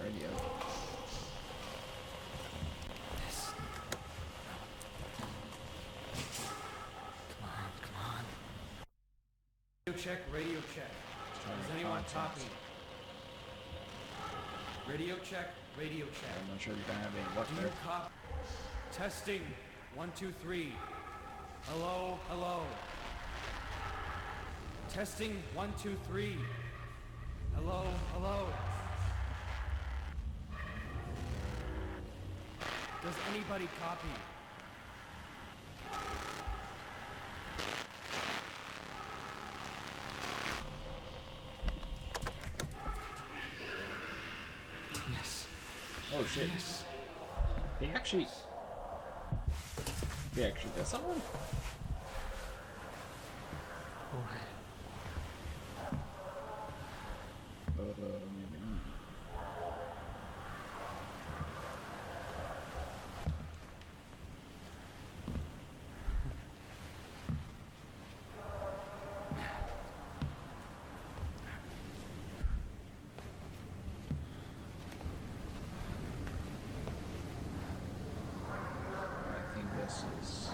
Radio. Come on. Radio check. Does anyone copy? Radio check. I'm not sure if you're gonna have any luck Do you there. copy? Testing. 1, 2, 3. Hello. Testing. 1, 2, 3. Hello. Does anybody copy? Yes. Oh shit. Yes. He actually got someone. I think this is.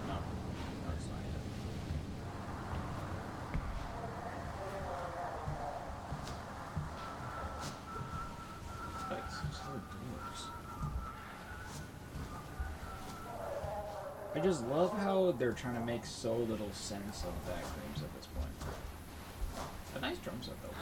No, it's not it. It's so doors. I just love how they're trying to make so little sense of Backrooms at this point. A nice drum set though.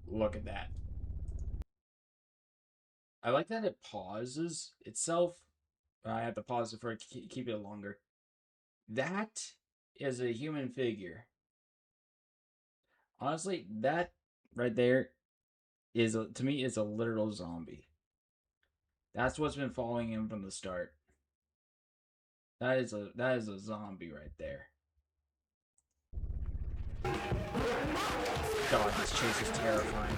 Look at that. I like that it pauses itself. I have to pause it for it to keep it longer. That is a human figure. Honestly, that right there is to me is a literal zombie. That's what's been following him from the start. That is a zombie right there. God, this chase is terrifying.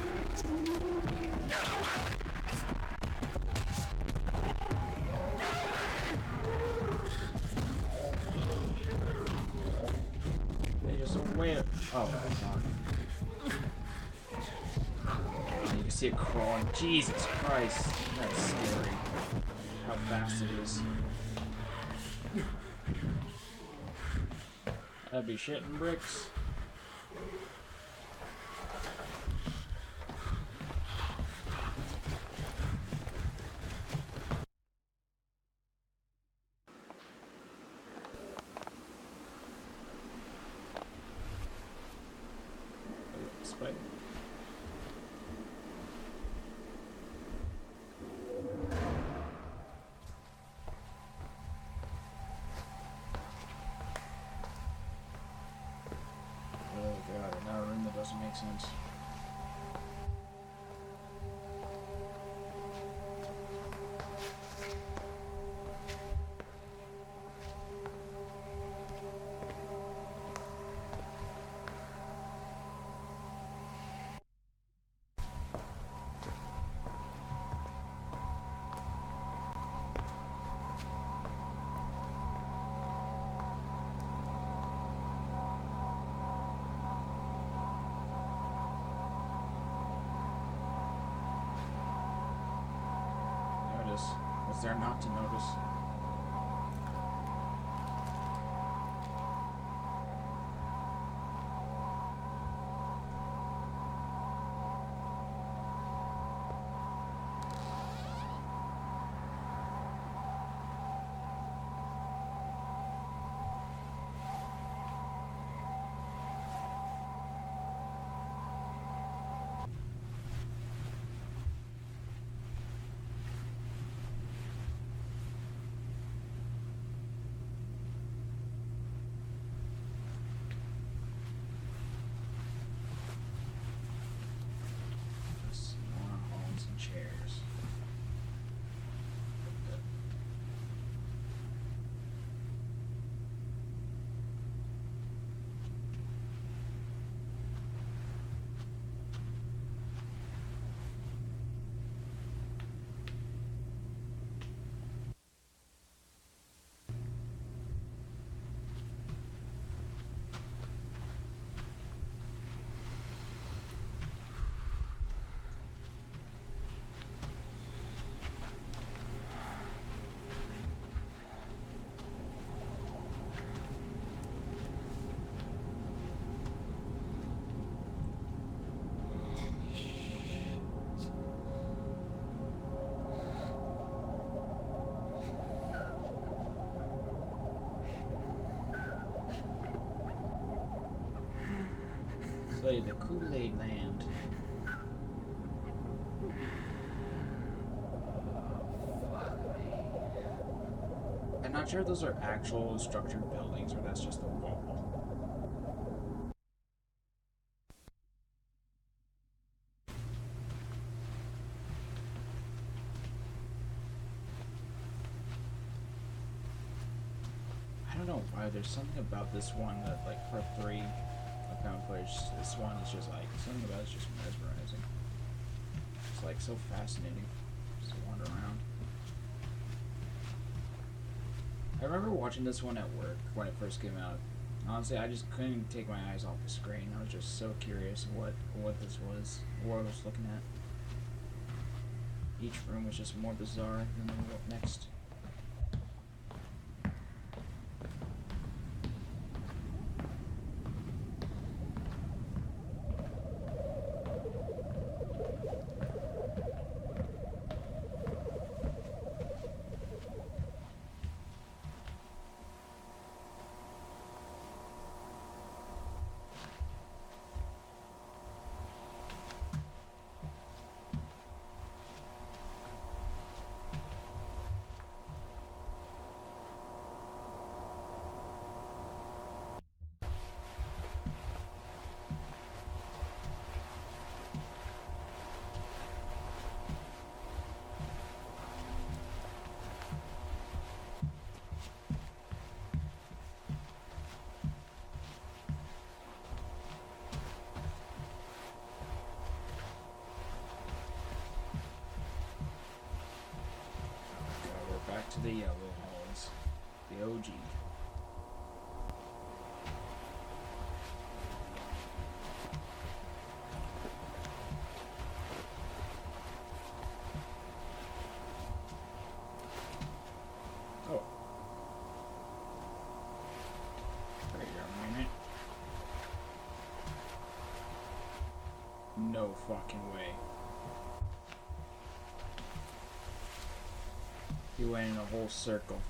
They just wait. Oh my god. You can see it crawling. Jesus Christ. That's scary. How fast it is. That'd be shitting bricks. Spike. Oh god, another room that doesn't make sense. there not to notice? Chairs. Play the Kool-Aid Land. I'm not sure if those are actual structured buildings or that's just a wall. I don't know why, there's something about this one that, like, for 3 account players, this one is just like, something about it's just mesmerizing. It's like so fascinating just to wander around. I remember watching this one at work when it first came out. Honestly, I just couldn't take my eyes off the screen. I was just so curious what this was, what I was looking at. Each room was just more bizarre than the next. Back to the yellow halls. The OG. Oh. Wait a minute. No fucking way. He went in a whole circle.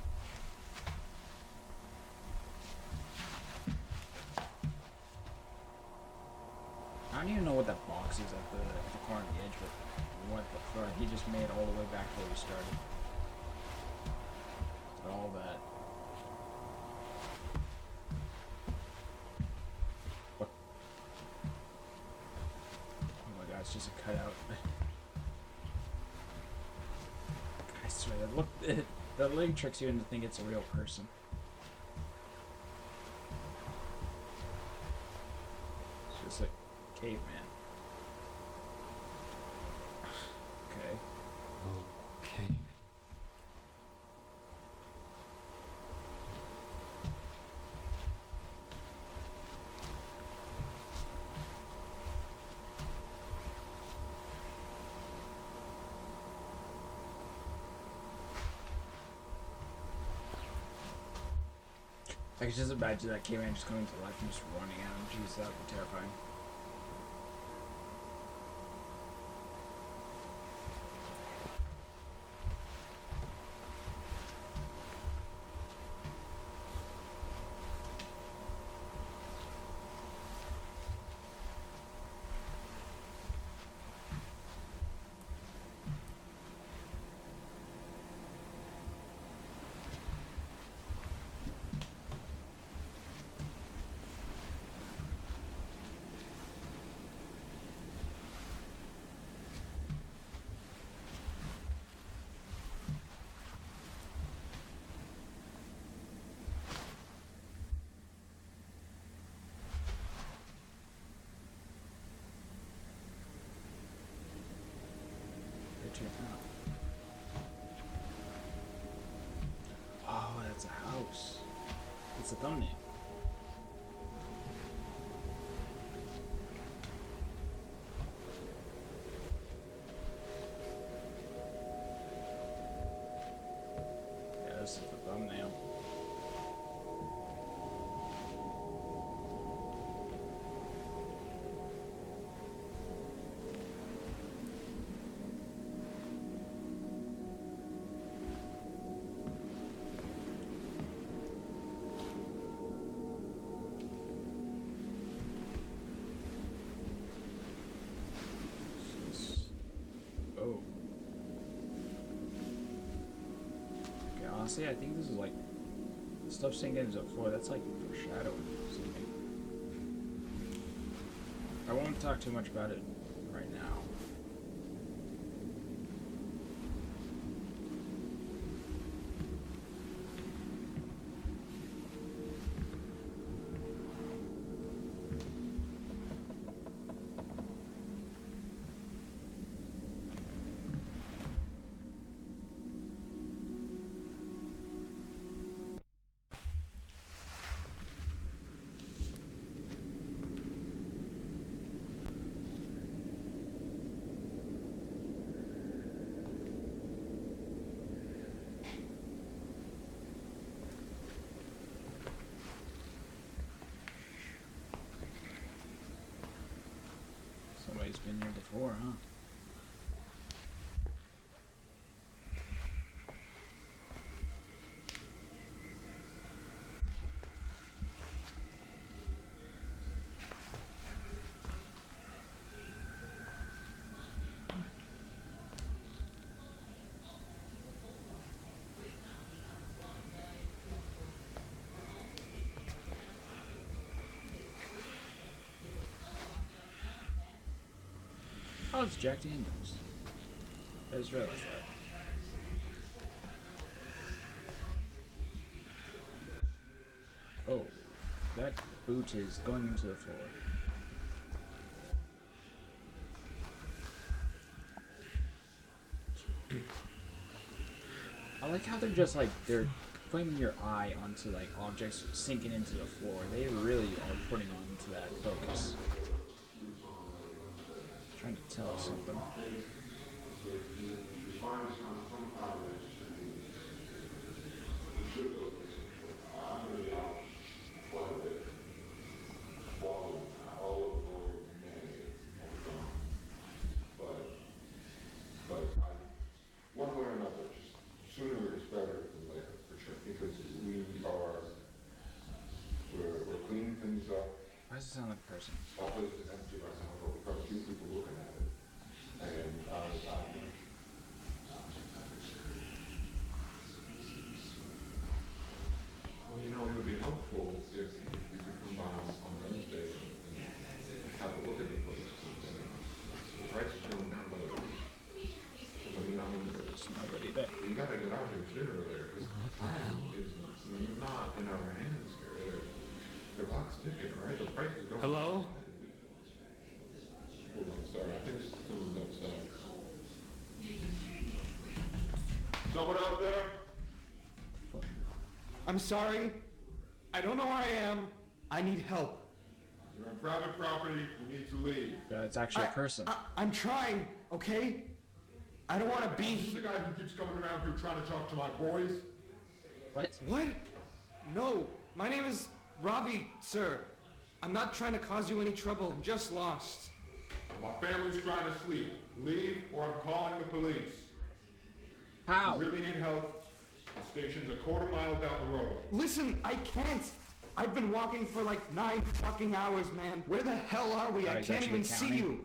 I don't even know what that box is at the corner of the edge, but what the fuck? He just made it all the way back to where we started. All that. What? Oh my god, it's just a cutout. I swear, the leg tricks you into thinking it's a real person. It's just like caveman. Okay. Okay. I can just imagine that caveman just coming to life and just running at him. Jeez, that would be terrifying. Oh, that's a house. It's a thumbnail. Yeah, this is the thumbnail. Oh. Okay, honestly, I think this is like the stuff saying games up before. That's like foreshadowing or something. I won't talk too much about it right now. Somebody's been here before, huh? Oh, it's Jack Daniels. I just realized that. Oh, that boot is going into the floor. I like how they're just like, they're putting your eye onto like objects sinking into the floor. They really are putting on to that focus. Trying to tell us something. One way or another, just sooner is better than later, for sure, because we're cleaning things up. Why does it sound like a person? That place is empty right now, but we've got a few people looking at it. And well, you know, it would be helpful if you could come by on Wednesday and have a look at the place. The price is going down by the week. I mean, there's nobody there. You gotta get out here sooner or later, because time is not in our hands here. The clock's ticking, right? The price is going. Hello? Hold on, sorry, I think someone's outside. Someone out there? I'm sorry. I don't know where I am. I need help. You're on private property, you need to leave. Yeah, it's actually a person. I'm trying, okay? I don't want to be... Is this the guy who keeps coming around here trying to talk to my boys? What? What? No. My name is Robbie, sir. I'm not trying to cause you any trouble. I'm just lost. My family's trying to sleep. Leave or I'm calling the police. How? If you really need help, the station's a quarter mile down the road. Listen, I can't. I've been walking for like 9 fucking hours, man. Where the hell are we? I can't even see you.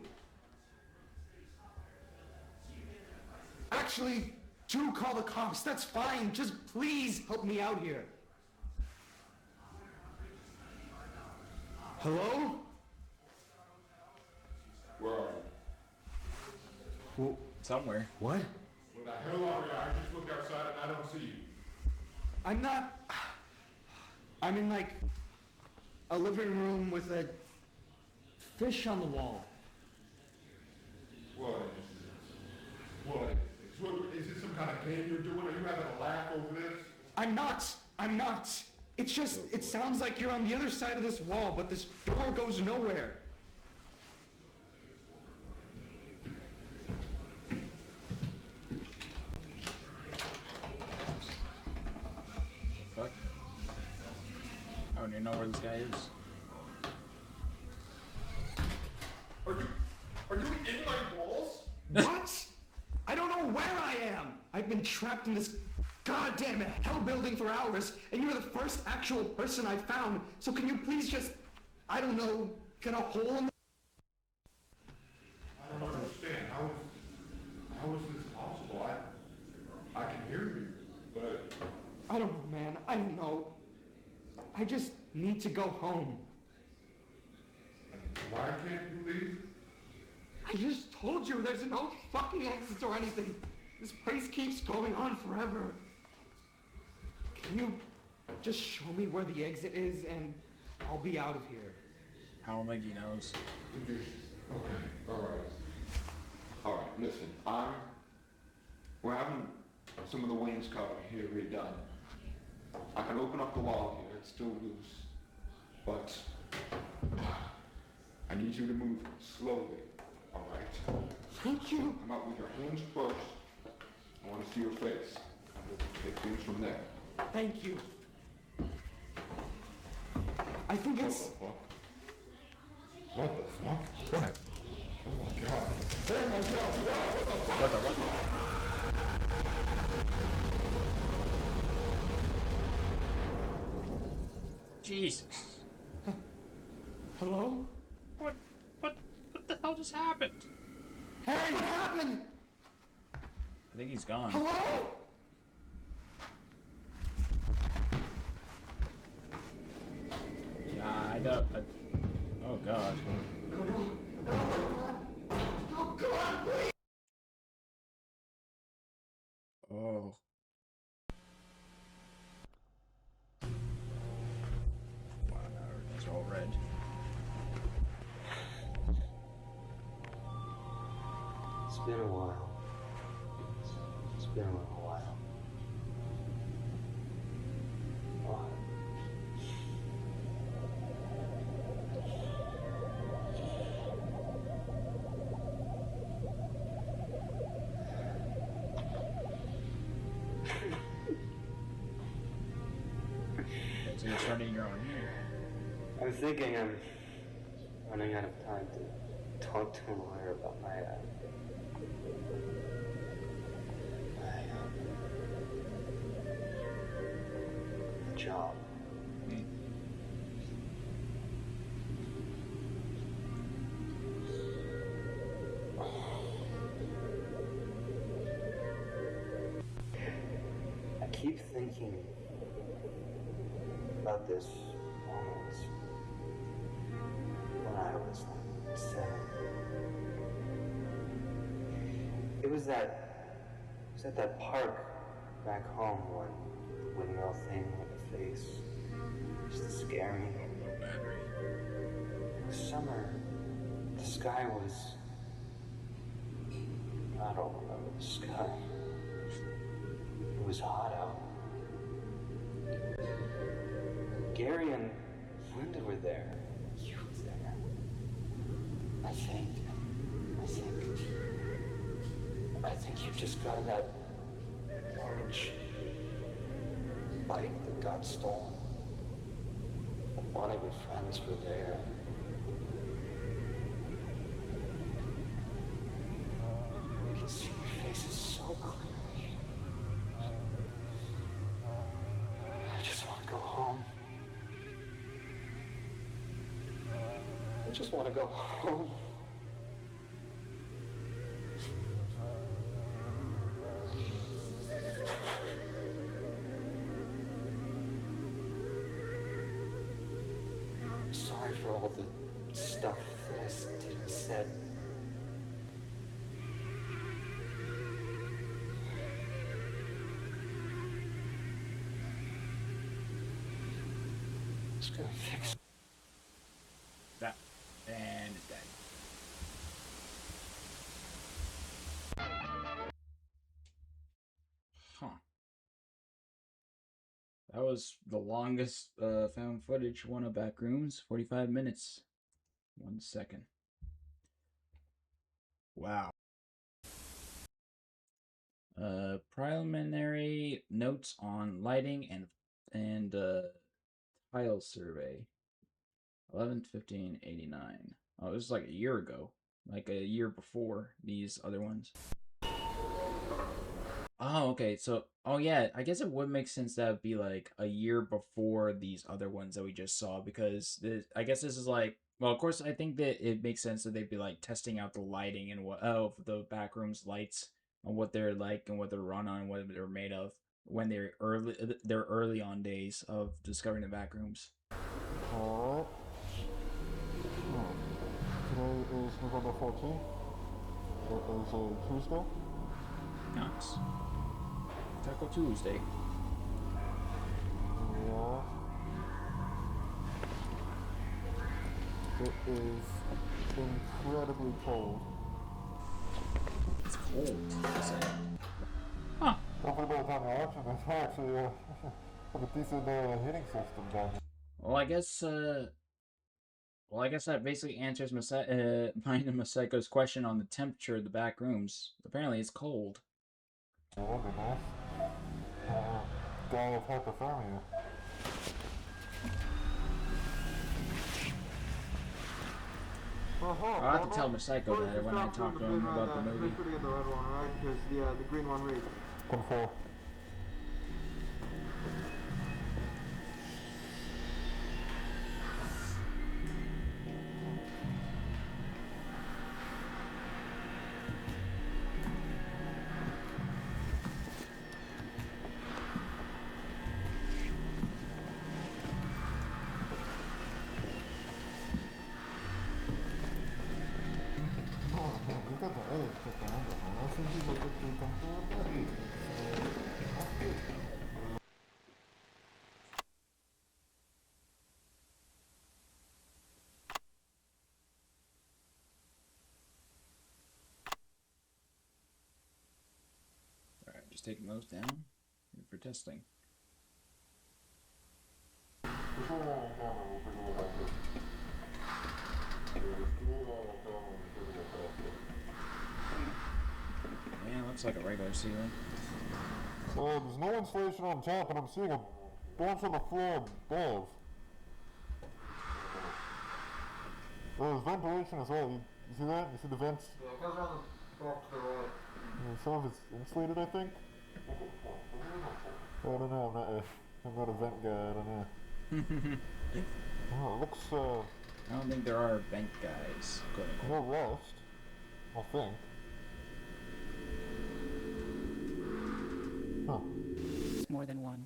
Actually, do call the cops. That's fine. Just please help me out here. Hello? Where are you? Well, somewhere. What? Where the hell are you? I just looked outside and I don't see you. I'm not... I'm in like a living room with a fish on the wall. What? What? Is it some kind of game you're doing? Are you having a laugh over this? I'm not. It's just, it sounds like you're on the other side of this wall, but this door goes nowhere. Fuck. I don't even know where this guy is. Are you in my walls? What? I don't know where I am. I've been trapped in this goddamn hell building for hours, and you're the first actual person I found. So can you please just, I don't know, get a hole in the... I don't understand. How is this possible? I can hear you, but... I don't know, man. I don't know. I just need to go home. Why can't you leave? I just told you there's no fucking exit or anything. This place keeps going on forever. Can you just show me where the exit is and I'll be out of here? I don't think he knows. Okay, alright, listen, we're having some of the wainscoting here redone. I can open up the wall here, it's still loose, but I need you to move slowly, alright? Thank you. Come out with your hands first. I want to see your face. And we'll take things from there. Thank you. I think it's... What the fuck? What? Oh my god. Oh my god. What the fuck? Jesus. Hello? What the hell just happened? Hey, what happened? I think he's gone. Hello? Yeah, I don't... oh, God. Oh, God, please! Oh. Wow, now everything's all red. It's been a while. It's been a little while. Oh. So you're starting your own here. I'm thinking I'm running out of time to talk to a lawyer about my job. I keep thinking about this moment when I was like 7. It was at that park back home when the windmill thing with the face used to scare me. It was summer. The sky was... I don't remember the sky. It was hot out. Gary and Linda were there. You were there. I think you just got that orange bike that got stolen. One of your friends were there. I can see your faces so clearly. I just want to go home. I just want to go home. I'm sorry for all the stuff that I did and said. It's gonna fix that. And it's dead. Huh. That was the longest found footage one of Backrooms. 45 minutes. 1 second. Wow. Preliminary notes on lighting and tile survey. 11/15/89. Oh, this is like a year ago. Like a year before these other ones. Oh, okay. So, oh yeah, I guess it would make sense that would be like a year before these other ones that we just saw because I guess this is like, well, of course, I think that it makes sense that they'd be like testing out the lighting and what the Backrooms lights and what they're like and what they're run on and what they're made of when they're early on days of discovering the Backrooms. Alright. Today is November 14th. It is a Tuesday. Nice. Taco Tuesday. Yeah. It is incredibly cold. It's cold. Huh. Hopefully by the time you're watching this, I actually have a decent hitting system down here. Well, I guess that basically answers mine and Maseko's question on the temperature of the Backrooms. Apparently, it's cold. That would be nice. Die of hypothermia. I'll have to tell Maseko that when I talk to him about the movie. Putting in the red one, right? Because the green one reads. 10-4. Alright, just taking those down for testing. Yeah, looks like a regular ceiling. There's no insulation on top, and I'm seeing a bunch on the floor above. There's ventilation as well. You see that? You see the vents? Yeah, it goes around the back to the right. Some of it's insulated, I think. I don't know. I'm not a vent guy. I don't know. Oh, it looks. I don't think there are vent guys. No rust. I think. Huh. More than one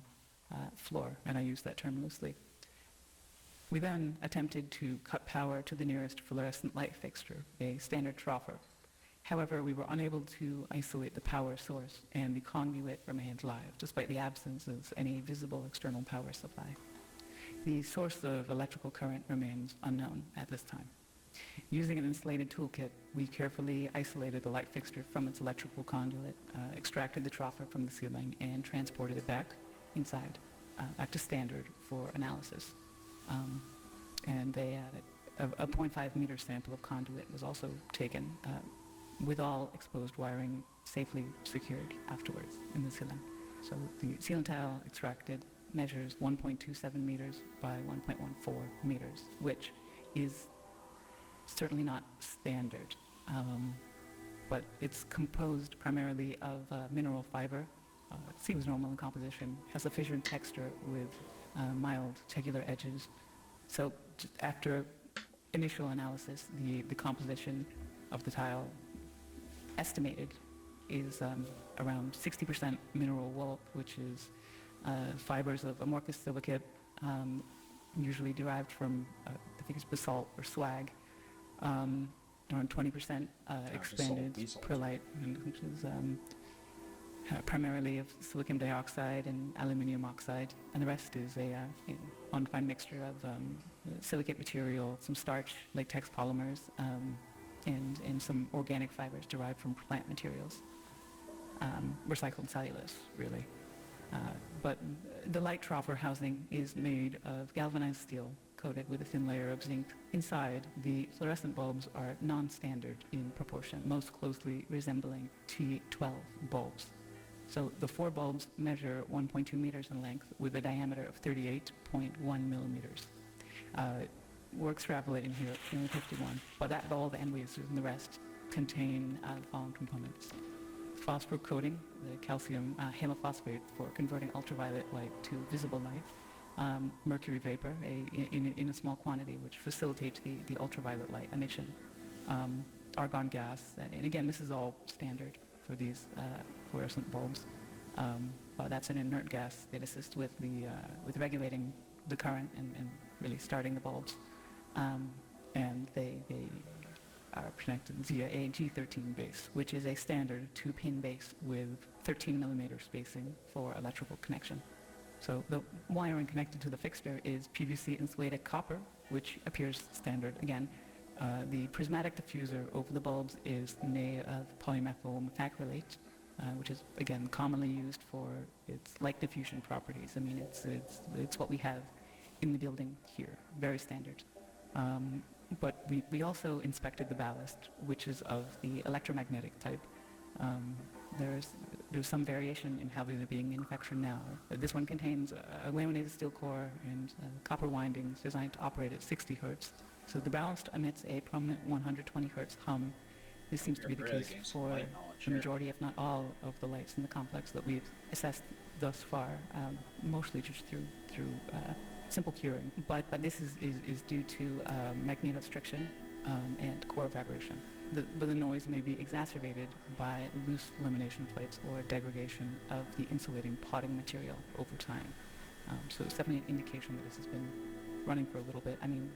floor, and I use that term loosely. We then attempted to cut power to the nearest fluorescent light fixture, a standard troffer. However, we were unable to isolate the power source, and the conduit remained live, despite the absence of any visible external power supply. The source of electrical current remains unknown at this time. Using an insulated toolkit, we carefully isolated the light fixture from its electrical conduit, extracted the troffer from the ceiling, and transported it back inside, back to standard for analysis. And a 0.5 meter sample of conduit was also taken, with all exposed wiring safely secured afterwards in the ceiling. So the ceiling tile extracted, measures 1.27 meters by 1.14 meters, which is certainly not standard. But it's composed primarily of mineral fiber. It seems normal in composition, has a fissured texture with mild tegular edges. So after initial analysis, the composition of the tile estimated is around 60% mineral wool, which is fibers of amorphous silicate, usually derived from, I think it's basalt or slag, around 20% expanded perlite, which is primarily of silicon dioxide and aluminium oxide, and the rest is a undefined mixture of silicate material, some starch, latex polymers, and some organic fibers derived from plant materials, recycled cellulose, really. But the light troffer housing is made of galvanized steel coated with a thin layer of zinc. Inside, the fluorescent bulbs are non-standard in proportion, most closely resembling T12 bulbs. So the 4 bulbs measure 1.2 meters in length with a diameter of 38.1 millimeters. We're extrapolating here at 51, but that bulb and lasers and the rest contain the following components. Phosphor coating, the calcium halophosphate for converting ultraviolet light to visible light, mercury vapor in a small quantity which facilitates the ultraviolet light emission, argon gas, and again this is all standard for these fluorescent bulbs. That's an inert gas that assists with regulating the current and really starting the bulbs, and they are connected via a G13 base, which is a standard 2-pin base with 13 millimeter spacing for electrical connection. So the wiring connected to the fixture is PVC insulated copper, which appears standard again. The prismatic diffuser over the bulbs is made of polymethyl methacrylate, which is again commonly used for its light diffusion properties. I mean, it's what we have in the building here, very standard. But we also inspected the ballast, which is of the electromagnetic type. There's some variation in how these are being manufactured now. This one contains a laminated steel core and copper windings designed to operate at 60 hertz. So the ballast emits a prominent 120 hertz hum. This seems to be the case for the majority, if not all, of the lights in the complex that we've assessed thus far, mostly just through simple curing. But this is due to magnetostriction and core vibration. But the noise may be exacerbated by loose lamination plates or degradation of the insulating potting material over time. So it's definitely an indication that this has been running for a little bit. I mean,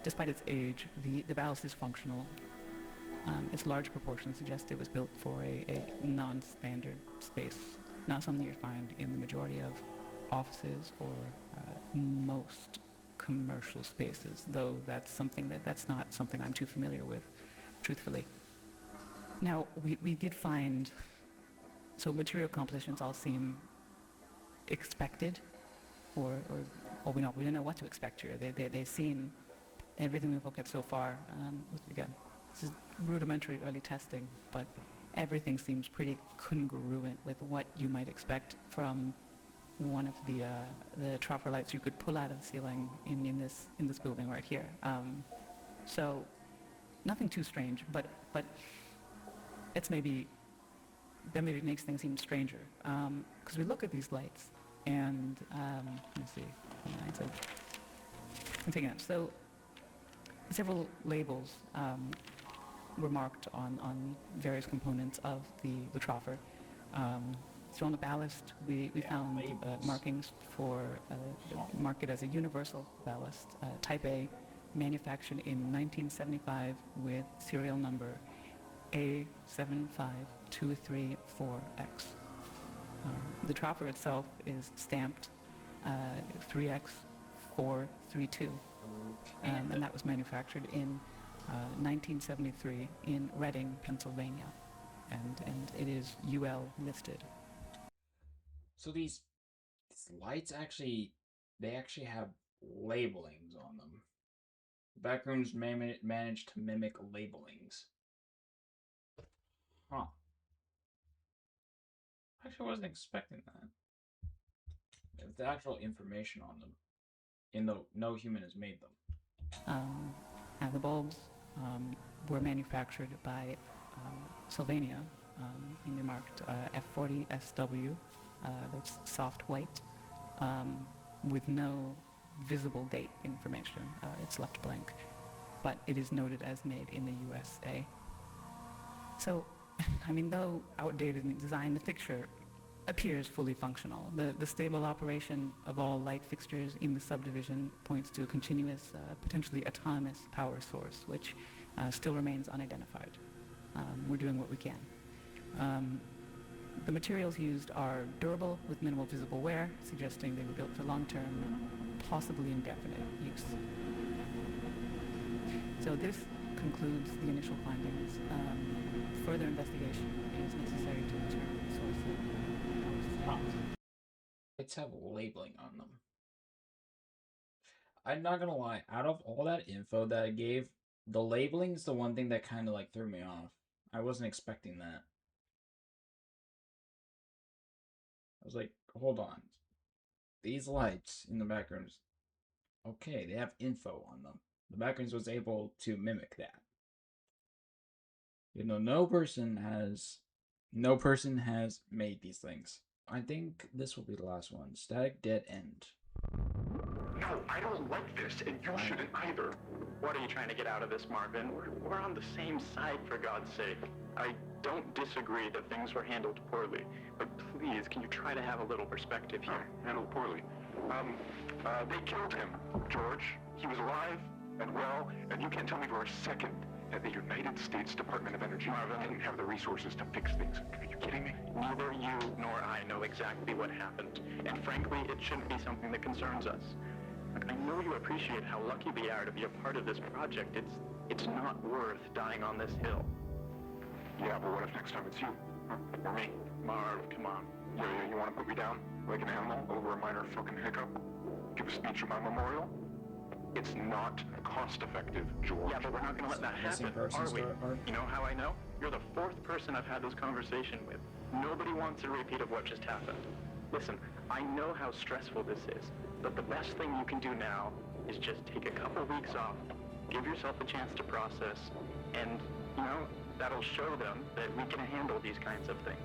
despite its age, the ballast is functional. Its large proportions suggest it was built for a non-standard space, not something you find in the majority of offices or most commercial spaces, though that's not something I'm too familiar with, truthfully. Now, we did find, so material compositions all seem expected, or we don't know what to expect here. They seem, everything we've looked at so far, again, this is rudimentary early testing, but everything seems pretty congruent with what you might expect from one of the troffer lights you could pull out of the ceiling in this building right here. So nothing too strange, but that maybe makes things even stranger, because we look at these lights and let me see. So several labels were marked on various components of the troffer. So on the ballast, we found markings for marked as a universal ballast, Type A, manufactured in 1975 with serial number A75234X. The troffer itself is stamped 3X432, and that was manufactured in 1973 in Reading, Pennsylvania, and it is UL listed. So these lights actually have labelings on them. Backrooms managed to mimic labelings. Huh. Actually, I wasn't expecting that. the actual information on them, in though no human has made them. And the bulbs were manufactured by Sylvania, and they're marked F40SW, that's soft white, with no visible date information. It's left blank, but it is noted as made in the USA. So, I mean, though outdated in design, the fixture appears fully functional. The stable operation of all light fixtures in the subdivision points to a continuous, potentially autonomous power source, which still remains unidentified. We're doing what we can. The materials used are durable with minimal visible wear, suggesting they were built for long-term, possibly indefinite use. So this concludes the initial findings. Further investigation is necessary to determine the source of the power supply. Lights have labeling on them. I'm not gonna lie, out of all that info that I gave, the labeling's the one thing that kind of like threw me off. I wasn't expecting that. I was like, hold on. These lights in the Backrooms, okay, they have info on them. The Backrooms was able to mimic that. You know, no person has made these things. I think this will be the last one. Static dead end. No, I don't like this, and you shouldn't either. What are you trying to get out of this, Marvin? We're on the same side, for God's sake. I don't disagree that things were handled poorly, but please, can you try to have a little perspective here? Handled poorly. They killed him, George. He was alive and well, and you can't tell me for a second that the United States Department of Energy didn't have the resources to fix things. Are you kidding me? Neither you nor I know exactly what happened, and frankly, it shouldn't be something that concerns us. Look, I know you appreciate how lucky we are to be a part of this project. It's not worth dying on this hill. Yeah, but what if next time it's you? Or me? Marv, come on. Yeah, you want to put me down like an animal over a minor fucking hiccup? Give a speech at my memorial? It's not cost-effective, George. Yeah, but we're not going to let that happen, are we? You know how I know? You're the fourth person I've had this conversation with. Nobody wants a repeat of what just happened. Listen, I know how stressful this is, but the best thing you can do now is just take a couple weeks off, give yourself a chance to process, and, you know, that'll show them that we can handle these kinds of things.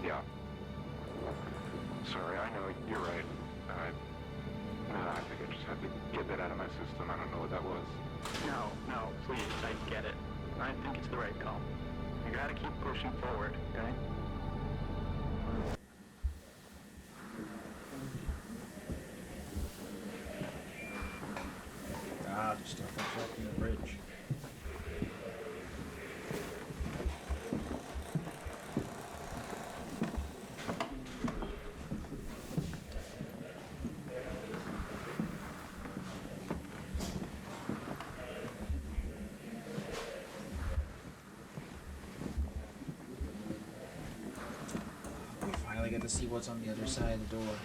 Yeah. Sorry, I know, you're right. I think I just had to get that out of my system. I don't know what that was. No, please, I get it. I think it's the right call. You gotta keep pushing forward, okay? There's stuff obstructing the bridge. We finally get to see what's on the other side of the door.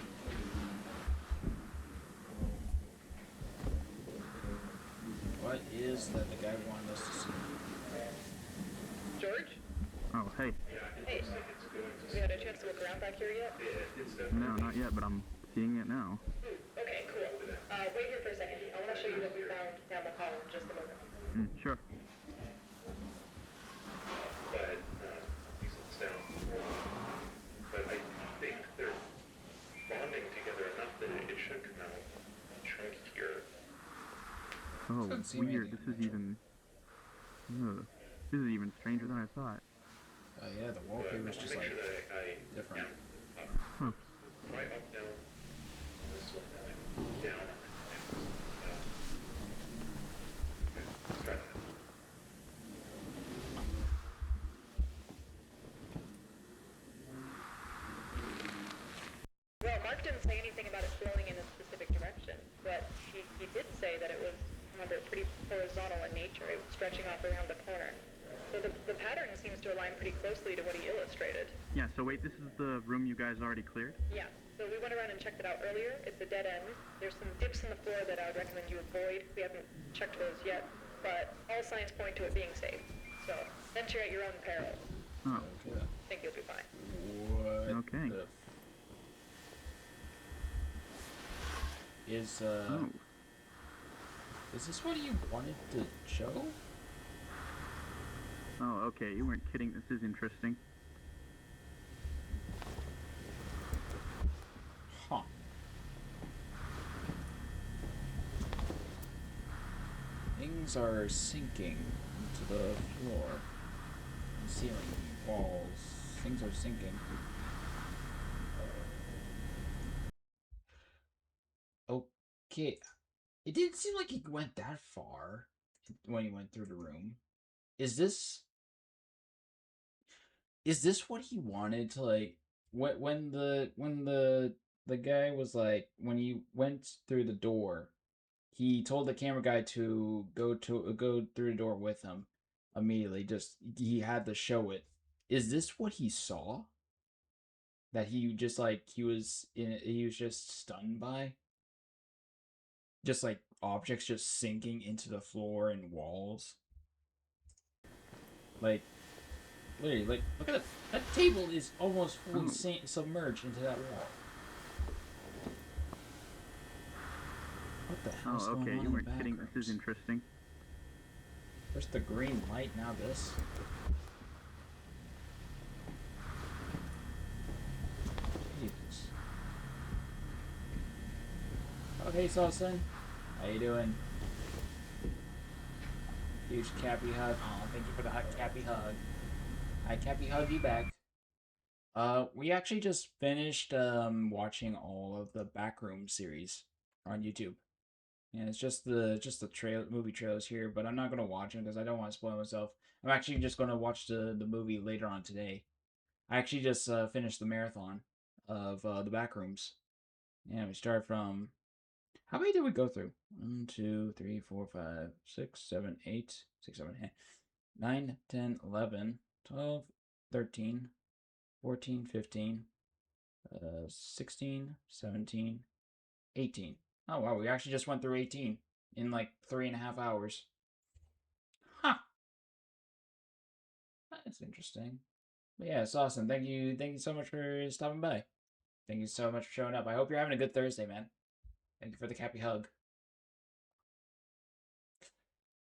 What is that the guy wanted us to see? George? Oh, hey. Hey. You had a chance to look around back here yet? No, not yet, but I'm seeing it now. Okay, cool. Wait here for a second. I want to show you what we found down the hall in just a moment. Sure. But I think they're bonding together enough that it should come out chunkier. Oh, weird. This is even... this is even stranger than I thought. Yeah, the wallpaper's just like different. Huh. Right up, down, this one, down, let's try that. Well, Mark didn't say anything about it flowing in a specific direction, but he did say that it was, remember, pretty horizontal in nature. It was stretching off around the corner. So the pattern seems to align pretty closely to what he illustrated. Yeah, so wait, this is the room you guys already cleared? Yeah, so we went around and checked it out earlier. It's a dead end. There's some dips in the floor that I would recommend you avoid. We haven't checked those yet, but all signs point to it being safe. So venture at your own peril. Oh. I think you'll be fine. What okay. the Is this what you wanted to show? Oh, okay, you weren't kidding. This is interesting. Huh. Things are sinking into the floor, ceiling, walls. Things are sinking. Okay. It didn't seem like he went that far when he went through the room. Is this what he wanted to, like, when the guy was like, when he went through the door, he told the camera guy to go through the door with him immediately. Just he had to show it. Is this what he saw? That he just like he was just stunned by? Just like objects just sinking into the floor and walls. Like, literally, like, look at that. That table is almost fully submerged into that wall. What the hell is going on? Oh, okay, you weren't kidding. Backrooms? This is interesting. First the green light, now this. Jesus. Oh, hey, Saucin. How you doing? Huge Cappy hug. Oh, thank you for the Cappy hug. Hi, Cappy hug you back. We actually just finished watching all of the Backrooms series on YouTube. And it's just the movie trailers here, but I'm not gonna watch them because I don't want to spoil myself. I'm actually just gonna watch the movie later on today. I actually just finished the marathon of the Backrooms. Yeah, we started from. How many did we go through? 1, 2, 3, 4, 5, 6, 7, 8, 6, 7, 8, 9, 10, 11, 12, 13, 14, 15, 16, 17, 18. Oh, wow, we actually just went through 18 in like 3.5 hours. Huh. That's interesting. But yeah, it's awesome. Thank you so much for stopping by. Thank you so much for showing up. I hope you're having a good Thursday, man. Thank you for the Cappy hug.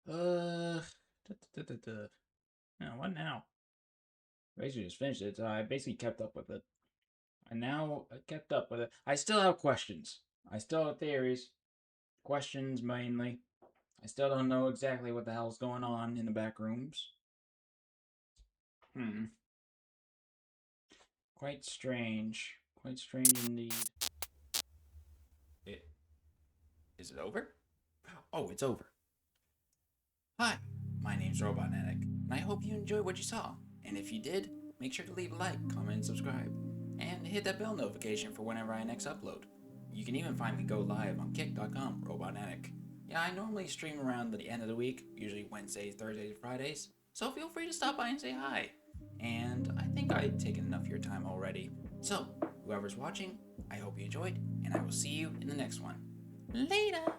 Now, what now? Basically just finished it, so I basically kept up with it. I kept up with it. I still have questions. I still have theories. Questions, mainly. I still don't know exactly what the hell's going on in the Backrooms. Quite strange. Quite strange indeed. Is it over? Oh, it's over. Hi, my name's Robotnatic, and I hope you enjoyed what you saw. And if you did, make sure to leave a like, comment, and subscribe. And hit that bell notification for whenever I next upload. You can even find me go live on KICK.com, Robotnatic. Yeah, I normally stream around the end of the week, usually Wednesdays, Thursdays, Fridays. So feel free to stop by and say hi. And I think I've taken enough of your time already. So, whoever's watching, I hope you enjoyed, and I will see you in the next one. Later!